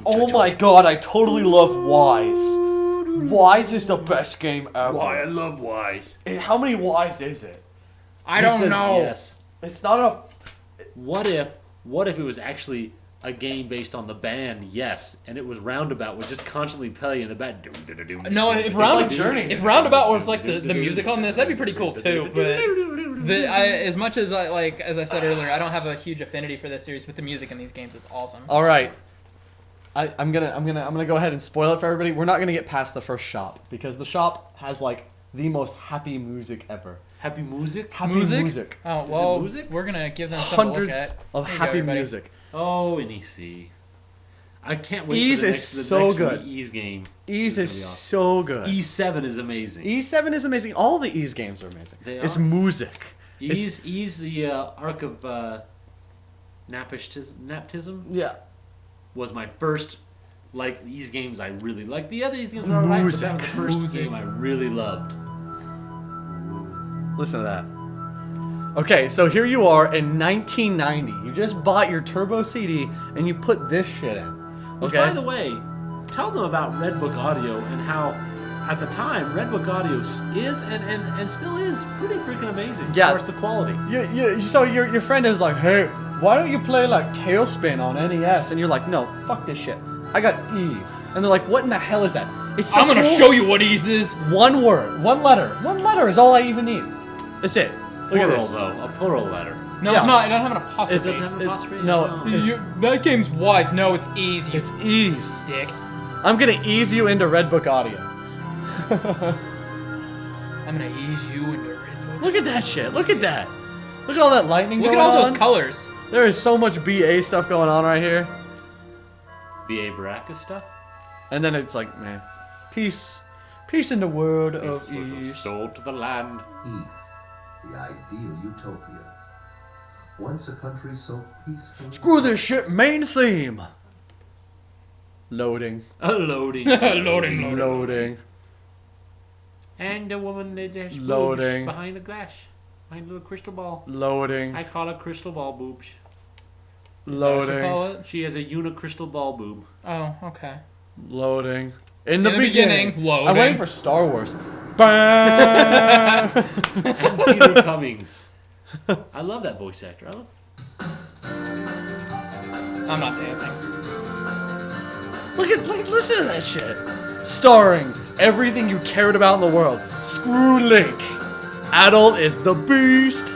Oh my god, I totally love Wise. Wise is the best game ever. Why, I love Wise. How many Wise is it? I don't He says know. Yes. It's not a... What if it was actually a game based on the band Yes, and it was Roundabout would just constantly play in the back. No, if Roundabout was like the music on this, that'd be pretty cool too. But as much as as I said earlier, I don't have a huge affinity for this series, but the music in these games is awesome. All right. I'm gonna go ahead and spoil it for everybody. We're not gonna get past the first shop because the shop has like the most happy music ever. Happy music? Happy Music? music. Oh well, music? we're gonna give them something to look Hundreds at. of There you go, happy everybody. music. Oh, NEC. I can't wait Ease for the is next, the so next good. Ease game. Ease It's is gonna be awesome. so good. E7 is amazing. E7 is amazing. All the Ease games are amazing. They It's are. music. Ease the Arc of Naptism Yeah. was my first Ease games I really liked. The other Ease games were alright, but that was the first Music. game I really loved. Listen to that. Okay, so here you are in 1990. You just bought your Turbo CD and you put this shit in. Which, Okay. by the way, tell them about Redbook Audio and how, at the time, Redbook Audio is and still is pretty freaking amazing Yeah. as far as the quality. So your friend is like, hey, why don't you play like Tailspin on NES? And you're like, no, fuck this shit. I got Ease. And they're like, what in the hell is that? It's so I'm gonna cool. show you what ease is. One word, one letter. One letter is all I even need. That's it. Look at Plural, this. though. A plural letter. No, Yeah. it's not. It doesn't have an It apostrophe. doesn't have an apostrophe? No, it's, That game's wise. No, it's ease. You it's ease. dick. I'm gonna ease you into Red Book audio. I'm gonna ease you into Red Book. Look at that shit. Look at that. Look at all that lightning Look going at all on. those colors. There is so much BA stuff going on right here. B.A. Baracus stuff? And then it's like, man, peace. Peace in the world of Peace was ease. restored to the land. Peace, the ideal utopia. Once a country so peaceful. Screw this shit, main theme. Loading. Loading. Loading. Loading. And the woman that has Loading. boobs behind the glass. Behind a little crystal ball. Loading. I call it crystal ball boobs. Is that what you Loading. call it? She has a unicrystal ball boob. Oh, okay. Loading. In the beginning, I'm loading. waiting for Star Wars. Bang! And Peter Cummings. I love that voice actor. I love. I'm not dancing. look, listen to that shit. Starring everything you cared about in the world. Screw Link. Adult is the beast.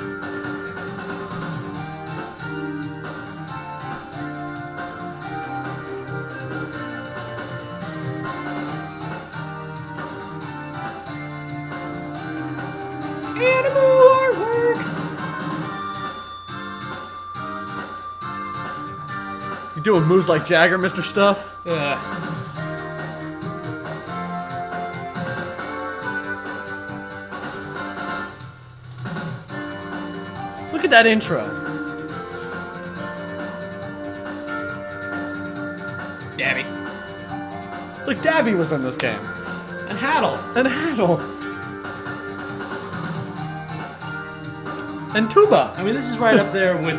Animal artwork. You doing moves like Jagger, Mr. Stuff? Look at that intro. Dabby. Look, Dabby was in this game. And Haddle. And Haddle. And Tuba. I mean, this is right up there with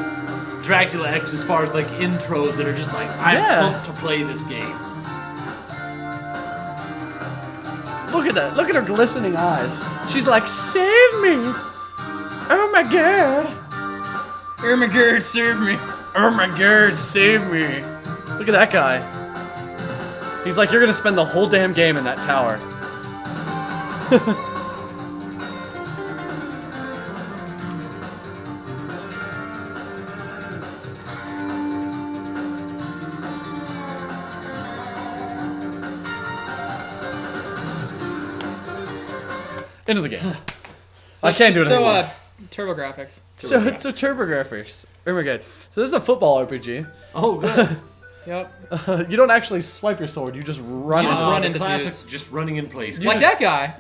Dracula X as far as like intros that are just like, I'm Yeah. pumped to play this game. Look at that. Look at her glistening eyes. She's like, save me. Oh my god. Ermagerd, serve me. Oh my god, save me. Look at that guy. He's like, you're gonna spend the whole damn game in that tower. Into the game. I can't do it anymore. Turbo Grafx. So it's a Turbo Grafx. Oh my god. So this is a football RPG. Oh, good. Yep. You don't actually swipe your sword, you just run You just it. run the into classic, dudes. just running in place. Like that guy.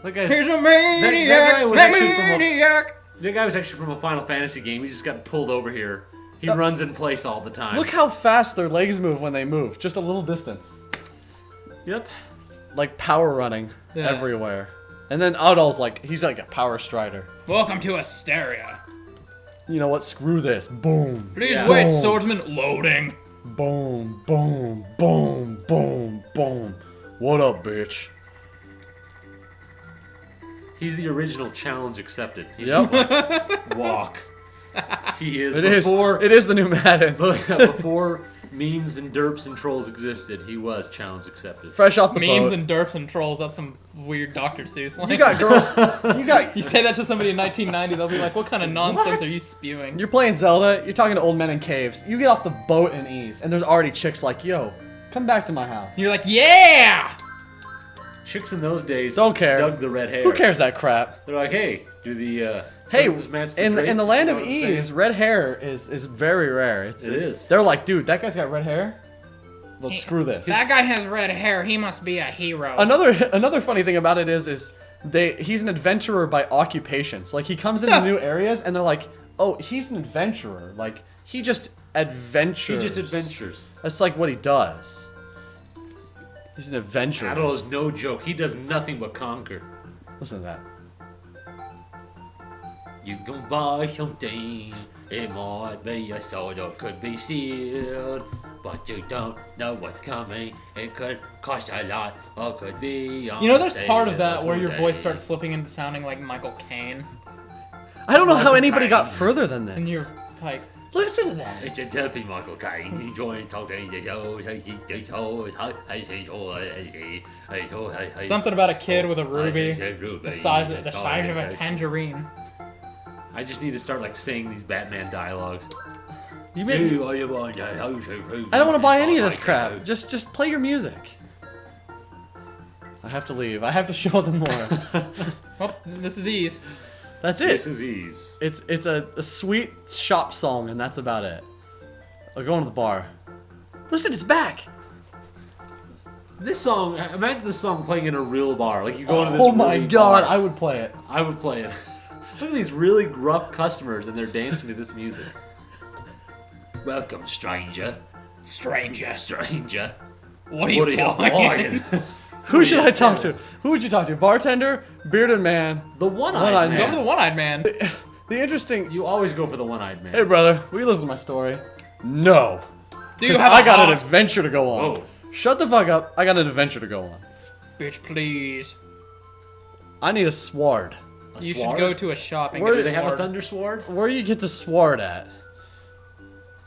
That guy's, Here's a that maniac. guy was actually from a- maniac. that guy was actually from a Final Fantasy game. He just got pulled over here. He runs in place all the time. Look how fast their legs move when they move. Just a little distance. Yep. Like power running Yeah. everywhere. And then Adol's like, he's like a power strider. Welcome to Asteria. You know what? Screw this. Boom. Please Yeah. wait, Boom. swordsman. Loading. Boom. Boom. Boom. Boom. Boom. What up, bitch? He's the original challenge accepted. He's Yep. just like, walk. He is. It is. Before, It is the new Madden. before memes and derps and trolls existed, he was challenge accepted. Fresh off the Memes boat. and derps and trolls. That's some weird Dr. Seuss line. You got girl. You got. You say that to somebody in 1990, they'll be like, "What kind of nonsense are you spewing?" You're playing Zelda. You're talking to old men in caves. You get off the boat in ease, and there's already chicks like, "Yo, come back to my house." You're like, "Yeah." Chicks in those days Don't care. dug the red hair. Who cares that crap? They're like, hey, do the Hey, clothes match the in the drapes? land You know of what I'm saying? ease, red hair is very rare. It is. They're like, dude, that guy's got red hair. Well, screw this. That guy has red hair. He must be a hero. Another funny thing about it is he's an adventurer by occupation. So like he comes into new areas and they're like, oh, he's an adventurer. Like he just adventures. He just adventures. That's like what he does. He's an adventurer. Adol is no joke. He does nothing but conquer. Listen to that. You can buy something. It might be a sword or could be sealed. But you don't know what's coming. It could cost a lot or could be on You know, there's sale part of that where your today. voice starts slipping into sounding like Michael Caine, I don't know how anybody got further than this. and you're like, Listen to that. It's a Duffy Michael Caine. He's going to talk to the show. Something about a kid with a ruby, the size of a tangerine. I just need to start like saying these Batman dialogues. I don't want to buy any of this crap. Just play your music. I have to leave. I have to show them more. Well, this is Ease. That's it. This is Ease. It's a sweet shop song, and that's about it. We're going to the bar. Listen, it's back. This song, imagine this song playing in a real bar. Like you go into this. Oh my god, I would play it. I would play it. Look at these really gruff customers, and they're dancing to this music. Welcome, stranger. Stranger. What are you buying? Who should I talk to? Who would you talk to? Bartender, bearded man, the one-eyed man. Go for the one-eyed man. The interesting. You always go for the one-eyed man. Hey, brother, will you listen to my story? No. Do you have I got an adventure to go on. Whoa. Shut the fuck up. I got an adventure to go on. Bitch, please. I need a sword. You should go to a shop and Do get a they have a sword. thunder sword? Where do you get the sword at?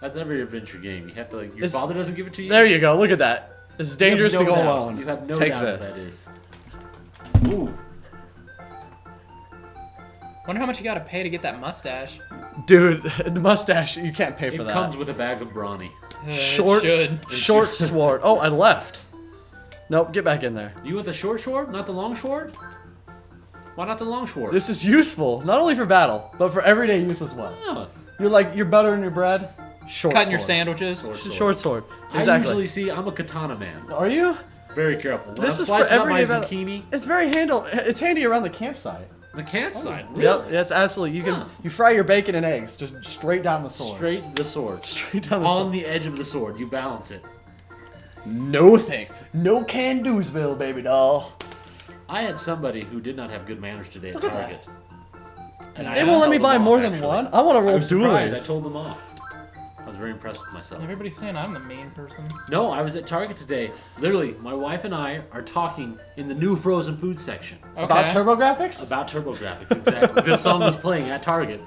That's every adventure game. You have to like. Your father doesn't give it to you. There you go. Look at that. It's dangerous to go doubt. alone. You have no Take doubt this. What that is. Ooh. Wonder how much you gotta pay to get that mustache. Dude, the mustache, you can't pay for It that. comes with a bag of brawny. Short, short sword. Oh, I left. Nope, get back in there. You want the short sword, not the long sword? Why not the long sword? This is useful, not only for battle, but for everyday use as well. Oh. You're buttering your bread. Short Cutting sword. your sandwiches. Short sword. Exactly. I usually I'm a katana man. Are you? Very careful. When This I'm is for slicing up my everyday battle. zucchini. It's very It's handy around the campsite. The campsite. Really? Yep, that's absolutely. You fry your bacon and eggs just straight down the sword. Straight the sword. Straight down the On sword. the edge of the sword. You balance it. No thanks. No can do'sville, baby doll. I had somebody who did not have good manners today at Look at Target. And I They won't let told me them buy off, more than actually. one. I want to I roll was surprised. I duels. told them off. I was very impressed with myself. Everybody's saying I'm the main person. No, I was at Target today. Literally, my wife and I are talking in the new frozen food section. Okay. About Turbo Grafx? About Turbo Grafx, exactly. This song was playing at Target.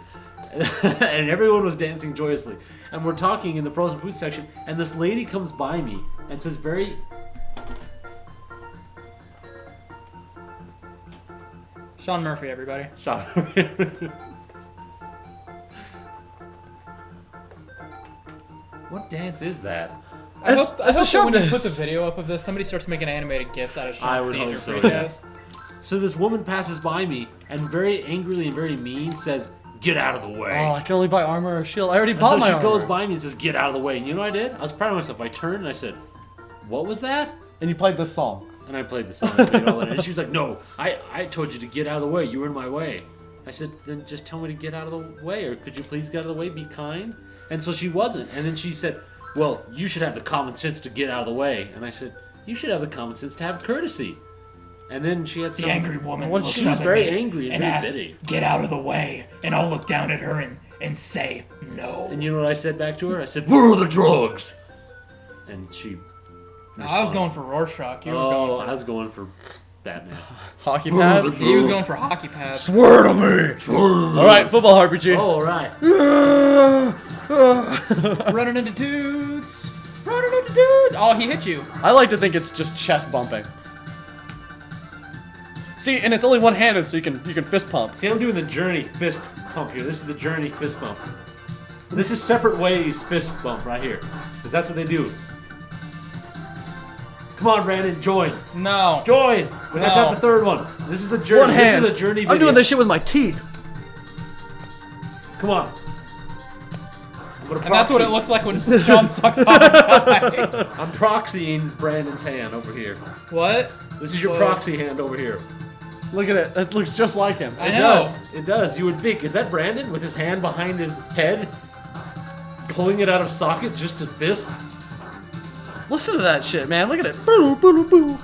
And everyone was dancing joyously. And we're talking in the frozen food section, and this lady comes by me and says very... Shawn Murphy, everybody. Shawn. What dance is that? I hope That's a that show when you dance. put the video up of this, somebody starts making animated GIFs out of I Shawn's would hope seizure so, freak yes. ass. So this woman passes by me and very angrily and very mean says, "Get out of the way." Oh, I can only buy armor or shield. I already And bought so my she armor. goes by me and says, "Get out of the way." And you know what I did? I was proud of myself. I turned and I said, "What was that?" And you played this song. And I played the song. And played all that. And she was like, "No, I told you to get out of the way. You were in my way." I said, "Then just tell me to get out of the way, or could you please get out of the way? Be kind." And so she wasn't. And then she said, "Well, you should have the common sense to get out of the way." And I said, "You should have the common sense to have courtesy." And then she had some... The angry woman What looks She was up very at me angry and and very asks, bitty. "Get out of the way," and I'll look down at her and say no. And you know what I said back to her? I said, "Where are the drugs?" And she... No, I was going for Rorschach. You were Oh, going for... I was going for Batman. Hockey pads. He was going for hockey pads. Swear to me. All right, football RPG. Oh, all right. Running into dudes. Running into dudes. Oh, he hit you. I like to think it's just chest bumping. See, and it's only one-handed, so you can fist pump. See, I'm doing the Journey fist pump here. This is the Journey fist bump. This is Separate Ways fist bump right here. Because that's what they do. Come on, Brandon, join. No. Join! We have to have the third one. This is the Journey. One hand. This is the Journey video. I'm doing this shit with my teeth. Come on. I'm gonna And that's what it proxy. looks like when Shawn sucks off a guy. I'm proxying Brandon's hand over here. What? This is your Whoa. proxy hand over here. Look at it. It looks just like him. I It know. does. It does. You would think, is that Brandon with his hand behind his head, pulling it out of socket just to fist? Listen to that shit, man. Look at it. Boo, boo, boo.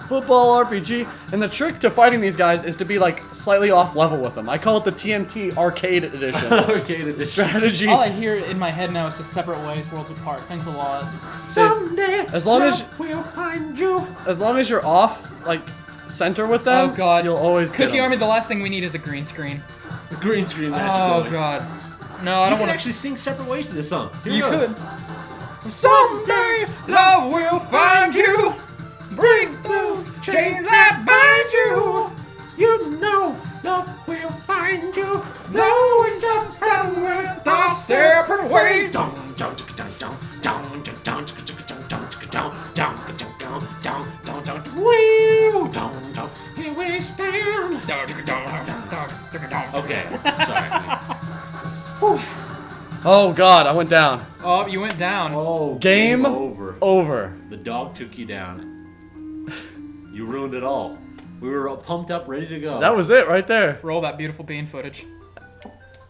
Football RPG. And the trick to fighting these guys is to be like slightly off level with them. I call it the TMT Arcade Edition. Arcade edition. Strategy. All I hear in my head now is just separate ways, worlds apart. Thanks a lot. Someday, As long as we'll find you. as long as you're off like center with them, Oh god. you'll always get Cookie 'em. Army, the last thing we need is a green screen. The green screen match Oh going. god. No, I You don't can want actually sing separate ways to this song. Here You it goes. could. Someday love will find you. Break those chains that bind you. You know love will find you. Though we just went our separate ways. Here we stand. Okay, sorry. Oh God, I went down. Oh, you went down. Oh, Game over. The dog took you down. You ruined it all. We were all pumped up, ready to go. That was it right there. Roll that beautiful bean footage.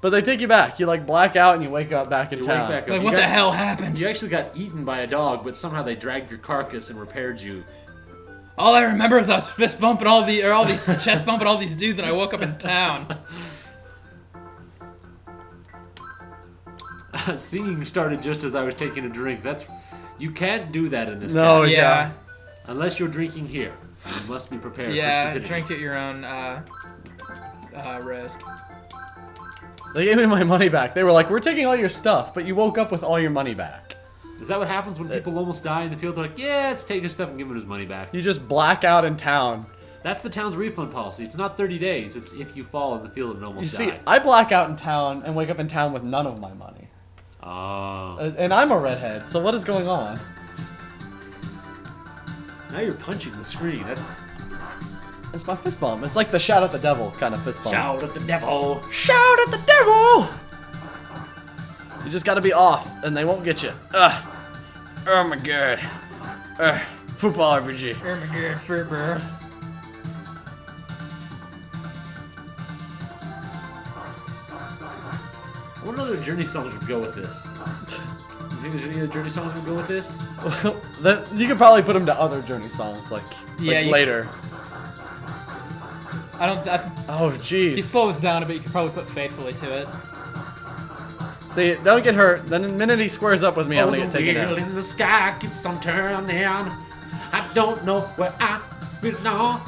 But they take you back. You like black out and you wake up back in You town. wake back up. Like, You what the got- hell happened? You actually got eaten by a dog, but somehow they dragged your carcass and repaired you. All I remember is I was fist bumping all these chest bumping all these dudes, and I woke up in town. Singing started just as I was taking a drink. You can't do that in this No, cast. yeah. Unless you're drinking here. You must be prepared for Yeah, stupidity. drink at your own risk. They gave me my money back. They were like, "We're taking all your stuff, but you woke up with all your money back." Is that what happens when people almost die in the field? They're like, yeah, let's take his stuff and give him his money back. You just black out in town. That's the town's refund policy. It's not 30 days. It's if you fall in the field and almost You die. see, I black out in town and wake up in town with none of my money. Oh. And I'm a redhead, so what is going on? Now you're punching the screen. That's... It's my fist bump. It's like the shout at the devil kind of fist bump. Shout at the devil. Shout at the devil! You just gotta be off, and they won't get you. Oh my god. Football RPG. Oh my god, Furber. What other Journey songs would go with this? You think there's any other Journey songs would go with this? You could probably put them to other Journey songs, like Yeah, you- later. Oh, If you jeez. slow this down a bit, you could probably put Faithfully to it. See, don't get hurt. Then the minute he squares up with me, I'm gonna get taken wheel out. in the sky keeps on turning. I don't know where I belong.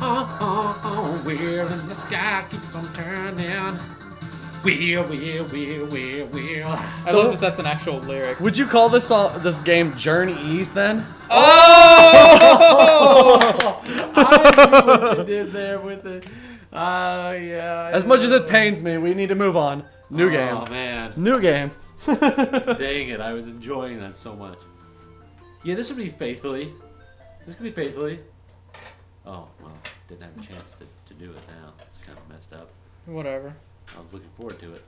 Wheel in the sky keeps on turning. Wheel, wheel, wheel, wheel, wheel. I love that that's an actual lyric. Would you call this game Journey Ease then? I knew what you did there with it. Yeah. As much as it pains me, we need to move on. New game. Oh, man. New game. Dang it. I was enjoying that so much. Yeah, this would be Faithfully. This could be Faithfully. Oh, well. Didn't have a chance to do it now. It's kind of messed up. Whatever. I was looking forward to it.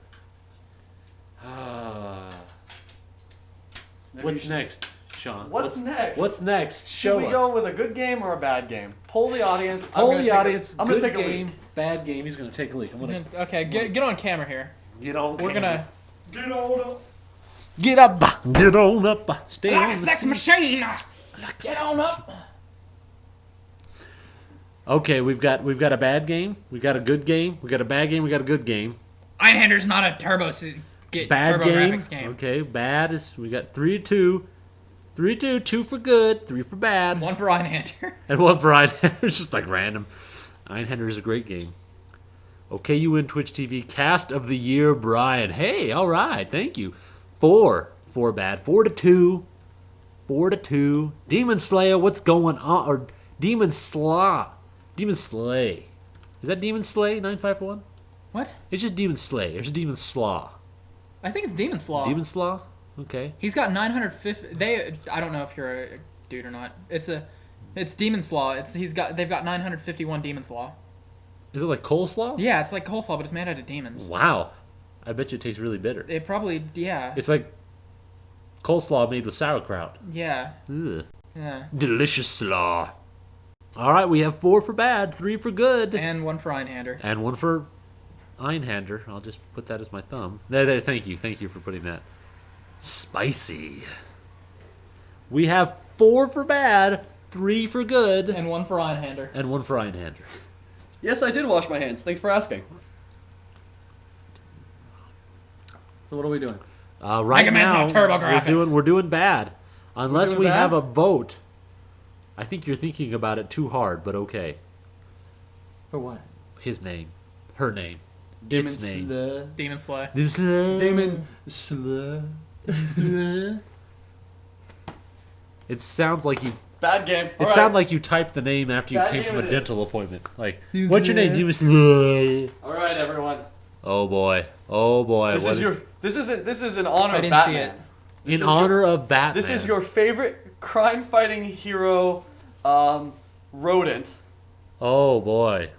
What's next, Shawn? What's next? What's next? Should Show we us. go with a good game or a bad game? Poll the audience. Poll the audience. I'm gonna Good take a game, leak. bad game. He's gonna take a leak. I'm gonna Okay, get on camera here. get on. We're gonna. Get on up. get up. Get on up. Stay on the seat. machine. Get on up. Okay, we've got a bad game. We got a good game. We got a bad game. We got a good game. Einhander's not a Turbo Bad game. Grafx game. Okay, bad is we got 3-2. 3-2, 2 for good, 3 for bad, One for Einhander. and 1 for Einhander. It's just like random. Einhander is a great game. Okay, you win Twitch TV Cast of the Year, Brian. Hey, all right, thank you. 4 bad, 4-2, 4-2. Demon Slayer, what's going on? Or Demon Slay. Is that Demon Slay 951? What? It's just Demon Slay. There's a Demon Slaw. I think it's Demon Slaw. Demon Slaw? Okay. He's got 950. I don't know if you're a dude or not. It's Demon Slaw. They've got 951 Demon Slaw. Is it like coleslaw? Yeah, it's like coleslaw, but it's made out of demons. Wow. I bet you it tastes really bitter. It probably, yeah. It's like coleslaw made with sauerkraut. Yeah. Ugh. Yeah. Delicious slaw. All right, we have 4 for bad, 3 for good, And 1 for Einhander. and 1 for Einhander. I'll just put that as my thumb. There. Thank you for putting that. Spicy. We have 4 for bad, 3 for good, And 1 for Einhander. and 1 for Einhander. Yes, I did wash my hands. Thanks for asking. So what are we doing? Right Mega Man's now, not Turbo Grafx. we're doing bad. Unless doing we bad? have a vote. I think you're thinking about it too hard, but okay. For what? His name. Her name. its name. Demon Slay. Demon Slay. It sounds like you. Bad game. It sounded like you typed the name after you Bad came game from a it dental appointment. Like, what's your name? You was. Oh Alright, everyone. boy. Oh boy. This is in honor I of didn't Batman. see it. In honor of Batman. This is your favorite crime-fighting hero, rodent. Oh boy.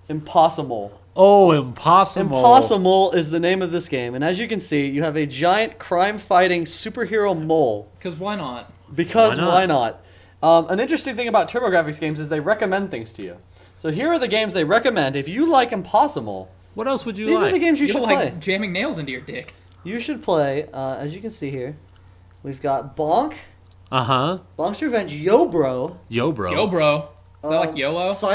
Impossible. Oh, Impossible. Impossible is the name of this game, and as you can see, you have a giant crime-fighting superhero mole. Because why not? Because Why not? why not? An interesting thing about Turbo Grafx games is they recommend things to you. So here are the games they recommend. If you like Impossible, What else would you these like? are the games you You'll should like play. jamming nails into your dick. You should play, as you can see here, we've got Bonk, Uh huh. Bonk's Revenge, Yo Bro, Yo, bro. Yo, bro. Is that like YOLO?